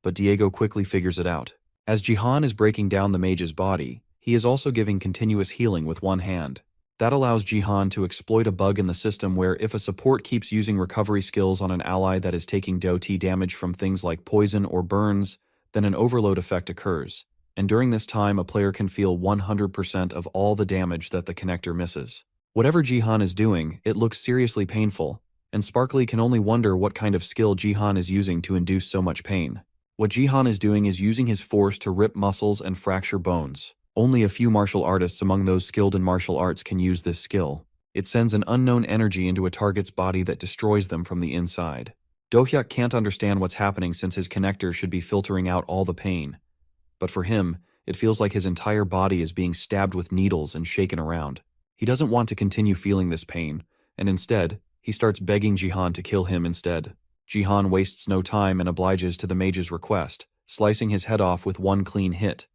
S1: But Diego quickly figures it out. As Jihan is breaking down the mage's body, he is also giving continuous healing with one hand. That allows Jihan to exploit a bug in the system where if a support keeps using recovery skills on an ally that is taking DOT damage from things like poison or burns, then an overload effect occurs. And during this time, a player can feel 100% of all the damage that the connector misses. Whatever Jihan is doing, it looks seriously painful, and Sparkly can only wonder what kind of skill Jihan is using to induce so much pain. What Jihan is doing is using his force to rip muscles and fracture bones. Only a few martial artists among those skilled in martial arts can use this skill. It sends an unknown energy into a target's body that destroys them from the inside. Do-hyuk can't understand what's happening since his connector should be filtering out all the pain. But for him, it feels like his entire body is being stabbed with needles and shaken around. He doesn't want to continue feeling this pain, and instead, he starts begging Jihan to kill him instead. Jihan wastes no time and obliges to the mage's request, slicing his head off with one clean hit.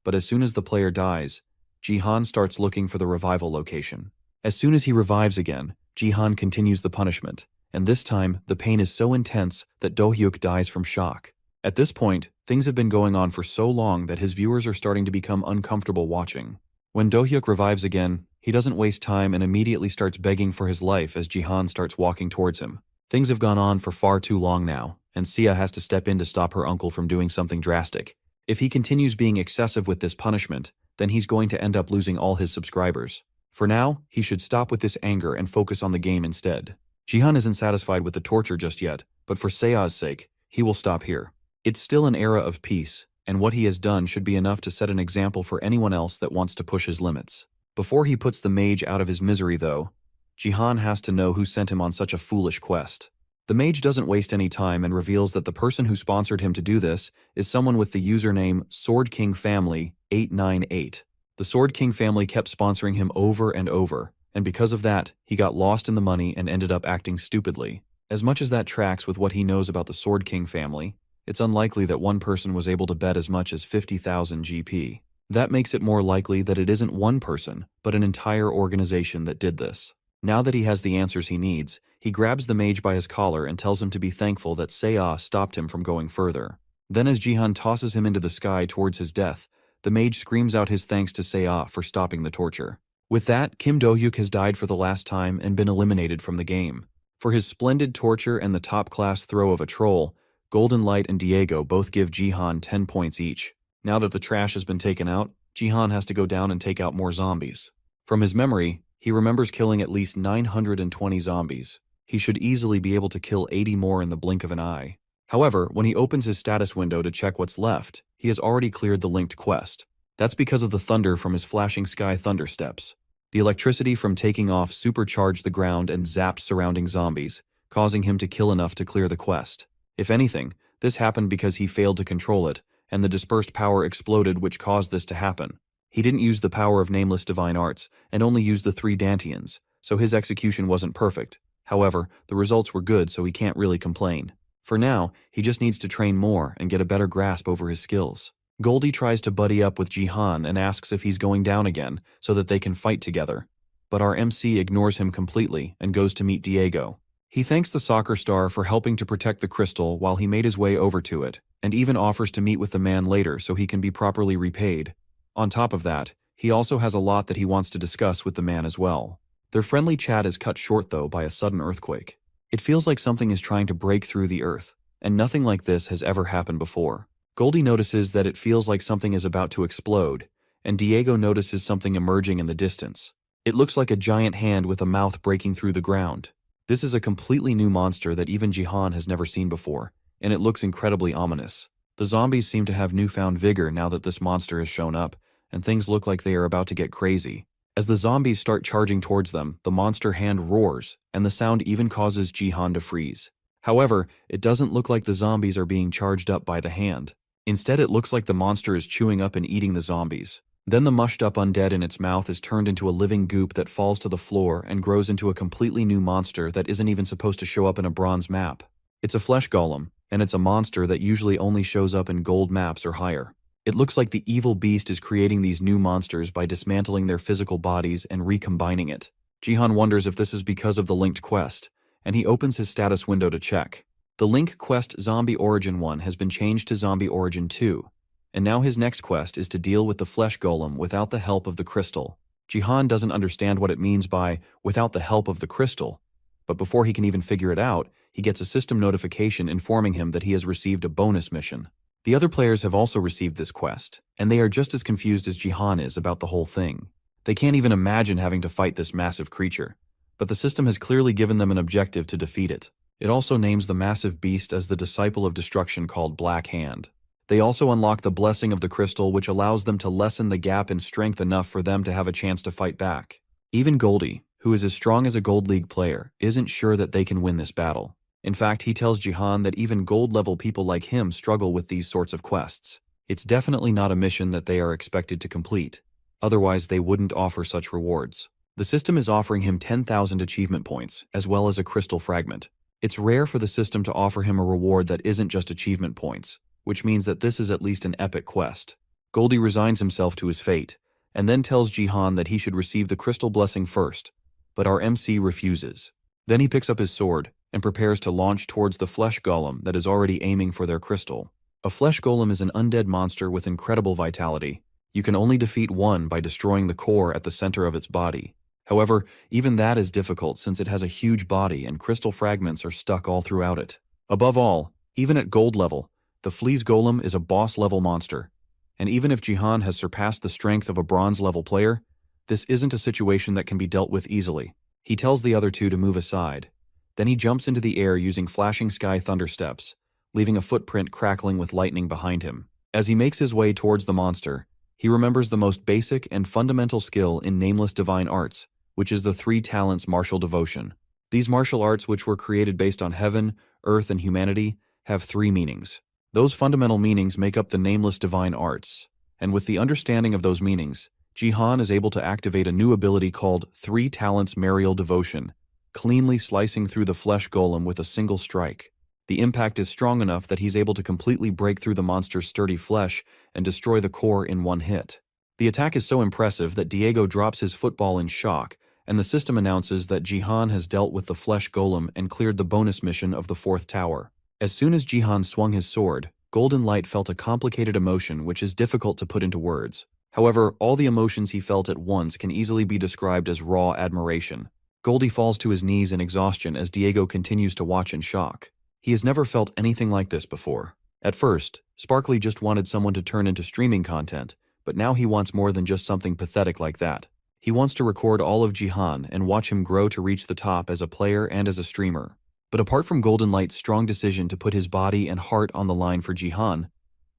S1: But as soon as the player dies, Jihan starts looking for the revival location. As soon as he revives again, Jihan continues the punishment, and this time the pain is so intense that Do-hyuk dies from shock. At this point, things have been going on for so long that his viewers are starting to become uncomfortable watching. When Do-hyuk revives again, he doesn't waste time and immediately starts begging for his life as Jihan starts walking towards him. Things have gone on for far too long now, and Sia has to step in to stop her uncle from doing something drastic. If he continues being excessive with this punishment, then he's going to end up losing all his subscribers. For now, he should stop with this anger and focus on the game instead. Jihan isn't satisfied with the torture just yet, but for Sea's sake, he will stop here. It's still an era of peace, and what he has done should be enough to set an example for anyone else that wants to push his limits. Before he puts the mage out of his misery though, Jihan has to know who sent him on such a foolish quest. The mage doesn't waste any time and reveals that the person who sponsored him to do this is someone with the username Sword King Family 898. The Sword King family kept sponsoring him over and over, and because of that, he got lost in the money and ended up acting stupidly. As much as that tracks with what he knows about the Sword King family, it's unlikely that one person was able to bet as much as 50,000 GP. That makes it more likely that it isn't one person, but an entire organization that did this. Now that he has the answers he needs, he grabs the mage by his collar and tells him to be thankful that Seiya stopped him from going further. Then as Jihan tosses him into the sky towards his death, the mage screams out his thanks to Seiya for stopping the torture. With that, Kim Do-hyuk has died for the last time and been eliminated from the game. For his splendid torture and the top-class throw of a troll, Golden Light and Diego both give Jihan 10 points each. Now that the trash has been taken out, Jihan has to go down and take out more zombies. From his memory, he remembers killing at least 920 zombies. He should easily be able to kill 80 more in the blink of an eye. However, when he opens his status window to check what's left, he has already cleared the linked quest. That's because of the thunder from his flashing sky thunder steps. The electricity from taking off supercharged the ground and zapped surrounding zombies, causing him to kill enough to clear the quest. If anything, this happened because he failed to control it, and the dispersed power exploded which caused this to happen. He didn't use the power of nameless divine arts, and only used the 3 Dantians, so his execution wasn't perfect. However, the results were good, so he can't really complain. For now, he just needs to train more and get a better grasp over his skills. Goldie tries to buddy up with Jihan and asks if he's going down again, so that they can fight together. But our MC ignores him completely and goes to meet Diego. He thanks the soccer star for helping to protect the crystal while he made his way over to it, and even offers to meet with the man later so he can be properly repaid. On top of that, he also has a lot that he wants to discuss with the man as well. Their friendly chat is cut short though by a sudden earthquake. It feels like something is trying to break through the earth, and nothing like this has ever happened before. Goldie notices that it feels like something is about to explode, and Diego notices something emerging in the distance. It looks like a giant hand with a mouth breaking through the ground. This is a completely new monster that even Jihan has never seen before, and it looks incredibly ominous. The zombies seem to have newfound vigor now that this monster has shown up, and things look like they are about to get crazy. As the zombies start charging towards them, the monster hand roars, and the sound even causes Jihan to freeze. However, it doesn't look like the zombies are being charged up by the hand. Instead, it looks like the monster is chewing up and eating the zombies. Then the mushed up undead in its mouth is turned into a living goop that falls to the floor and grows into a completely new monster that isn't even supposed to show up in a bronze map. It's a flesh golem, and it's a monster that usually only shows up in gold maps or higher. It looks like the evil beast is creating these new monsters by dismantling their physical bodies and recombining it. Jihan wonders if this is because of the linked quest, and he opens his status window to check. The link quest Zombie Origin 1 has been changed to Zombie Origin 2, and now his next quest is to deal with the flesh golem without the help of the crystal. Jihan doesn't understand what it means by "without the help of the crystal," but before he can even figure it out, he gets a system notification informing him that he has received a bonus mission. The other players have also received this quest, and they are just as confused as Jihan is about the whole thing. They can't even imagine having to fight this massive creature, but the system has clearly given them an objective to defeat it. It also names the massive beast as the Disciple of Destruction called Black Hand. They also unlock the blessing of the crystal, which allows them to lessen the gap in strength enough for them to have a chance to fight back. Even Goldie, who is as strong as a Gold League player, isn't sure that they can win this battle. In fact, he tells Jihan that even gold-level people like him struggle with these sorts of quests. It's definitely not a mission that they are expected to complete. Otherwise, they wouldn't offer such rewards. The system is offering him 10,000 achievement points, as well as a crystal fragment. It's rare for the system to offer him a reward that isn't just achievement points, which means that this is at least an epic quest. Goldie resigns himself to his fate, and then tells Jihan that he should receive the crystal blessing first, but our MC refuses. Then he picks up his sword and prepares to launch towards the flesh golem that is already aiming for their crystal. A flesh golem is an undead monster with incredible vitality. You can only defeat one by destroying the core at the center of its body. However, even that is difficult since it has a huge body and crystal fragments are stuck all throughout it. Above all, even at gold level, the Fleas Golem is a boss-level monster. And even if Jihan has surpassed the strength of a bronze-level player, this isn't a situation that can be dealt with easily. He tells the other two to move aside. Then he jumps into the air using flashing sky thunder steps, leaving a footprint crackling with lightning behind him. As he makes his way towards the monster, he remembers the most basic and fundamental skill in Nameless Divine Arts, which is the 3 talents martial devotion. These martial arts, which were created based on heaven, earth, and humanity, have 3 meanings. Those fundamental meanings make up the Nameless Divine Arts, and with the understanding of those meanings, Jihan is able to activate a new ability called 3 Talents Marial Devotion, cleanly slicing through the flesh golem with a single strike. The impact is strong enough that he's able to completely break through the monster's sturdy flesh and destroy the core in one hit. The attack is so impressive that Diego drops his football in shock, and the system announces that Jihan has dealt with the flesh golem and cleared the bonus mission of the 4th tower. As soon as Jihan swung his sword, Golden Light felt a complicated emotion which is difficult to put into words. However, all the emotions he felt at once can easily be described as raw admiration. Goldie falls to his knees in exhaustion as Diego continues to watch in shock. He has never felt anything like this before. At first, Sparkly just wanted someone to turn into streaming content, but now he wants more than just something pathetic like that. He wants to record all of Jihan and watch him grow to reach the top as a player and as a streamer. But apart from Golden Light's strong decision to put his body and heart on the line for Jihan,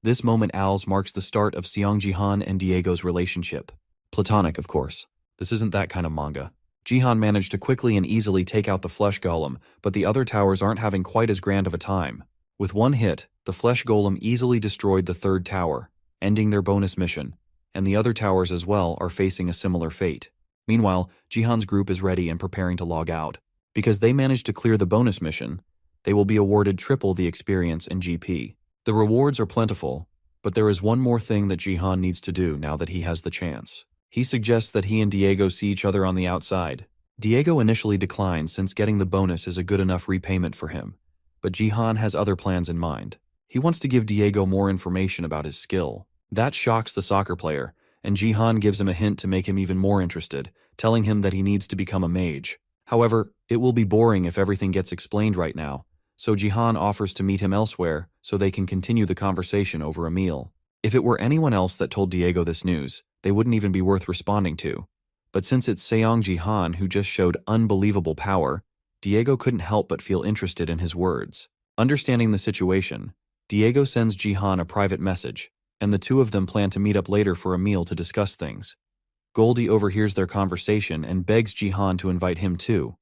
S1: this moment Al's marks the start of Seong Jihan and Diego's relationship. Platonic, of course. This isn't that kind of manga. Jihan managed to quickly and easily take out the flesh golem, but the other towers aren't having quite as grand of a time. With one hit, the flesh golem easily destroyed the 3rd tower, ending their bonus mission, and the other towers as well are facing a similar fate. Meanwhile, Jihan's group is ready and preparing to log out. Because they managed to clear the bonus mission, they will be awarded triple the experience and GP. The rewards are plentiful, but there is one more thing that Jihan needs to do now that he has the chance. He suggests that he and Diego see each other on the outside. Diego initially declines since getting the bonus is a good enough repayment for him, but Jihan has other plans in mind. He wants to give Diego more information about his skill. That shocks the soccer player, and Jihan gives him a hint to make him even more interested, telling him that he needs to become a mage. However, it will be boring if everything gets explained right now, so Jihan offers to meet him elsewhere so they can continue the conversation over a meal. If it were anyone else that told Diego this news, they wouldn't even be worth responding to. But since it's Seong Jihan who just showed unbelievable power, Diego couldn't help but feel interested in his words. Understanding the situation, Diego sends Jihan a private message, and the two of them plan to meet up later for a meal to discuss things. Goldie overhears their conversation and begs Jihan to invite him too.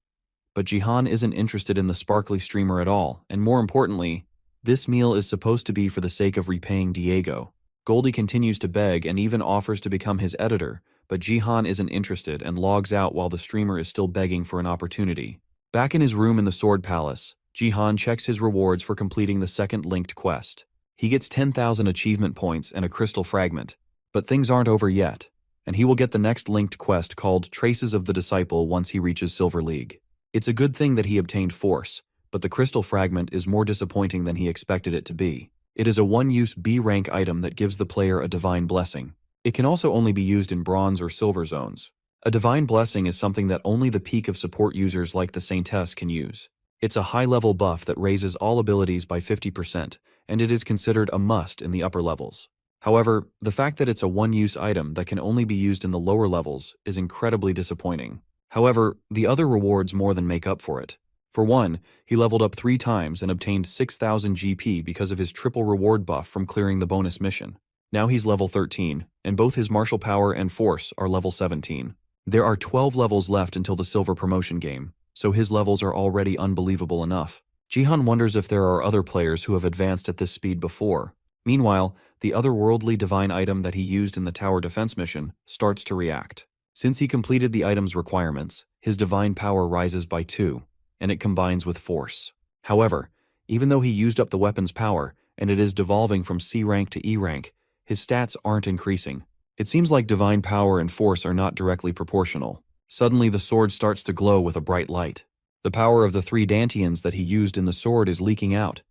S1: But Jihan isn't interested in the sparkly streamer at all, and more importantly, this meal is supposed to be for the sake of repaying Diego. Goldie continues to beg and even offers to become his editor, but Jihan isn't interested and logs out while the streamer is still begging for an opportunity. Back in his room in the Sword Palace, Jihan checks his rewards for completing the 2nd linked quest. He gets 10,000 achievement points and a crystal fragment, but things aren't over yet, and he will get the next linked quest called Traces of the Disciple once he reaches Silver League. It's a good thing that he obtained Force, but the crystal fragment is more disappointing than he expected it to be. It is a 1-use B-rank item that gives the player a divine blessing. It can also only be used in bronze or silver zones. A divine blessing is something that only the peak of support users like the Saintess can use. It's a high-level buff that raises all abilities by 50%, and it is considered a must in the upper levels. However, the fact that it's a one-use item that can only be used in the lower levels is incredibly disappointing. However, the other rewards more than make up for it. For one, he leveled up 3 times and obtained 6,000 GP because of his triple reward buff from clearing the bonus mission. Now he's level 13, and both his martial power and force are level 17. There are 12 levels left until the silver promotion game, so his levels are already unbelievable enough. Jihan wonders if there are other players who have advanced at this speed before. Meanwhile, the otherworldly divine item that he used in the tower defense mission starts to react. Since he completed the item's requirements, his divine power rises by 2, and it combines with force. However, even though he used up the weapon's power, and it is devolving from C rank to E rank, his stats aren't increasing. It seems like divine power and force are not directly proportional. Suddenly the sword starts to glow with a bright light. The power of the 3 Dantians that he used in the sword is leaking out,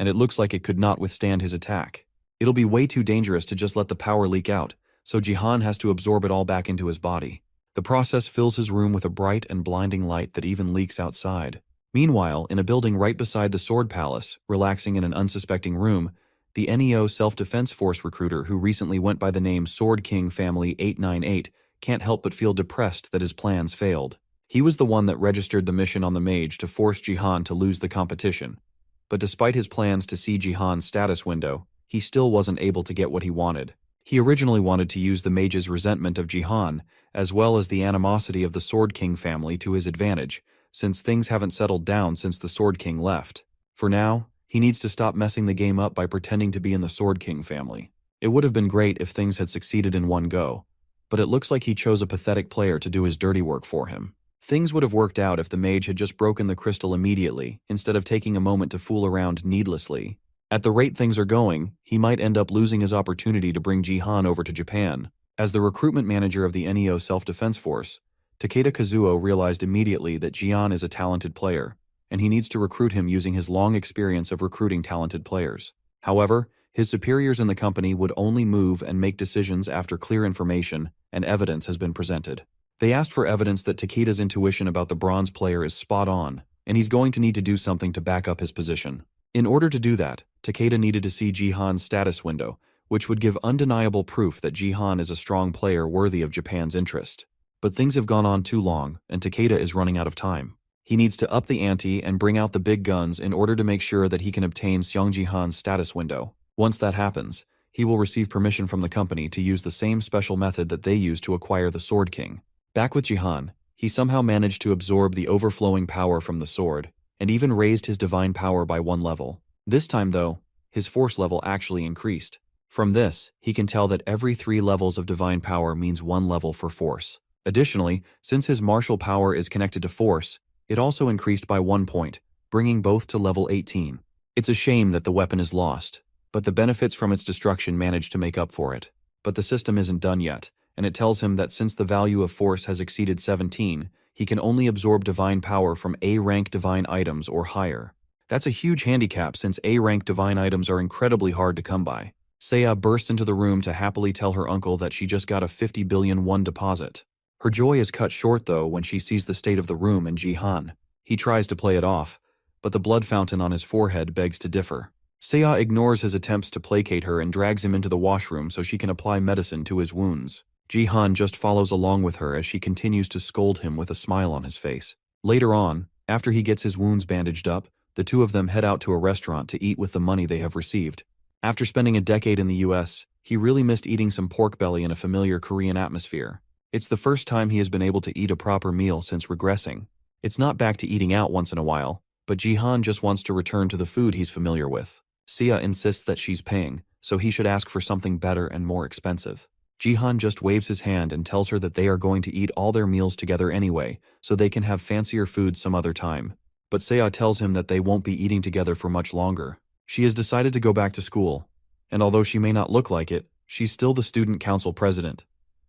S1: and it looks like it could not withstand his attack. It'll be way too dangerous to just let the power leak out, so Jihan has to absorb it all back into his body. The process fills his room with a bright and blinding light that even leaks outside. Meanwhile, in a building right beside the Sword Palace, relaxing in an unsuspecting room, the NEO Self-Defense Force recruiter who recently went by the name Sword King Family 898 can't help but feel depressed that his plans failed. He was the one that registered the mission on the mage to force Jihan to lose the competition. But despite his plans to see Jihan's status window, he still wasn't able to get what he wanted. He originally wanted to use the mage's resentment of Jihan, as well as the animosity of the Sword King family to his advantage, since things haven't settled down since the Sword King left. For now, he needs to stop messing the game up by pretending to be in the Sword King family. It would have been great if things had succeeded in one go, but it looks like he chose a pathetic player to do his dirty work for him. Things would have worked out if the mage had just broken the crystal immediately, instead of taking a moment to fool around needlessly. At the rate things are going, he might end up losing his opportunity to bring Jihan over to Japan. As the recruitment manager of the NEO Self-Defense Force, Takeda Kazuo realized immediately that Jihan is a talented player, and he needs to recruit him using his long experience of recruiting talented players. However, his superiors in the company would only move and make decisions after clear information and evidence has been presented. They asked for evidence that Takeda's intuition about the bronze player is spot on, and he's going to need to do something to back up his position. In order to do that, Takeda needed to see Jihan's status window, which would give undeniable proof that Jihan is a strong player worthy of Japan's interest. But things have gone on too long, and Takeda is running out of time. He needs to up the ante and bring out the big guns in order to make sure that he can obtain Seong Jihan's status window. Once that happens, he will receive permission from the company to use the same special method that they used to acquire the Sword King. Back with Jihan, he somehow managed to absorb the overflowing power from the sword, and even raised his divine power by 1 level. This time, though, his force level actually increased. From this, he can tell that every 3 levels of divine power means 1 level for force. Additionally, since his martial power is connected to force, it also increased by 1 point, bringing both to level 18. It's a shame that the weapon is lost, but the benefits from its destruction managed to make up for it. But the system isn't done yet, and it tells him that since the value of force has exceeded 17, he can only absorb divine power from A-rank divine items or higher. That's a huge handicap since A-rank divine items are incredibly hard to come by. Seiya burst into the room to happily tell her uncle that she just got a 50 billion won deposit. Her joy is cut short, though, when she sees the state of the room and Jihan. He tries to play it off, but the blood fountain on his forehead begs to differ. Seiya ignores his attempts to placate her and drags him into the washroom so she can apply medicine to his wounds. Jihan just follows along with her as she continues to scold him with a smile on his face. Later on, after he gets his wounds bandaged up, the two of them head out to a restaurant to eat with the money they have received. After spending a decade in the US, he really missed eating some pork belly in a familiar Korean atmosphere. It's the first time he has been able to eat a proper meal since regressing. It's not back to eating out once in a while, but Jihan just wants to return to the food he's familiar with. Seiya insists that she's paying, so he should ask for something better and more expensive. Jihan just waves his hand and tells her that they are going to eat all their meals together anyway, so they can have fancier food some other time. But Seiya tells him that they won't be eating together for much longer. She has decided to go back to school, and although she may not look like it, she's still the student council president.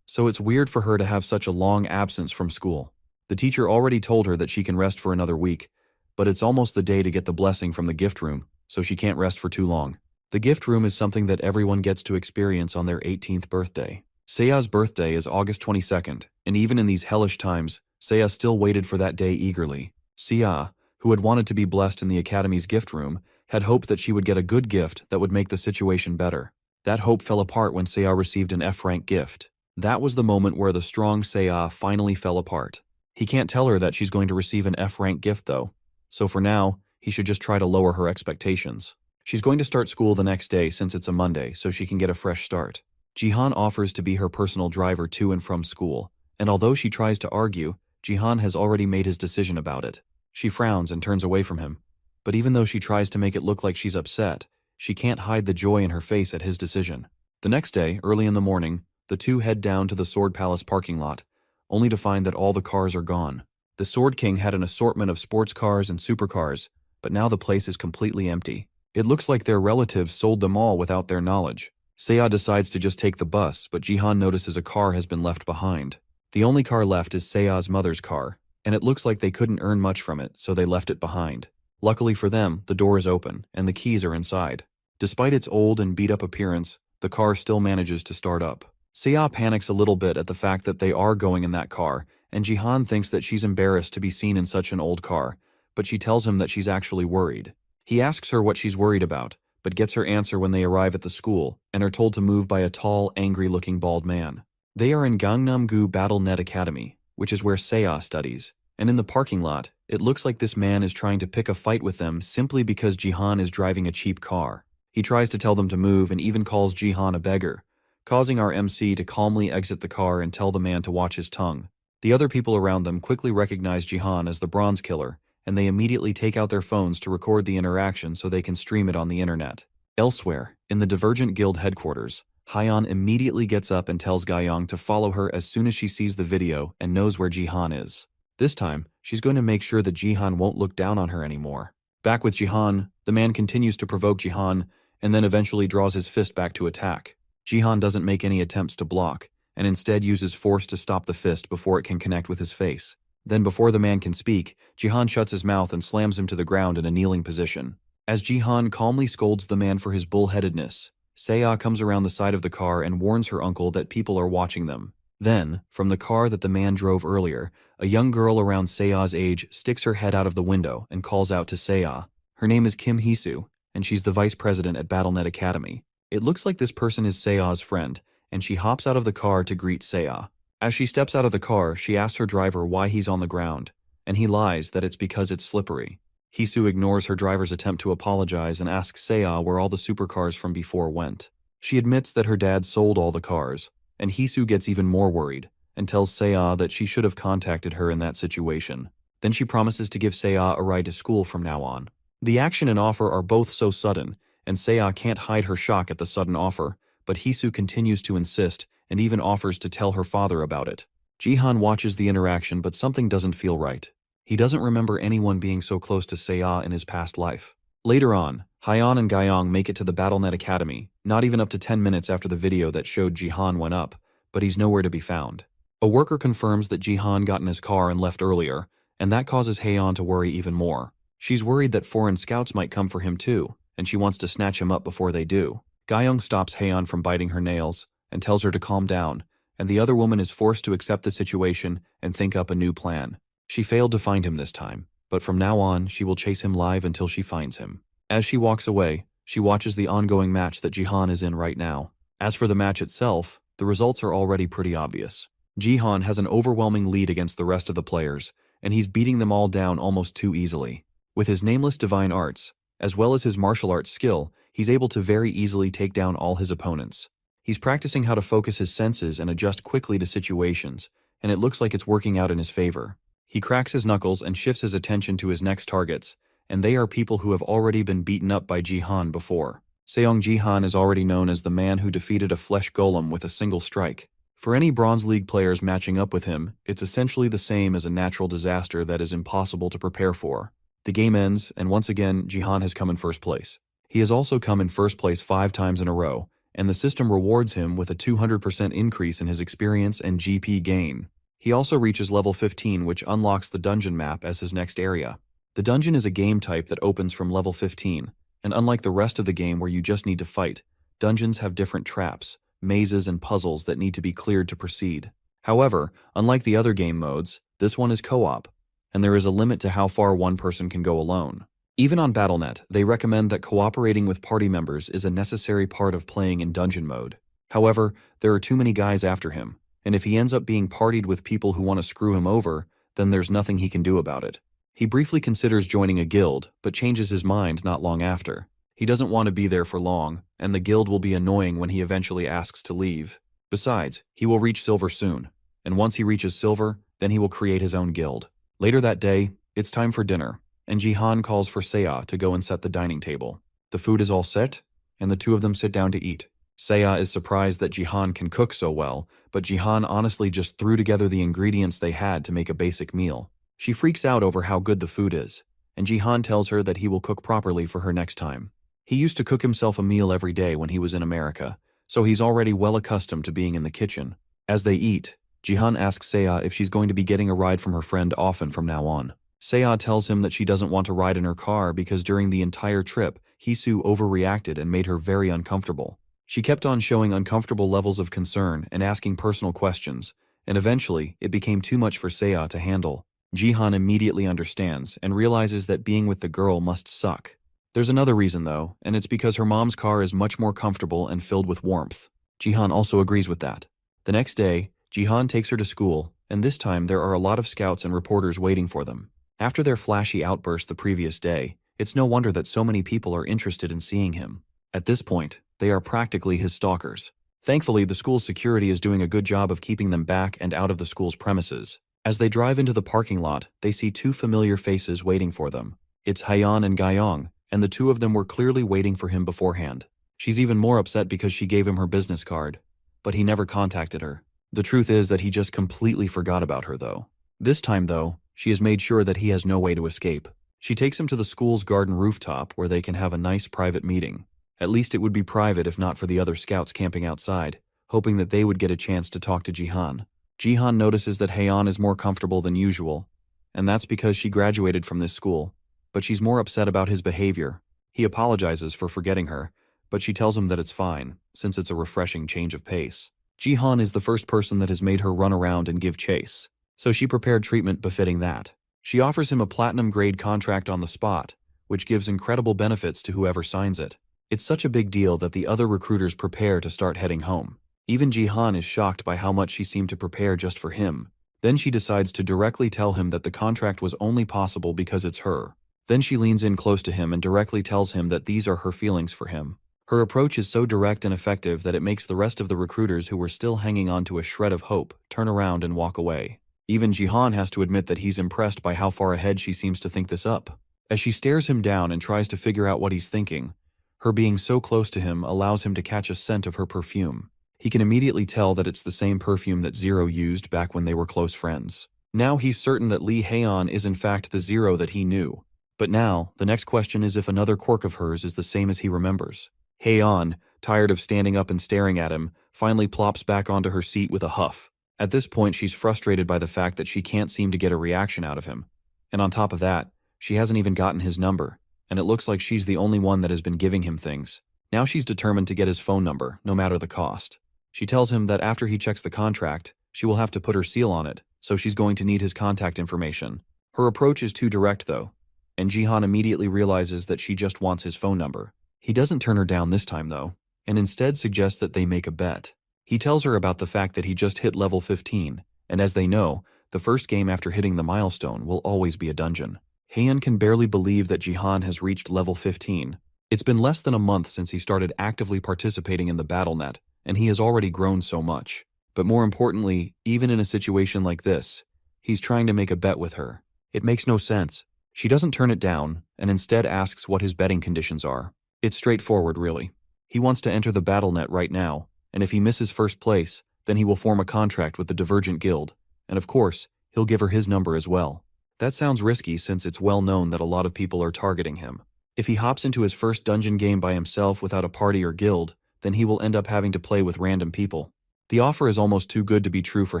S1: So it's weird for her to have such a long absence from school. The teacher already told her that she can rest for another week, but it's almost the day to get the blessing from the gift room, so she can't rest for too long. The gift room is something that everyone gets to experience on their 18th birthday. Sea's birthday is August 22nd, and even in these hellish times, Sea still waited for that day eagerly. Sea, who had wanted to be blessed in the Academy's gift room, had hoped that she would get a good gift that would make the situation better. That hope fell apart when Sea received an F-rank gift. That was the moment where the strong Sea finally fell apart. He can't tell her that she's going to receive an F-rank gift though, so for now, he should just try to lower her expectations. She's going to start school the next day since it's a Monday, so she can get a fresh start. Jihan offers to be her personal driver to and from school, and although she tries to argue, Jihan has already made his decision about it. She frowns and turns away from him. But even though she tries to make it look like she's upset, she can't hide the joy in her face at his decision. The next day, early in the morning, the two head down to the Sword Palace parking lot, only to find that all the cars are gone. The Sword King had an assortment of sports cars and supercars, but now the place is completely empty. It looks like their relatives sold them all without their knowledge. Sea decides to just take the bus, but Jihan notices a car has been left behind. The only car left is Sea's mother's car, and it looks like they couldn't earn much from it, so they left it behind. Luckily for them, the door is open, and the keys are inside. Despite its old and beat-up appearance, the car still manages to start up. Sea panics a little bit at the fact that they are going in that car, and Jihan thinks that she's embarrassed to be seen in such an old car, but she tells him that she's actually worried. He asks her what she's worried about, but gets her answer when they arrive at the school and are told to move by a tall, angry-looking bald man. They are in Gangnam-gu Battle.net Academy, which is where Sea studies, and in the parking lot, it looks like this man is trying to pick a fight with them simply because Jihan is driving a cheap car. He tries to tell them to move and even calls Jihan a beggar, causing our MC to calmly exit the car and tell the man to watch his tongue. The other people around them quickly recognize Jihan as the Bronze Killer, and they immediately take out their phones to record the interaction so they can stream it on the internet. Elsewhere, in the Divergent Guild headquarters, Hyeon immediately gets up and tells Gayoung to follow her as soon as she sees the video and knows where Jihan is. This time, she's going to make sure that Jihan won't look down on her anymore. Back with Jihan, the man continues to provoke Jihan and then eventually draws his fist back to attack. Jihan doesn't make any attempts to block, and instead uses force to stop the fist before it can connect with his face. Then before the man can speak, Jihan shuts his mouth and slams him to the ground in a kneeling position. As Jihan calmly scolds the man for his bullheadedness, Sea comes around the side of the car and warns her uncle that people are watching them. Then, from the car that the man drove earlier, a young girl around Sea's age sticks her head out of the window and calls out to Sea. Her name is Kim Hee-soo, and she's the vice president at Battle.net Academy. It looks like this person is Sea's friend, and she hops out of the car to greet Sea. As she steps out of the car, she asks her driver why he's on the ground, and he lies that it's because it's slippery. Hee-soo ignores her driver's attempt to apologize and asks Sea where all the supercars from before went. She admits that her dad sold all the cars, and Hee-soo gets even more worried and tells Sea that she should have contacted her in that situation. Then she promises to give Sea a ride to school from now on. The action and offer are both so sudden, and Sea can't hide her shock at the sudden offer, but Hee-soo continues to insist and even offers to tell her father about it. Jihan watches the interaction, but something doesn't feel right. He doesn't remember anyone being so close to Sea in his past life. Later on, Hyeon and Gayoung make it to the Battle.net Academy, not even up to 10 minutes after the video that showed Jihan went up, but he's nowhere to be found. A worker confirms that Jihan got in his car and left earlier, and that causes Hyeon to worry even more. She's worried that foreign scouts might come for him too, and she wants to snatch him up before they do. Gayoung stops Hyeon from biting her nails and tells her to calm down, and the other woman is forced to accept the situation and think up a new plan. She failed to find him this time, but from now on, she will chase him live until she finds him. As she walks away, she watches the ongoing match that Jihan is in right now. As for the match itself, the results are already pretty obvious. Jihan has an overwhelming lead against the rest of the players, and he's beating them all down almost too easily. With his nameless divine arts, as well as his martial arts skill, he's able to very easily take down all his opponents. He's practicing how to focus his senses and adjust quickly to situations, and it looks like it's working out in his favor. He cracks his knuckles and shifts his attention to his next targets, and they are people who have already been beaten up by Jihan before. Seong Jihan is already known as the man who defeated a flesh golem with a single strike. For any Bronze League players matching up with him, it's essentially the same as a natural disaster that is impossible to prepare for. The game ends, and once again, Jihan has come in first place. He has also come in first place 5 times in a row, and the system rewards him with a 200% increase in his experience and GP gain. He also reaches level 15, which unlocks the dungeon map as his next area. The dungeon is a game type that opens from level 15, and unlike the rest of the game where you just need to fight, dungeons have different traps, mazes, and puzzles that need to be cleared to proceed. However, unlike the other game modes, this one is co-op, and there is a limit to how far one person can go alone. Even on Battle.net, they recommend that cooperating with party members is a necessary part of playing in dungeon mode. However, there are too many guys after him, and if he ends up being partied with people who want to screw him over, then there's nothing he can do about it. He briefly considers joining a guild, but changes his mind not long after. He doesn't want to be there for long, and the guild will be annoying when he eventually asks to leave. Besides, he will reach silver soon, and once he reaches silver, then he will create his own guild. Later that day, it's time for dinner, and Jihan calls for Seiya to go and set the dining table. The food is all set, and the two of them sit down to eat. Seiya is surprised that Jihan can cook so well, but Jihan honestly just threw together the ingredients they had to make a basic meal. She freaks out over how good the food is, and Jihan tells her that he will cook properly for her next time. He used to cook himself a meal every day when he was in America, so he's already well accustomed to being in the kitchen. As they eat, Jihan asks Seiya if she's going to be getting a ride from her friend often from now on. Seiya tells him that she doesn't want to ride in her car because during the entire trip, Hisu overreacted and made her very uncomfortable. She kept on showing uncomfortable levels of concern and asking personal questions, and eventually, it became too much for Seiya to handle. Jihan immediately understands and realizes that being with the girl must suck. There's another reason though, and it's because her mom's car is much more comfortable and filled with warmth. Jihan also agrees with that. The next day, Jihan takes her to school, and this time there are a lot of scouts and reporters waiting for them. After their flashy outburst the previous day, it's no wonder that so many people are interested in seeing him. At this point, they are practically his stalkers. Thankfully, the school's security is doing a good job of keeping them back and out of the school's premises. As they drive into the parking lot, they see two familiar faces waiting for them. It's Hayan and Gaiyong, and the two of them were clearly waiting for him beforehand. She's even more upset because she gave him her business card, but he never contacted her. The truth is that he just completely forgot about her though. This time though, she has made sure that he has no way to escape. She takes him to the school's garden rooftop where they can have a nice private meeting. At least it would be private if not for the other scouts camping outside, hoping that they would get a chance to talk to Jihan. Jihan notices that Hayan is more comfortable than usual, and that's because she graduated from this school, but she's more upset about his behavior. He apologizes for forgetting her, but she tells him that it's fine, since it's a refreshing change of pace. Jihan is the first person that has made her run around and give chase, so she prepared treatment befitting that. She offers him a platinum-grade contract on the spot, which gives incredible benefits to whoever signs it. It's such a big deal that the other recruiters prepare to start heading home. Even Jihan is shocked by how much she seemed to prepare just for him. Then she decides to directly tell him that the contract was only possible because it's her. Then she leans in close to him and directly tells him that these are her feelings for him. Her approach is so direct and effective that it makes the rest of the recruiters who were still hanging on to a shred of hope turn around and walk away. Even Jihan has to admit that he's impressed by how far ahead she seems to think this up. As she stares him down and tries to figure out what he's thinking, her being so close to him allows him to catch a scent of her perfume. He can immediately tell that it's the same perfume that Zero used back when they were close friends. Now he's certain that Lee Haeon is in fact the Zero that he knew. But now, the next question is if another quirk of hers is the same as he remembers. Haeon, tired of standing up and staring at him, finally plops back onto her seat with a huff. At this point, she's frustrated by the fact that she can't seem to get a reaction out of him. And on top of that, she hasn't even gotten his number, and it looks like she's the only one that has been giving him things. Now she's determined to get his phone number, no matter the cost. She tells him that after he checks the contract, she will have to put her seal on it, so she's going to need his contact information. Her approach is too direct though, and Jihan immediately realizes that she just wants his phone number. He doesn't turn her down this time though, and instead suggests that they make a bet. He tells her about the fact that he just hit level 15, and as they know, the first game after hitting the milestone will always be a dungeon. Haeon can barely believe that Jihan has reached level 15. It's been less than a month since he started actively participating in the Battle.net, and he has already grown so much. But more importantly, even in a situation like this, he's trying to make a bet with her. It makes no sense. She doesn't turn it down, and instead asks what his betting conditions are. It's straightforward, really. He wants to enter the Battle.net right now, and if he misses first place, then he will form a contract with the Divergent Guild, and of course, he'll give her his number as well. That sounds risky since it's well known that a lot of people are targeting him. If he hops into his first dungeon game by himself without a party or guild, then he will end up having to play with random people. The offer is almost too good to be true for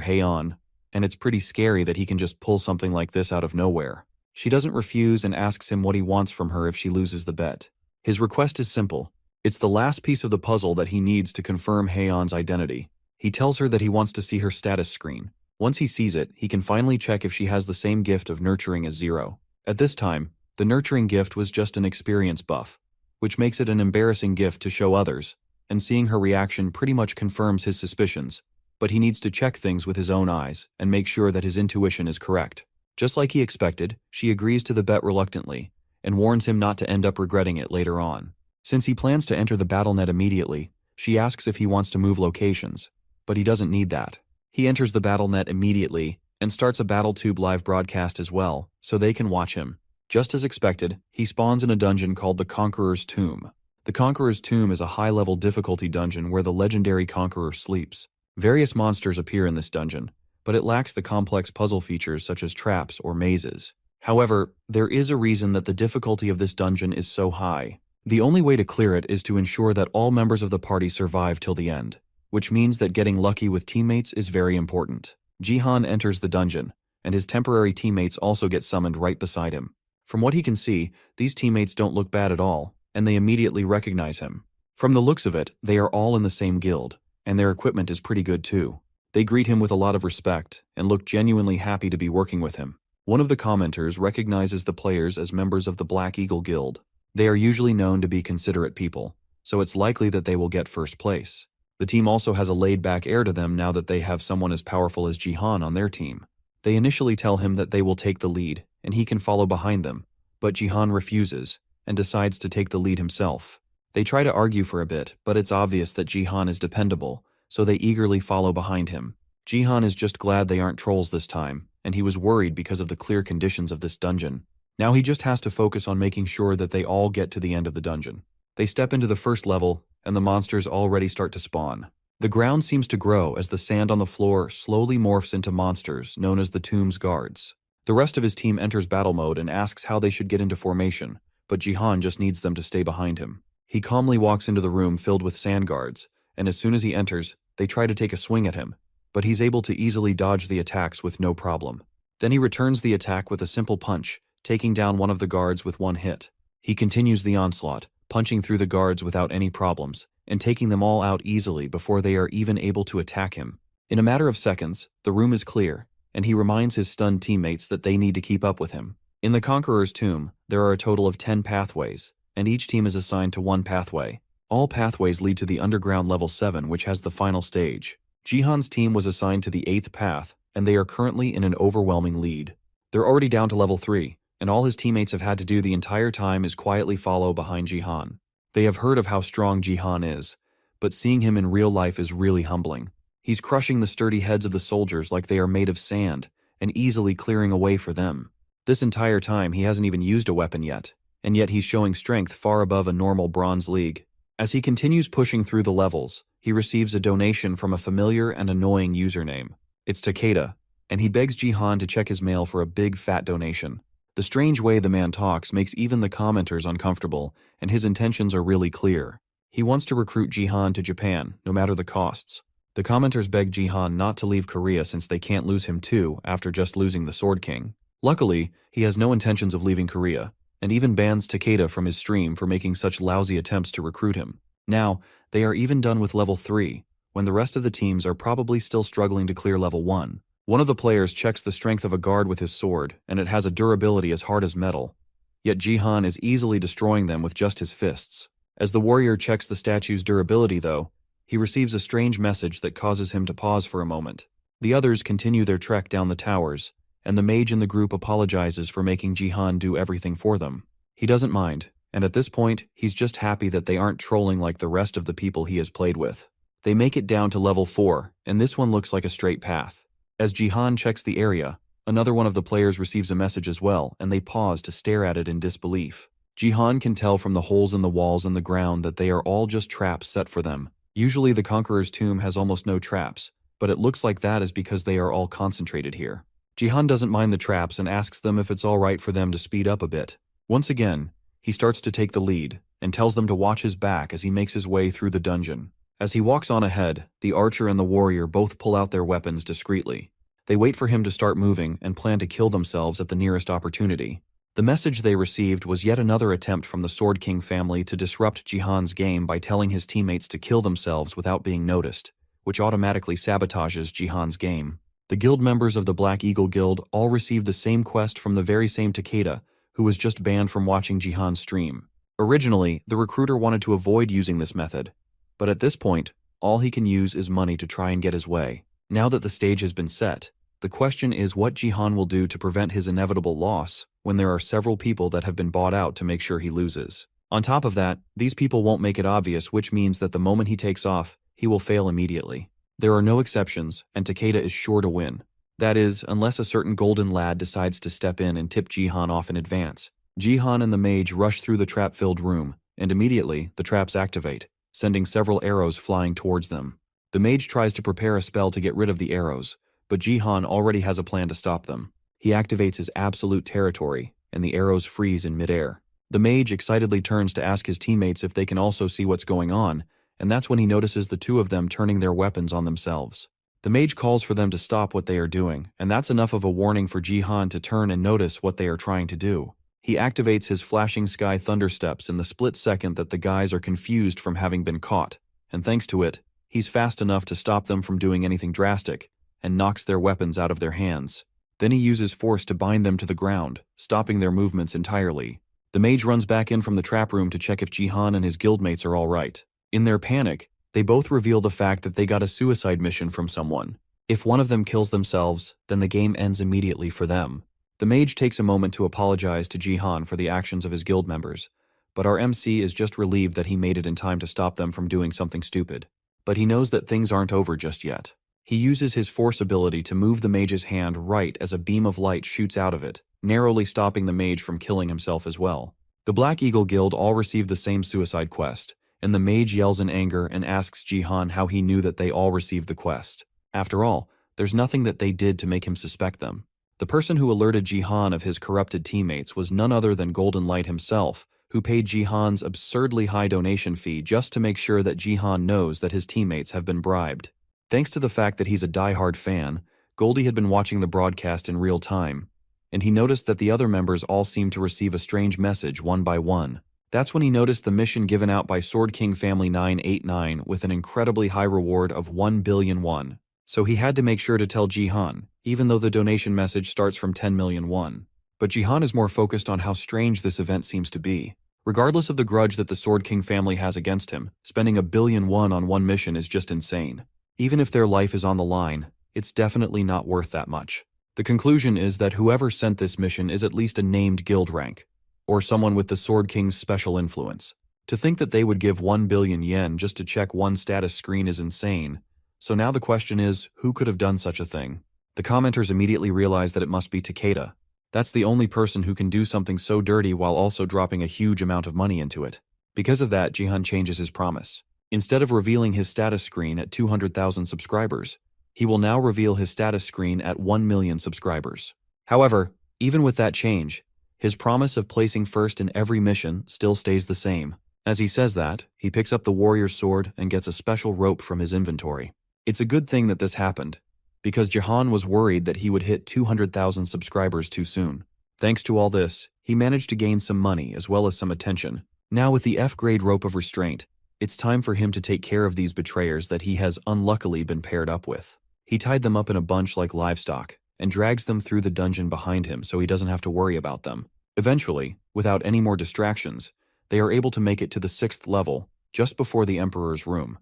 S1: Haeon, and it's pretty scary that he can just pull something like this out of nowhere. She doesn't refuse and asks him what he wants from her if she loses the bet. His request is simple. It's the last piece of the puzzle that he needs to confirm Haeyeon's identity. He tells her that he wants to see her status screen. Once he sees it, he can finally check if she has the same gift of nurturing as Zero. At this time, the nurturing gift was just an experience buff, which makes it an embarrassing gift to show others, and seeing her reaction pretty much confirms his suspicions, but he needs to check things with his own eyes and make sure that his intuition is correct. Just like he expected, she agrees to the bet reluctantly, and warns him not to end up regretting it later on. Since he plans to enter the BattleNet immediately, she asks if he wants to move locations, but he doesn't need that. He enters the BattleNet immediately and starts a BattleTube live broadcast as well, so they can watch him. Just as expected, he spawns in a dungeon called the Conqueror's Tomb. The Conqueror's Tomb is a high-level difficulty dungeon where the legendary Conqueror sleeps. Various monsters appear in this dungeon, but it lacks the complex puzzle features such as traps or mazes. However, there is a reason that the difficulty of this dungeon is so high. The only way to clear it is to ensure that all members of the party survive till the end, which means that getting lucky with teammates is very important. Jihan enters the dungeon, and his temporary teammates also get summoned right beside him. From what he can see, these teammates don't look bad at all, and they immediately recognize him. From the looks of it, they are all in the same guild, and their equipment is pretty good too. They greet him with a lot of respect, and look genuinely happy to be working with him. One of the commenters recognizes the players as members of the Black Eagle Guild. They are usually known to be considerate people, so it's likely that they will get first place. The team also has a laid-back air to them now that they have someone as powerful as Jihan on their team. They initially tell him that they will take the lead, and he can follow behind them, but Jihan refuses, and decides to take the lead himself. They try to argue for a bit, but it's obvious that Jihan is dependable, so they eagerly follow behind him. Jihan is just glad they aren't trolls this time, and he was worried because of the clear conditions of this dungeon. Now he just has to focus on making sure that they all get to the end of the dungeon. They step into the first level, and the monsters already start to spawn. The ground seems to grow as the sand on the floor slowly morphs into monsters known as the Tomb's Guards. The rest of his team enters battle mode and asks how they should get into formation, but Jihan just needs them to stay behind him. He calmly walks into the room filled with sand guards, and as soon as he enters, they try to take a swing at him, but he's able to easily dodge the attacks with no problem. Then he returns the attack with a simple punch, taking down one of the guards with one hit. He continues the onslaught, punching through the guards without any problems, and taking them all out easily before they are even able to attack him. In a matter of seconds, the room is clear, and he reminds his stunned teammates that they need to keep up with him. In the Conqueror's Tomb, there are a total of 10 pathways, and each team is assigned to one pathway. All pathways lead to the underground level 7, which has the final stage. Jihan's team was assigned to the 8th path, and they are currently in an overwhelming lead. They're already down to level 3, and all his teammates have had to do the entire time is quietly follow behind Jihan. They have heard of how strong Jihan is, but seeing him in real life is really humbling. He's crushing the sturdy heads of the soldiers like they are made of sand, and easily clearing a way for them. This entire time he hasn't even used a weapon yet, and yet he's showing strength far above a normal Bronze League. As he continues pushing through the levels, he receives a donation from a familiar and annoying username. It's Takeda, and he begs Jihan to check his mail for a big fat donation. The strange way the man talks makes even the commenters uncomfortable, and his intentions are really clear. He wants to recruit Jihan to Japan, no matter the costs. The commenters beg Jihan not to leave Korea since they can't lose him too after just losing the Sword King. Luckily, he has no intentions of leaving Korea, and even bans Takeda from his stream for making such lousy attempts to recruit him. Now, they are even done with level 3, when the rest of the teams are probably still struggling to clear level 1. One of the players checks the strength of a guard with his sword, and it has a durability as hard as metal. Yet Jihan is easily destroying them with just his fists. As the warrior checks the statue's durability though, he receives a strange message that causes him to pause for a moment. The others continue their trek down the towers, and the mage in the group apologizes for making Jihan do everything for them. He doesn't mind, and at this point, he's just happy that they aren't trolling like the rest of the people he has played with. They make it down to level 4, and this one looks like a straight path. As Jihan checks the area, another one of the players receives a message as well, and they pause to stare at it in disbelief. Jihan can tell from the holes in the walls and the ground that they are all just traps set for them. Usually the Conqueror's Tomb has almost no traps, but it looks like that is because they are all concentrated here. Jihan doesn't mind the traps and asks them if it's alright for them to speed up a bit. Once again, he starts to take the lead, and tells them to watch his back as he makes his way through the dungeon. As he walks on ahead, the archer and the warrior both pull out their weapons discreetly. They wait for him to start moving and plan to kill themselves at the nearest opportunity. The message they received was yet another attempt from the Sword King family to disrupt Jihan's game by telling his teammates to kill themselves without being noticed, which automatically sabotages Jihan's game. The guild members of the Black Eagle Guild all received the same quest from the very same Takeda, who was just banned from watching Jihan's stream. Originally, the recruiter wanted to avoid using this method, but at this point, all he can use is money to try and get his way. Now that the stage has been set, the question is what Jihan will do to prevent his inevitable loss when there are several people that have been bought out to make sure he loses. On top of that, these people won't make it obvious, which means that the moment he takes off, he will fail immediately. There are no exceptions, and Takeda is sure to win. That is, unless a certain golden lad decides to step in and tip Jihan off in advance. Jihan and the mage rush through the trap-filled room, and immediately, the traps activate, sending several arrows flying towards them. The mage tries to prepare a spell to get rid of the arrows, but Jihan already has a plan to stop them. He activates his absolute territory, and the arrows freeze in midair. The mage excitedly turns to ask his teammates if they can also see what's going on, and that's when he notices the two of them turning their weapons on themselves. The mage calls for them to stop what they are doing, and that's enough of a warning for Jihan to turn and notice what they are trying to do. He activates his flashing sky thundersteps in the split second that the guys are confused from having been caught, and thanks to it, he's fast enough to stop them from doing anything drastic, and knocks their weapons out of their hands. Then he uses force to bind them to the ground, stopping their movements entirely. The mage runs back in from the trap room to check if Jihan and his guildmates are all right. In their panic, they both reveal the fact that they got a suicide mission from someone. If one of them kills themselves, then the game ends immediately for them. The mage takes a moment to apologize to Jihan for the actions of his guild members, but our MC is just relieved that he made it in time to stop them from doing something stupid. But he knows that things aren't over just yet. He uses his force ability to move the mage's hand right as a beam of light shoots out of it, narrowly stopping the mage from killing himself as well. The Black Eagle Guild all receive the same suicide quest, and the mage yells in anger and asks Jihan how he knew that they all received the quest. After all, there's nothing that they did to make him suspect them. The person who alerted Jihan of his corrupted teammates was none other than Golden Light himself, who paid Jihan's absurdly high donation fee just to make sure that Jihan knows that his teammates have been bribed. Thanks to the fact that he's a die-hard fan, Goldie had been watching the broadcast in real time, and he noticed that the other members all seemed to receive a strange message one by one. That's when he noticed the mission given out by Sword King Family 989 with an incredibly high reward of 1 billion won. So he had to make sure to tell Jihan, even though the donation message starts from 10 million won. But Jihan is more focused on how strange this event seems to be. Regardless of the grudge that the Sword King family has against him, spending 1 billion won on one mission is just insane. Even if their life is on the line, it's definitely not worth that much. The conclusion is that whoever sent this mission is at least a named guild rank, or someone with the Sword King's special influence. To think that they would give 1 billion yen just to check one status screen is insane. So now the question is, who could have done such a thing? The commenters immediately realize that it must be Takeda. That's the only person who can do something so dirty while also dropping a huge amount of money into it. Because of that, Jihan changes his promise. Instead of revealing his status screen at 200,000 subscribers, he will now reveal his status screen at 1 million subscribers. However, even with that change, his promise of placing first in every mission still stays the same. As he says that, he picks up the warrior's sword and gets a special rope from his inventory. It's a good thing that this happened, because Jihan was worried that he would hit 200,000 subscribers too soon. Thanks to all this, he managed to gain some money as well as some attention. Now with the F-grade rope of restraint, it's time for him to take care of these betrayers that he has unluckily been paired up with. He tied them up in a bunch like livestock, and drags them through the dungeon behind him so he doesn't have to worry about them. Eventually, without any more distractions, they are able to make it to the 6th level, just before the Emperor's room.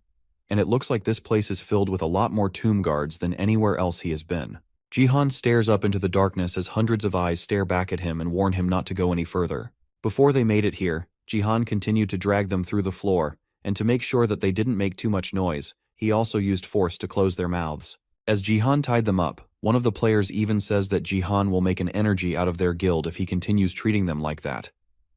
S1: And it looks like this place is filled with a lot more tomb guards than anywhere else he has been. Jihan stares up into the darkness as hundreds of eyes stare back at him and warn him not to go any further. Before they made it here, Jihan continued to drag them through the floor, and to make sure that they didn't make too much noise, he also used force to close their mouths. As Jihan tied them up, one of the players even says that Jihan will make an energy out of their guild if he continues treating them like that.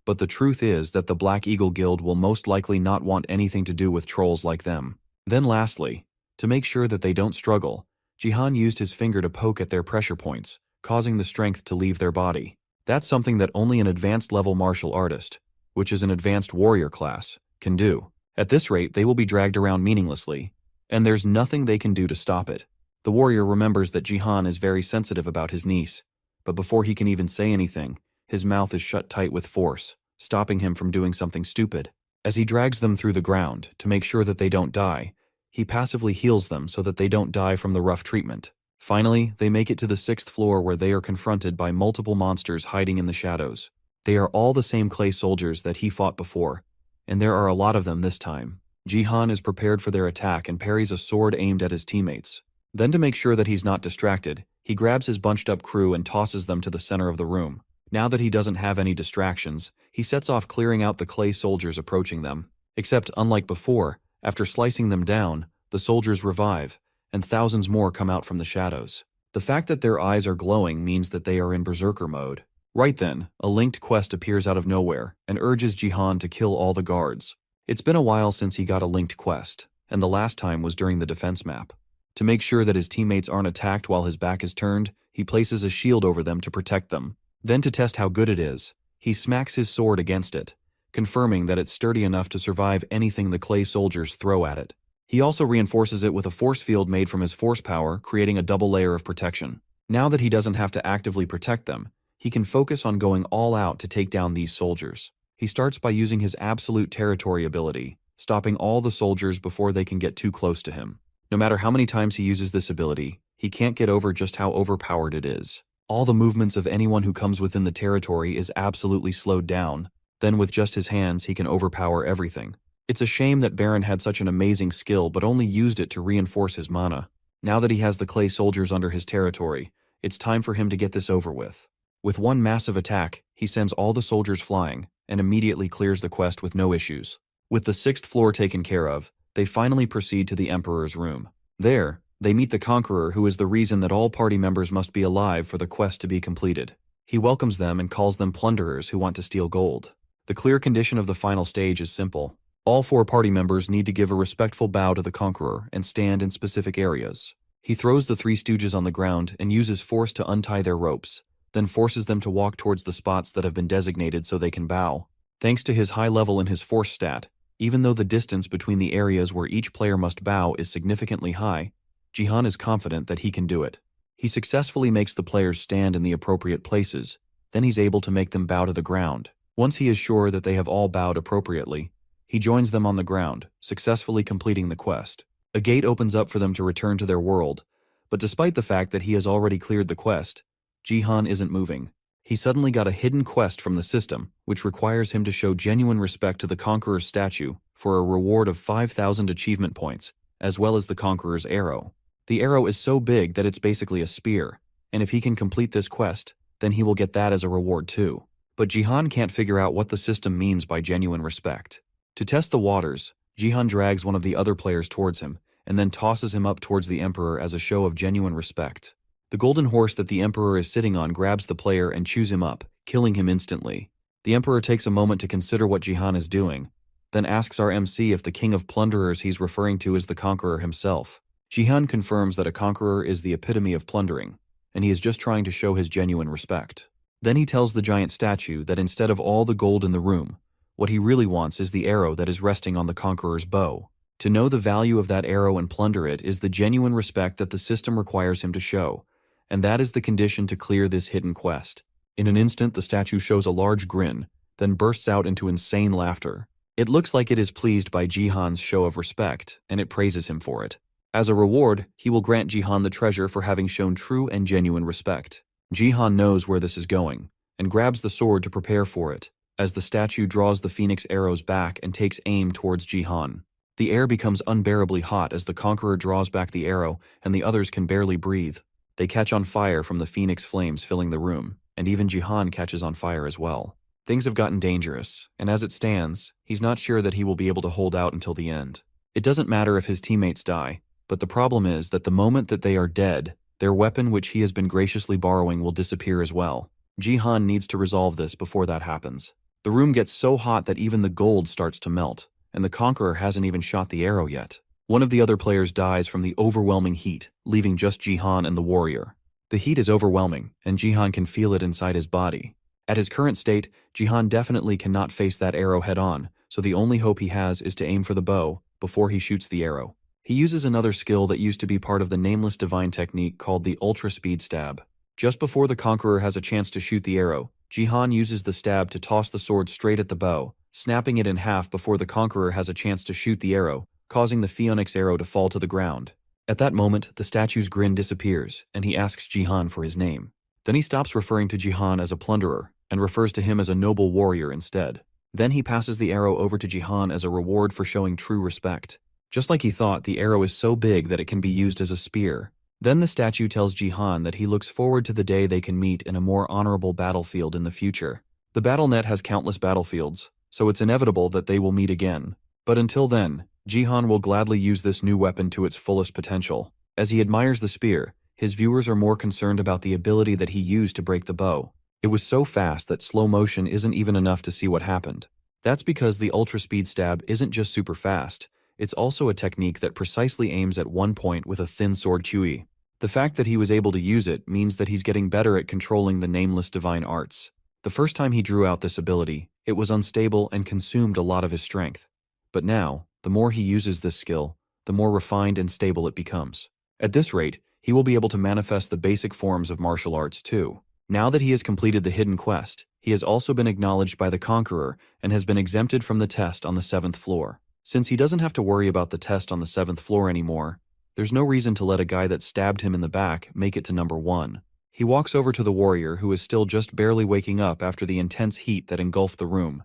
S1: But the truth is that the Black Eagle Guild will most likely not want anything to do with trolls like them. Then lastly, to make sure that they don't struggle, Jihan used his finger to poke at their pressure points, causing the strength to leave their body. That's something that only an advanced level martial artist, which is an advanced warrior class, can do. At this rate, they will be dragged around meaninglessly, and there's nothing they can do to stop it. The warrior remembers that Jihan is very sensitive about his niece, but before he can even say anything, his mouth is shut tight with force, stopping him from doing something stupid. As he drags them through the ground to make sure that they don't die, he passively heals them so that they don't die from the rough treatment. Finally, they make it to the 6th floor where they are confronted by multiple monsters hiding in the shadows. They are all the same clay soldiers that he fought before, and there are a lot of them this time. Jihan is prepared for their attack and parries a sword aimed at his teammates. Then, to make sure that he's not distracted, he grabs his bunched up crew and tosses them to the center of the room. Now that he doesn't have any distractions, he sets off clearing out the clay soldiers approaching them. Except, unlike before, after slicing them down, the soldiers revive, and thousands more come out from the shadows. The fact that their eyes are glowing means that they are in berserker mode. Right then, a linked quest appears out of nowhere and urges Jihan to kill all the guards. It's been a while since he got a linked quest, and the last time was during the defense map. To make sure that his teammates aren't attacked while his back is turned, he places a shield over them to protect them. Then, to test how good it is, he smacks his sword against it, confirming that it's sturdy enough to survive anything the clay soldiers throw at it. He also reinforces it with a force field made from his force power, creating a double layer of protection. Now that he doesn't have to actively protect them, he can focus on going all out to take down these soldiers. He starts by using his absolute territory ability, stopping all the soldiers before they can get too close to him. No matter how many times he uses this ability, he can't get over just how overpowered it is. All the movements of anyone who comes within the territory is absolutely slowed down. Then with just his hands, he can overpower everything. It's a shame that Baron had such an amazing skill but only used it to reinforce his mana. Now that he has the clay soldiers under his territory, it's time for him to get this over with. With one massive attack, he sends all the soldiers flying and immediately clears the quest with no issues. With the 6th floor taken care of, they finally proceed to the Emperor's room. There, they meet the Conqueror, who is the reason that all party members must be alive for the quest to be completed. He welcomes them and calls them plunderers who want to steal gold. The clear condition of the final stage is simple. All 4 party members need to give a respectful bow to the Conqueror and stand in specific areas. He throws the 3 stooges on the ground and uses force to untie their ropes, then forces them to walk towards the spots that have been designated so they can bow. Thanks to his high level in his force stat, even though the distance between the areas where each player must bow is significantly high, Jihan is confident that he can do it. He successfully makes the players stand in the appropriate places, then he's able to make them bow to the ground. Once he is sure that they have all bowed appropriately, he joins them on the ground, successfully completing the quest. A gate opens up for them to return to their world, but despite the fact that he has already cleared the quest, Jihan isn't moving. He suddenly got a hidden quest from the system, which requires him to show genuine respect to the Conqueror's statue for a reward of 5,000 achievement points, as well as the Conqueror's arrow. The arrow is so big that it's basically a spear, and if he can complete this quest, then he will get that as a reward too. But Jihan can't figure out what the system means by genuine respect. To test the waters, Jihan drags one of the other players towards him, and then tosses him up towards the Emperor as a show of genuine respect. The golden horse that the Emperor is sitting on grabs the player and chews him up, killing him instantly. The Emperor takes a moment to consider what Jihan is doing, then asks our MC if the king of plunderers he's referring to is the Conqueror himself. Jihan confirms that a Conqueror is the epitome of plundering, and he is just trying to show his genuine respect. Then he tells the giant statue that instead of all the gold in the room, what he really wants is the arrow that is resting on the Conqueror's bow. To know the value of that arrow and plunder it is the genuine respect that the system requires him to show, and that is the condition to clear this hidden quest. In an instant, the statue shows a large grin, then bursts out into insane laughter. It looks like it is pleased by Jihan's show of respect, and it praises him for it. As a reward, he will grant Jihan the treasure for having shown true and genuine respect. Jihan knows where this is going, and grabs the sword to prepare for it, as the statue draws the phoenix arrows back and takes aim towards Jihan. The air becomes unbearably hot as the Conqueror draws back the arrow, and the others can barely breathe. They catch on fire from the phoenix flames filling the room, and even Jihan catches on fire as well. Things have gotten dangerous, and as it stands, he's not sure that he will be able to hold out until the end. It doesn't matter if his teammates die, but the problem is that the moment that they are dead, their weapon which he has been graciously borrowing will disappear as well. Jihan needs to resolve this before that happens. The room gets so hot that even the gold starts to melt, and the Conqueror hasn't even shot the arrow yet. One of the other players dies from the overwhelming heat, leaving just Jihan and the warrior. The heat is overwhelming, and Jihan can feel it inside his body. At his current state, Jihan definitely cannot face that arrow head-on, so the only hope he has is to aim for the bow before he shoots the arrow. He uses another skill that used to be part of the nameless divine technique called the ultra-speed stab. Just before the Conqueror has a chance to shoot the arrow, Jihan uses the stab to toss the sword straight at the bow, snapping it in half before the conqueror has a chance to shoot the arrow, causing the phoenix arrow to fall to the ground. At that moment, the statue's grin disappears, and he asks Jihan for his name. Then he stops referring to Jihan as a plunderer, and refers to him as a noble warrior instead. Then he passes the arrow over to Jihan as a reward for showing true respect. Just like he thought, the arrow is so big that it can be used as a spear. Then the statue tells Jihan that he looks forward to the day they can meet in a more honorable battlefield in the future. The BattleNet has countless battlefields, so it's inevitable that they will meet again. But until then, Jihan will gladly use this new weapon to its fullest potential. As he admires the spear, his viewers are more concerned about the ability that he used to break the bow. It was so fast that slow motion isn't even enough to see what happened. That's because the ultra-speed stab isn't just super fast, it's also a technique that precisely aims at one point with a thin sword QE. The fact that he was able to use it means that he's getting better at controlling the nameless divine arts. The first time he drew out this ability, it was unstable and consumed a lot of his strength. But now, the more he uses this skill, the more refined and stable it becomes. At this rate, he will be able to manifest the basic forms of martial arts too. Now that he has completed the hidden quest, he has also been acknowledged by the conqueror and has been exempted from the test on the 7th floor. Since he doesn't have to worry about the test on the 7th floor anymore, there's no reason to let a guy that stabbed him in the back make it to number 1. He walks over to the warrior who is still just barely waking up after the intense heat that engulfed the room.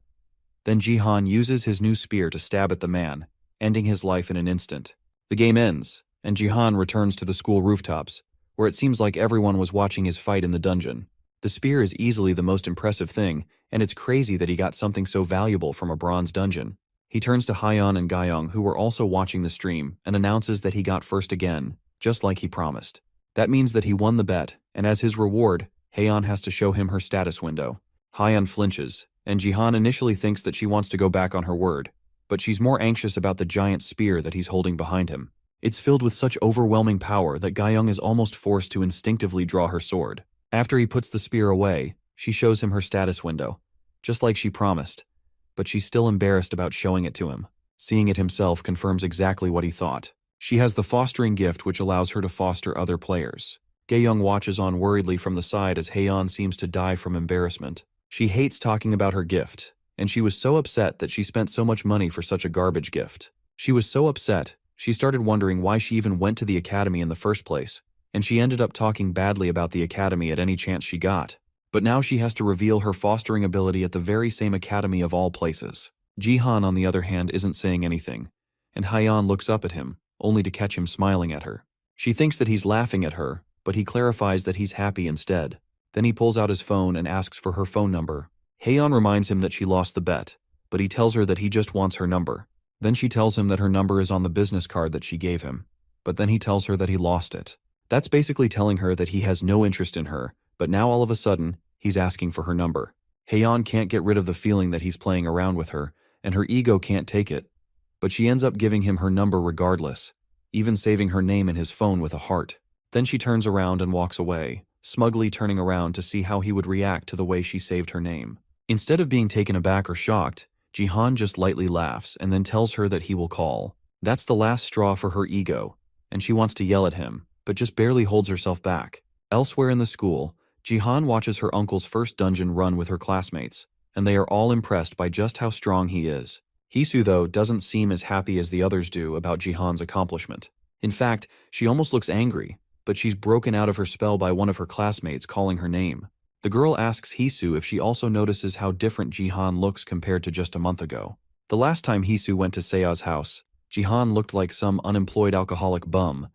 S1: Then Jihan uses his new spear to stab at the man, ending his life in an instant. The game ends, and Jihan returns to the school rooftops, where it seems like everyone was watching his fight in the dungeon. The spear is easily the most impressive thing, and it's crazy that he got something so valuable from a bronze dungeon. He turns to Hyeon and Gyeong, who were also watching the stream, and announces that he got first again, just like he promised. That means that he won the bet, and as his reward, Hyeon has to show him her status window. Hyeon flinches, and Jihan initially thinks that she wants to go back on her word, but she's more anxious about the giant spear that he's holding behind him. It's filled with such overwhelming power that Gyeong is almost forced to instinctively draw her sword. After he puts the spear away, she shows him her status window, just like she promised, but she's still embarrassed about showing it to him. Seeing it himself confirms exactly what he thought. She has the fostering gift which allows her to foster other players. Gyeong watches on worriedly from the side as Haeyeon seems to die from embarrassment. She hates talking about her gift, and she was so upset that she spent so much money for such a garbage gift. She was so upset, she started wondering why she even went to the academy in the first place, and she ended up talking badly about the academy at any chance she got. But now she has to reveal her fostering ability at the very same academy of all places. Jihan, on the other hand, isn't saying anything, and Hyeyeon looks up at him, only to catch him smiling at her. She thinks that he's laughing at her, but he clarifies that he's happy instead. Then he pulls out his phone and asks for her phone number. Haeyeon reminds him that she lost the bet, but he tells her that he just wants her number. Then she tells him that her number is on the business card that she gave him, but then he tells her that he lost it. That's basically telling her that he has no interest in her, but now all of a sudden, he's asking for her number. Haeyeon can't get rid of the feeling that he's playing around with her, and her ego can't take it, but she ends up giving him her number regardless, even saving her name in his phone with a heart. Then she turns around and walks away, smugly turning around to see how he would react to the way she saved her name. Instead of being taken aback or shocked, Jihan just lightly laughs and then tells her that he will call. That's the last straw for her ego, and she wants to yell at him, but just barely holds herself back. Elsewhere in the school, Jihan watches her uncle's first dungeon run with her classmates, and they are all impressed by just how strong he is. Hisu, though, doesn't seem as happy as the others do about Jihan's accomplishment. In fact, she almost looks angry, but she's broken out of her spell by one of her classmates calling her name. The girl asks Hisu if she also notices how different Jihan looks compared to just a month ago. The last time Hisu went to Sea's house, Jihan looked like some unemployed alcoholic bum,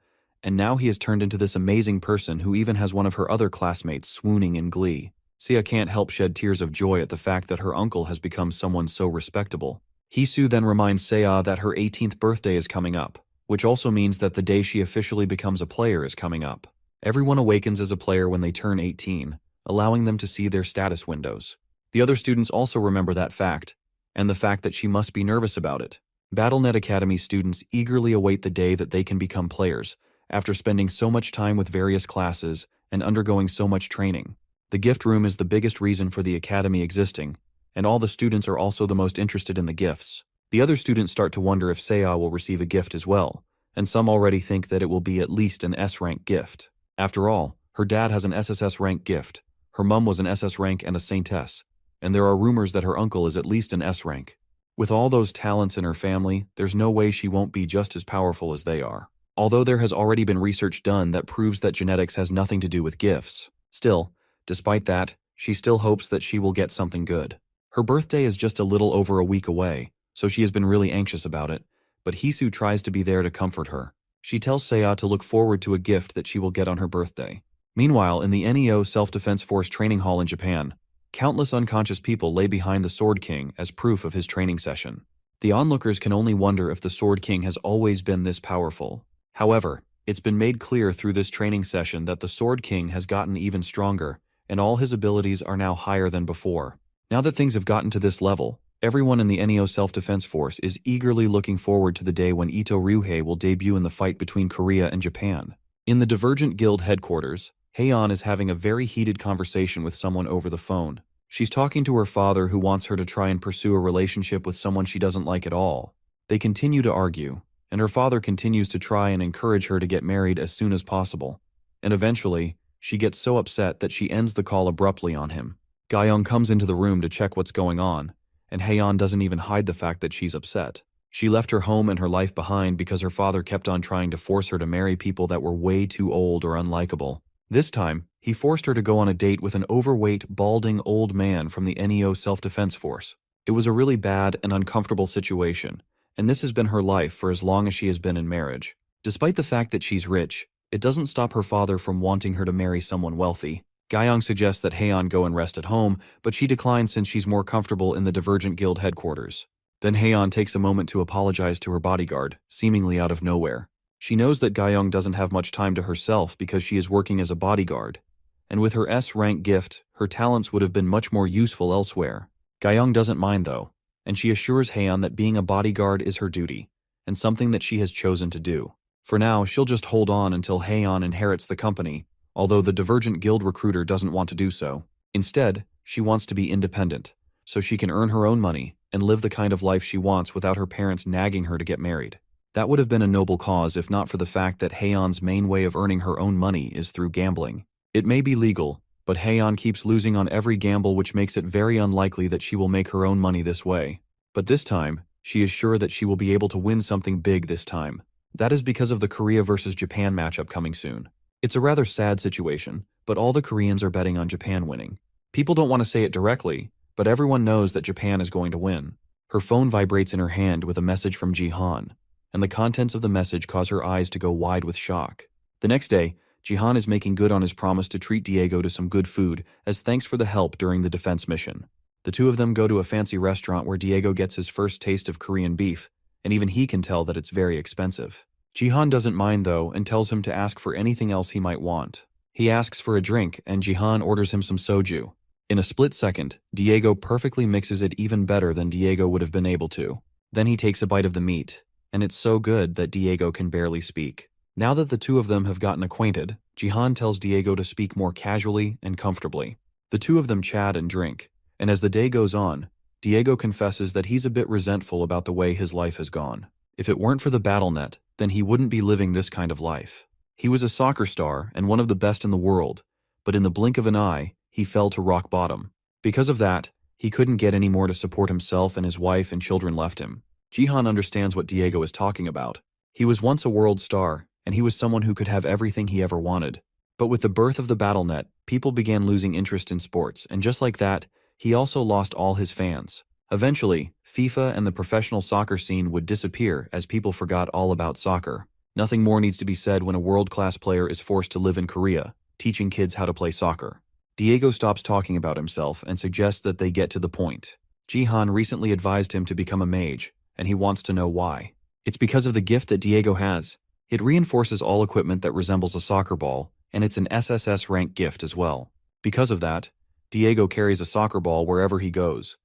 S1: and now he has turned into this amazing person who even has one of her other classmates swooning in glee. Sia can't help shed tears of joy at the fact that her uncle has become someone so respectable. Hisu then reminds Seiya that her 18th birthday is coming up, which also means that the day she officially becomes a player is coming up. Everyone awakens as a player when they turn 18, allowing them to see their status windows. The other students also remember that fact, and the fact that she must be nervous about it. BattleNet Academy students eagerly await the day that they can become players, after spending so much time with various classes and undergoing so much training. The gift room is the biggest reason for the academy existing, and all the students are also the most interested in the gifts. The other students start to wonder if Seiya will receive a gift as well, and some already think that it will be at least an S-rank gift. After all, her dad has an SSS rank gift. Her mum was an SS rank and a saintess, and there are rumors that her uncle is at least an S rank. With all those talents in her family, there's no way she won't be just as powerful as they are. Although there has already been research done that proves that genetics has nothing to do with gifts. Still, despite that, she still hopes that she will get something good. Her birthday is just a little over a week away, so she has been really anxious about it, but Hisu tries to be there to comfort her. She tells Seiya to look forward to a gift that she will get on her birthday. Meanwhile, in the NEO Self-Defense Force training hall in Japan, countless unconscious people lay behind the Sword King as proof of his training session. The onlookers can only wonder if the Sword King has always been this powerful. However, it's been made clear through this training session that the Sword King has gotten even stronger, and all his abilities are now higher than before. Now that things have gotten to this level, everyone in the NEO Self-Defense Force is eagerly looking forward to the day when Ito Ryuhei will debut in the fight between Korea and Japan. In the Divergent Guild headquarters, Heian is having a very heated conversation with someone over the phone. She's talking to her father, who wants her to try and pursue a relationship with someone she doesn't like at all. They continue to argue, and her father continues to try and encourage her to get married as soon as possible. And eventually, she gets so upset that she ends the call abruptly on him. Gyeong comes into the room to check what's going on, and Heian doesn't even hide the fact that she's upset. She left her home and her life behind because her father kept on trying to force her to marry people that were way too old or unlikable. This time, he forced her to go on a date with an overweight, balding old man from the NEO Self-Defense Force. It was a really bad and uncomfortable situation, and this has been her life for as long as she has been in marriage. Despite the fact that she's rich, it doesn't stop her father from wanting her to marry someone wealthy. Gyeong suggests that Heian go and rest at home, but she declines since she's more comfortable in the Divergent Guild headquarters. Then Heian takes a moment to apologize to her bodyguard, seemingly out of nowhere. She knows that Gyeong doesn't have much time to herself because she is working as a bodyguard, and with her S-rank gift, her talents would have been much more useful elsewhere. Gyeong doesn't mind though, and she assures Heian that being a bodyguard is her duty, and something that she has chosen to do. For now, she'll just hold on until Heian inherits the company, although the Divergent Guild recruiter doesn't want to do so. Instead, she wants to be independent, so she can earn her own money and live the kind of life she wants without her parents nagging her to get married. That would have been a noble cause if not for the fact that Heian's main way of earning her own money is through gambling. It may be legal, but Heian keeps losing on every gamble, which makes it very unlikely that she will make her own money this way. But this time, she is sure that she will be able to win something big this time. That is because of the Korea versus Japan matchup coming soon. It's a rather sad situation, but all the Koreans are betting on Japan winning. People don't want to say it directly, but everyone knows that Japan is going to win. Her phone vibrates in her hand with a message from Jihan, and the contents of the message cause her eyes to go wide with shock. The next day, Jihan is making good on his promise to treat Diego to some good food as thanks for the help during the defense mission. The two of them go to a fancy restaurant where Diego gets his first taste of Korean beef, and even he can tell that it's very expensive. Jihan doesn't mind though and tells him to ask for anything else he might want. He asks for a drink and Jihan orders him some soju. In a split second, Diego perfectly mixes it even better than Diego would have been able to. Then he takes a bite of the meat, and it's so good that Diego can barely speak. Now that the two of them have gotten acquainted, Jihan tells Diego to speak more casually and comfortably. The two of them chat and drink, and as the day goes on, Diego confesses that he's a bit resentful about the way his life has gone. If it weren't for the BattleNet, then he wouldn't be living this kind of life. He was a soccer star and one of the best in the world, but in the blink of an eye, he fell to rock bottom. Because of that, he couldn't get any more to support himself, and his wife and children left him. Jihan understands what Diego is talking about. He was once a world star, and he was someone who could have everything he ever wanted. But with the birth of the BattleNet, people began losing interest in sports, and just like that, he also lost all his fans. Eventually, FIFA and the professional soccer scene would disappear as people forgot all about soccer. Nothing more needs to be said when a world-class player is forced to live in Korea, teaching kids how to play soccer. Diego stops talking about himself and suggests that they get to the point. Jihan recently advised him to become a mage, and he wants to know why. It's because of the gift that Diego has. It reinforces all equipment that resembles a soccer ball, and it's an SSS rank gift as well. Because of that, Diego carries a soccer ball wherever he goes.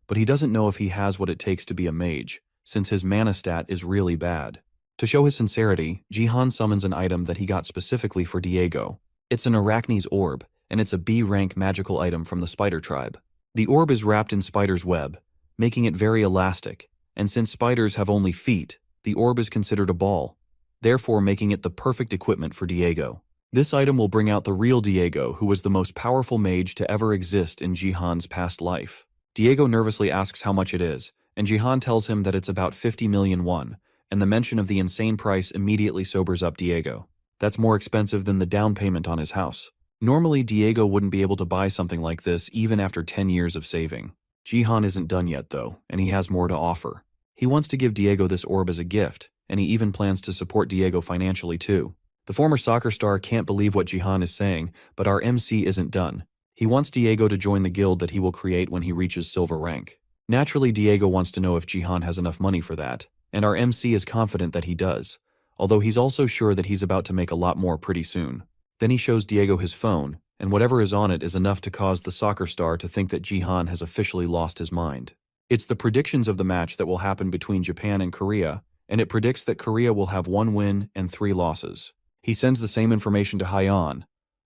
S1: But he doesn't know if he has what it takes to be a mage, since his mana stat is really bad. To show his sincerity, Jihan summons an item that he got specifically for Diego. It's an Arachne's orb, and it's a B-rank magical item from the spider tribe. The orb is wrapped in spider's web, making it very elastic, and since spiders have only feet, the orb is considered a ball, therefore making it the perfect equipment for Diego. This item will bring out the real Diego, who was the most powerful mage to ever exist in Jihan's past life. Diego nervously asks how much it is, and Jihan tells him that it's about 50 million won, and the mention of the insane price immediately sobers up Diego. That's more expensive than the down payment on his house. Normally, Diego wouldn't be able to buy something like this even after 10 years of saving. Jihan isn't done yet though, and he has more to offer. He wants to give Diego this orb as a gift, and he even plans to support Diego financially too. The former soccer star can't believe what Jihan is saying, but our MC isn't done. He wants Diego to join the guild that he will create when he reaches silver rank. Naturally, Diego wants to know if Jihan has enough money for that, and our MC is confident that he does, although he's also sure that he's about to make a lot more pretty soon. Then he shows Diego his phone, and whatever is on it is enough to cause the soccer star to think that Jihan has officially lost his mind. It's the predictions of the match that will happen between Japan and Korea, and it predicts that Korea will have 1 win and 3 losses. He sends the same information to Hyeon,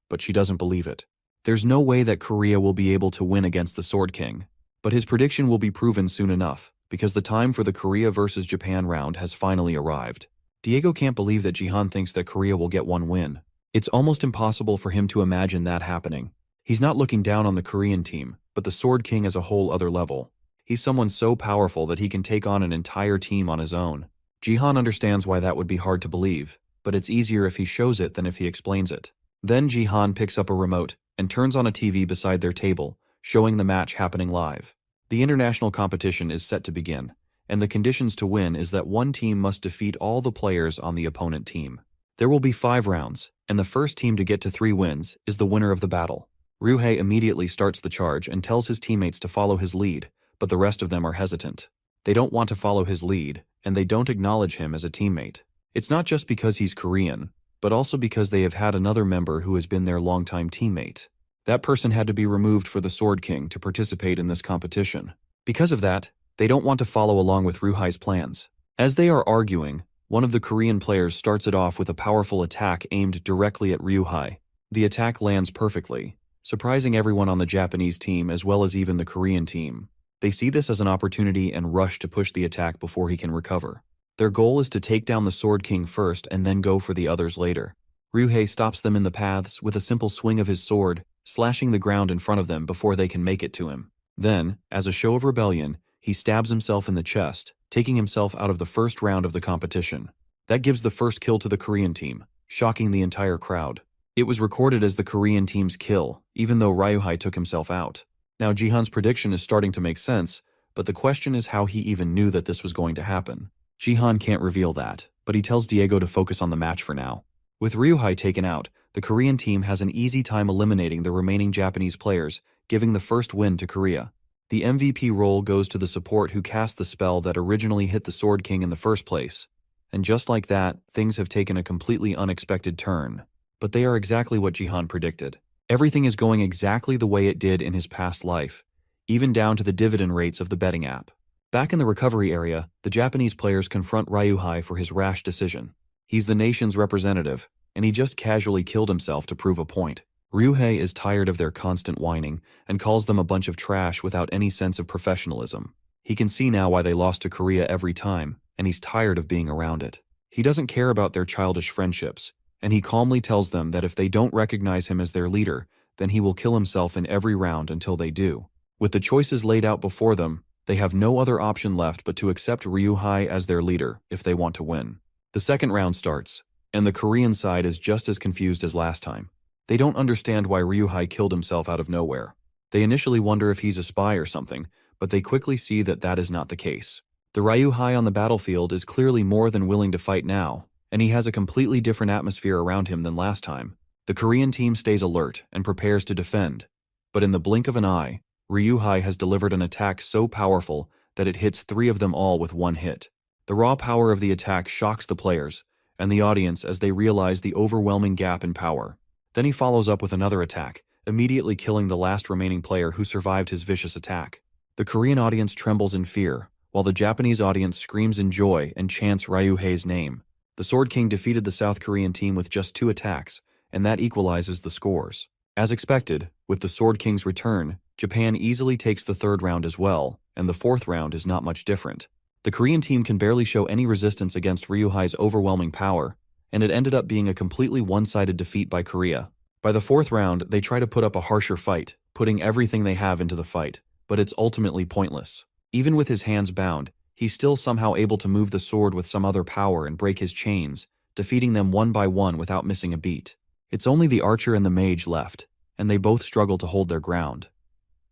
S1: but she doesn't believe it. There's no way that Korea will be able to win against the Sword King, but his prediction will be proven soon enough, because the time for the Korea versus Japan round has finally arrived. Diego can't believe that Jihan thinks that Korea will get 1 win. It's almost impossible for him to imagine that happening. He's not looking down on the Korean team, but the Sword King is a whole other level. He's someone so powerful that he can take on an entire team on his own. Jihan understands why that would be hard to believe, but it's easier if he shows it than if he explains it. Then Jihan picks up a remote and turns on a TV beside their table, showing the match happening live. The international competition is set to begin, and the conditions to win is that one team must defeat all the players on the opponent team. There will be 5 rounds, and the first team to get to 3 wins is the winner of the battle. Ryuhei immediately starts the charge and tells his teammates to follow his lead, but the rest of them are hesitant. They don't want to follow his lead, and they don't acknowledge him as a teammate. It's not just because he's Korean, but also because they have had another member who has been their longtime teammate. That person had to be removed for the Sword King to participate in this competition. Because of that, they don't want to follow along with Ryuhei's plans. As they are arguing, one of the Korean players starts it off with a powerful attack aimed directly at Ryuhei. The attack lands perfectly, surprising everyone on the Japanese team as well as even the Korean team. They see this as an opportunity and rush to push the attack before he can recover. Their goal is to take down the Sword King first and then go for the others later. Ryuhei stops them in the paths with a simple swing of his sword, slashing the ground in front of them before they can make it to him. Then, as a show of rebellion, he stabs himself in the chest, taking himself out of the first round of the competition. That gives the first kill to the Korean team, shocking the entire crowd. It was recorded as the Korean team's kill, even though Ryuhei took himself out. Now Jihan's prediction is starting to make sense, but the question is how he even knew that this was going to happen. Jihan can't reveal that, but he tells Diego to focus on the match for now. With Ryuhei taken out, the Korean team has an easy time eliminating the remaining Japanese players, giving the first win to Korea. The MVP role goes to the support who cast the spell that originally hit the Sword King in the first place. And just like that, things have taken a completely unexpected turn. But they are exactly what Jihan predicted. Everything is going exactly the way it did in his past life, even down to the dividend rates of the betting app. Back in the recovery area, the Japanese players confront Ryuhei for his rash decision. He's the nation's representative, and he just casually killed himself to prove a point. Ryuhei is tired of their constant whining and calls them a bunch of trash without any sense of professionalism. He can see now why they lost to Korea every time, and he's tired of being around it. He doesn't care about their childish friendships, and he calmly tells them that if they don't recognize him as their leader, then he will kill himself in every round until they do. With the choices laid out before them, they have no other option left but to accept Ryuhei as their leader if they want to win. The second round starts, and the Korean side is just as confused as last time. They don't understand why Ryuhei killed himself out of nowhere. They initially wonder if he's a spy or something, but they quickly see that that is not the case. The Ryuhei on the battlefield is clearly more than willing to fight now, and he has a completely different atmosphere around him than last time. The Korean team stays alert and prepares to defend, but in the blink of an eye, Ryuhei has delivered an attack so powerful that it hits 3 of them all with 1 hit. The raw power of the attack shocks the players and the audience as they realize the overwhelming gap in power. Then he follows up with another attack, immediately killing the last remaining player who survived his vicious attack. The Korean audience trembles in fear, while the Japanese audience screams in joy and chants Ryuhei's name. The Sword King defeated the South Korean team with just 2 attacks, and that equalizes the scores. As expected, with the Sword King's return, Japan easily takes the 3rd round as well, and the 4th round is not much different. The Korean team can barely show any resistance against Ryuhei's overwhelming power, and it ended up being a completely one-sided defeat by Korea. By the fourth round, they try to put up a harsher fight, putting everything they have into the fight, but it's ultimately pointless. Even with his hands bound, he's still somehow able to move the sword with some other power and break his chains, defeating them one by one without missing a beat. It's only the archer and the mage left, and they both struggle to hold their ground.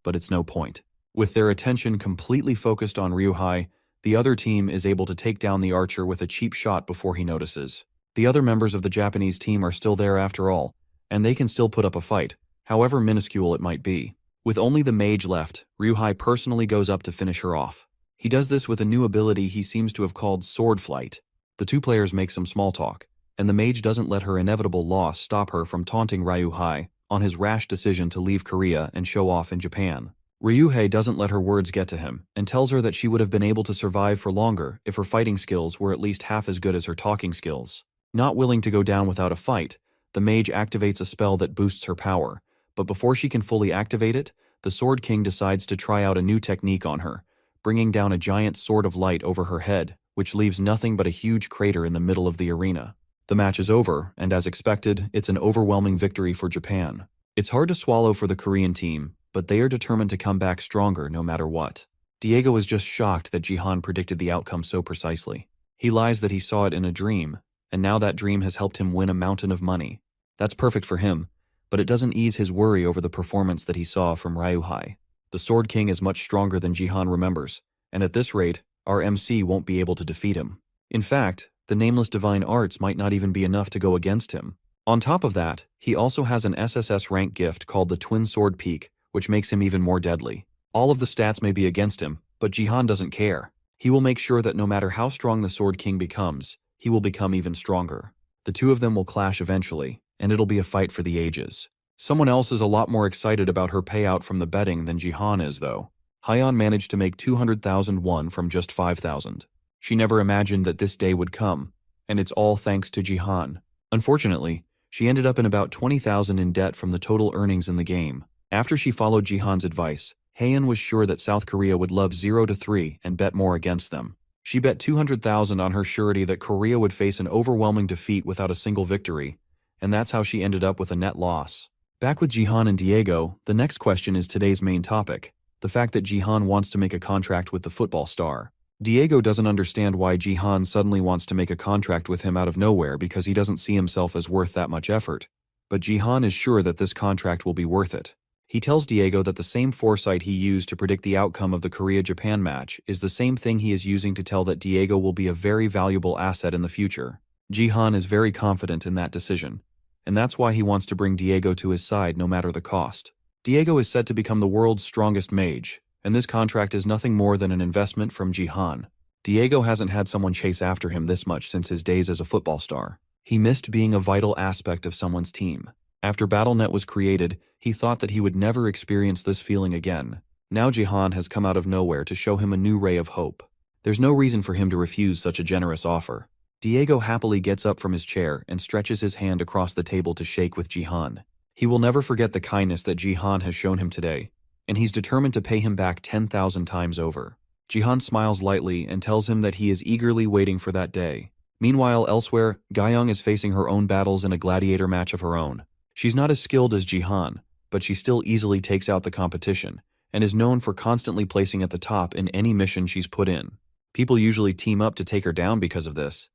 S1: But it's no point. With their attention completely focused on Ryuhei, the other team is able to take down the archer with a cheap shot before he notices. The other members of the Japanese team are still there after all, and they can still put up a fight, however minuscule it might be. With only the mage left, Ryuhei personally goes up to finish her off. He does this with a new ability he seems to have called Sword Flight. The two players make some small talk, and the mage doesn't let her inevitable loss stop her from taunting Ryuhei on his rash decision to leave Korea and show off in Japan. Ryuhei doesn't let her words get to him, and tells her that she would have been able to survive for longer if her fighting skills were at least half as good as her talking skills. Not willing to go down without a fight, the mage activates a spell that boosts her power, but before she can fully activate it, the Sword King decides to try out a new technique on her, bringing down a giant sword of light over her head, which leaves nothing but a huge crater in the middle of the arena. The match is over, and as expected, it's an overwhelming victory for Japan. It's hard to swallow for the Korean team, but they are determined to come back stronger no matter what. Diego is just shocked that Jihan predicted the outcome so precisely. He lies that he saw it in a dream, and now that dream has helped him win a mountain of money. That's perfect for him, but it doesn't ease his worry over the performance that he saw from Ryuhei. The Sword King is much stronger than Jihan remembers, and at this rate, our MC won't be able to defeat him. In fact, the nameless divine arts might not even be enough to go against him. On top of that, he also has an SSS rank gift called the Twin Sword Peak, which makes him even more deadly. All of the stats may be against him, but Jihan doesn't care. He will make sure that no matter how strong the Sword King becomes, he will become even stronger. The two of them will clash eventually, and it'll be a fight for the ages. Someone else is a lot more excited about her payout from the betting than Jihan is, though. Hyeon managed to make 200,000 won from just 5,000. She never imagined that this day would come, and it's all thanks to Jihan. Unfortunately, she ended up in about 20,000 in debt from the total earnings in the game. After she followed Jihan's advice, Haeun was sure that South Korea would love 0-3 and bet more against them. She bet 200,000 on her surety that Korea would face an overwhelming defeat without a single victory, and that's how she ended up with a net loss. Back with Jihan and Diego, the next question is today's main topic, the fact that Jihan wants to make a contract with the football star. Diego doesn't understand why Jihan suddenly wants to make a contract with him out of nowhere because he doesn't see himself as worth that much effort. But Jihan is sure that this contract will be worth it. He tells Diego that the same foresight he used to predict the outcome of the Korea-Japan match is the same thing he is using to tell that Diego will be a very valuable asset in the future. Jihan is very confident in that decision, and that's why he wants to bring Diego to his side no matter the cost. Diego is set to become the world's strongest mage, and this contract is nothing more than an investment from Jihan. Diego hasn't had someone chase after him this much since his days as a football star. He missed being a vital aspect of someone's team. After BattleNet was created, he thought that he would never experience this feeling again. Now Jihan has come out of nowhere to show him a new ray of hope. There's no reason for him to refuse such a generous offer. Diego happily gets up from his chair and stretches his hand across the table to shake with Jihan. He will never forget the kindness that Jihan has shown him today, and he's determined to pay him back 10,000 times over. Jihan smiles lightly and tells him that he is eagerly waiting for that day. Meanwhile, elsewhere, Gayoung is facing her own battles in a gladiator match of her own. She's not as skilled as Jihan, but she still easily takes out the competition, and is known for constantly placing at the top in any mission she's put in. People usually team up to take her down because of this,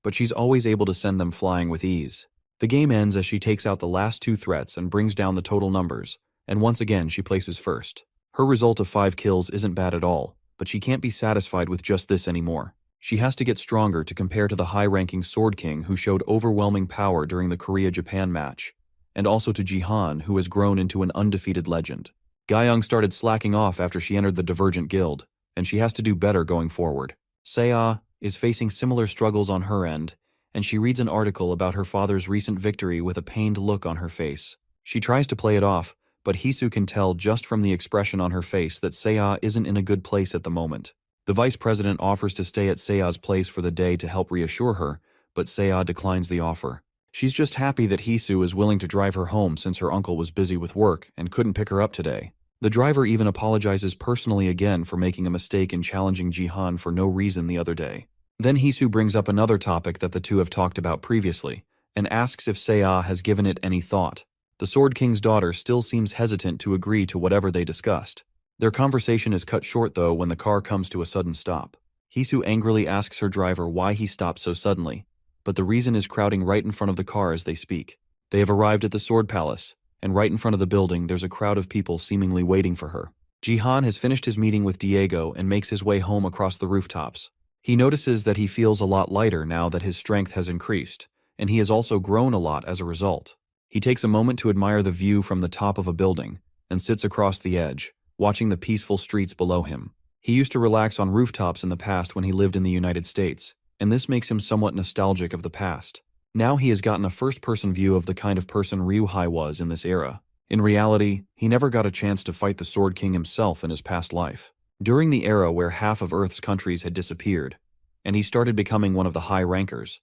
S1: but she's always able to send them flying with ease. The game ends as she takes out the last two threats and brings down the total numbers, and once again she places first. Her result of 5 kills isn't bad at all, but she can't be satisfied with just this anymore. She has to get stronger to compare to the high-ranking Sword King who showed overwhelming power during the Korea-Japan match, and also to Jihan, who has grown into an undefeated legend. Gayoung started slacking off after she entered the Divergent Guild, and she has to do better going forward. Seiya is facing similar struggles on her end, and she reads an article about her father's recent victory with a pained look on her face. She tries to play it off, but Hisu can tell just from the expression on her face that Seiya isn't in a good place at the moment. The vice president offers to stay at Seiya's place for the day to help reassure her, but Seiya declines the offer. She's just happy that Hisu is willing to drive her home since her uncle was busy with work and couldn't pick her up today. The driver even apologizes personally again for making a mistake in challenging Jihan for no reason the other day. Then Hisu brings up another topic that the two have talked about previously, and asks if Seiya has given it any thought. The Sword King's daughter still seems hesitant to agree to whatever they discussed. Their conversation is cut short though when the car comes to a sudden stop. Hisu angrily asks her driver why he stopped so suddenly, but the reason is crowding right in front of the car as they speak. They have arrived at the Sword Palace, and right in front of the building there's a crowd of people seemingly waiting for her. Jihan has finished his meeting with Diego and makes his way home across the rooftops. He notices that he feels a lot lighter now that his strength has increased, and he has also grown a lot as a result. He takes a moment to admire the view from the top of a building, and sits across the edge, watching the peaceful streets below him. He used to relax on rooftops in the past when he lived in the United States, and this makes him somewhat nostalgic of the past. Now he has gotten a first-person view of the kind of person Ryuhei was in this era. In reality, he never got a chance to fight the Sword King himself in his past life. During the era where half of Earth's countries had disappeared, and he started becoming one of the high rankers,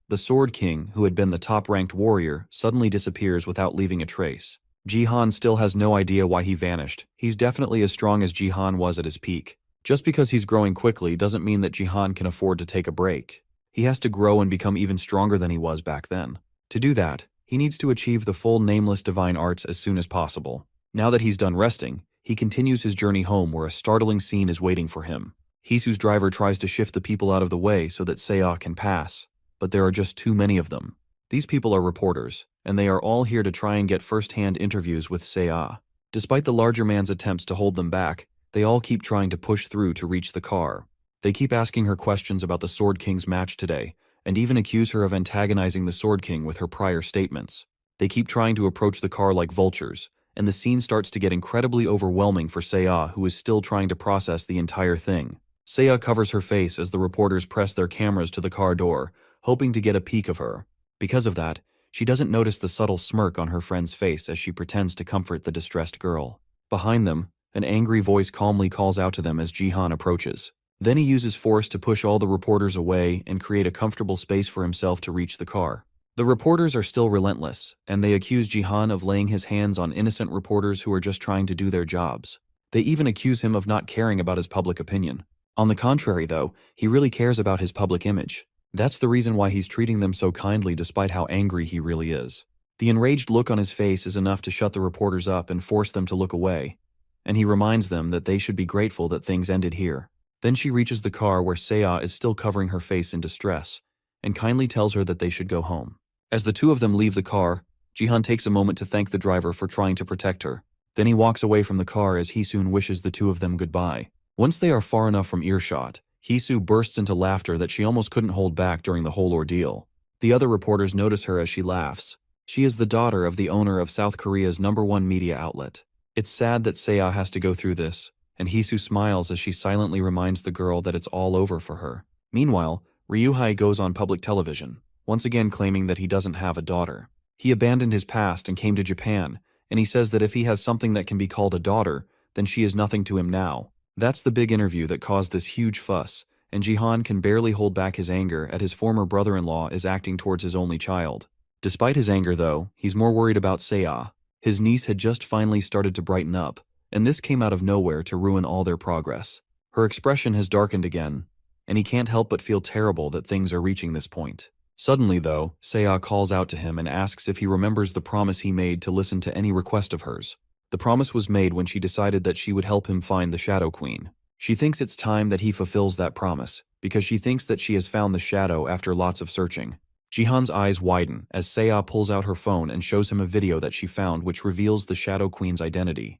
S1: the Sword King, who had been the top-ranked warrior, suddenly disappears without leaving a trace. Jihan still has no idea why he vanished. He's definitely as strong as Jihan was at his peak. Just because he's growing quickly doesn't mean that Jihan can afford to take a break. He has to grow and become even stronger than he was back then. To do that, he needs to achieve the full nameless divine arts as soon as possible. Now that he's done resting, he continues his journey home where a startling scene is waiting for him. Hisu's driver tries to shift the people out of the way so that Seiya can pass, but there are just too many of them. These people are reporters, and they are all here to try and get first-hand interviews with Seiya. Despite the larger man's attempts to hold them back, they all keep trying to push through to reach the car. They keep asking her questions about the Sword King's match today, and even accuse her of antagonizing the Sword King with her prior statements. They keep trying to approach the car like vultures, and the scene starts to get incredibly overwhelming for Seiya, who is still trying to process the entire thing. Seiya covers her face as the reporters press their cameras to the car door, hoping to get a peek of her. Because of that, she doesn't notice the subtle smirk on her friend's face as she pretends to comfort the distressed girl. Behind them, an angry voice calmly calls out to them as Jihan approaches. Then he uses force to push all the reporters away and create a comfortable space for himself to reach the car. The reporters are still relentless, and they accuse Jihan of laying his hands on innocent reporters who are just trying to do their jobs. They even accuse him of not caring about his public opinion. On the contrary, though, he really cares about his public image. That's the reason why he's treating them so kindly despite how angry he really is. The enraged look on his face is enough to shut the reporters up and force them to look away, and he reminds them that they should be grateful that things ended here. Then she reaches the car where Seiya is still covering her face in distress, and kindly tells her that they should go home. As the two of them leave the car, Jihan takes a moment to thank the driver for trying to protect her. Then he walks away from the car as Hisun wishes the two of them goodbye. Once they are far enough from earshot, Hisu bursts into laughter that she almost couldn't hold back during the whole ordeal. The other reporters notice her as she laughs. She is the daughter of the owner of South Korea's #1 media outlet. It's sad that Seiya has to go through this, and Hisu smiles as she silently reminds the girl that it's all over for her. Meanwhile, Ryuhei goes on public television, once again claiming that he doesn't have a daughter. He abandoned his past and came to Japan, and he says that if he has something that can be called a daughter, then she is nothing to him now. That's the big interview that caused this huge fuss, and Jihan can barely hold back his anger at his former brother-in-law is acting towards his only child. Despite his anger though, he's more worried about Seiya. His niece had just finally started to brighten up, and this came out of nowhere to ruin all their progress. Her expression has darkened again, and he can't help but feel terrible that things are reaching this point. Suddenly though, Seiya calls out to him and asks if he remembers the promise he made to listen to any request of hers. The promise was made when she decided that she would help him find the Shadow Queen. She thinks it's time that he fulfills that promise, because she thinks that she has found the shadow after lots of searching. Jihan's eyes widen as Seiya pulls out her phone and shows him a video that she found which reveals the Shadow Queen's identity.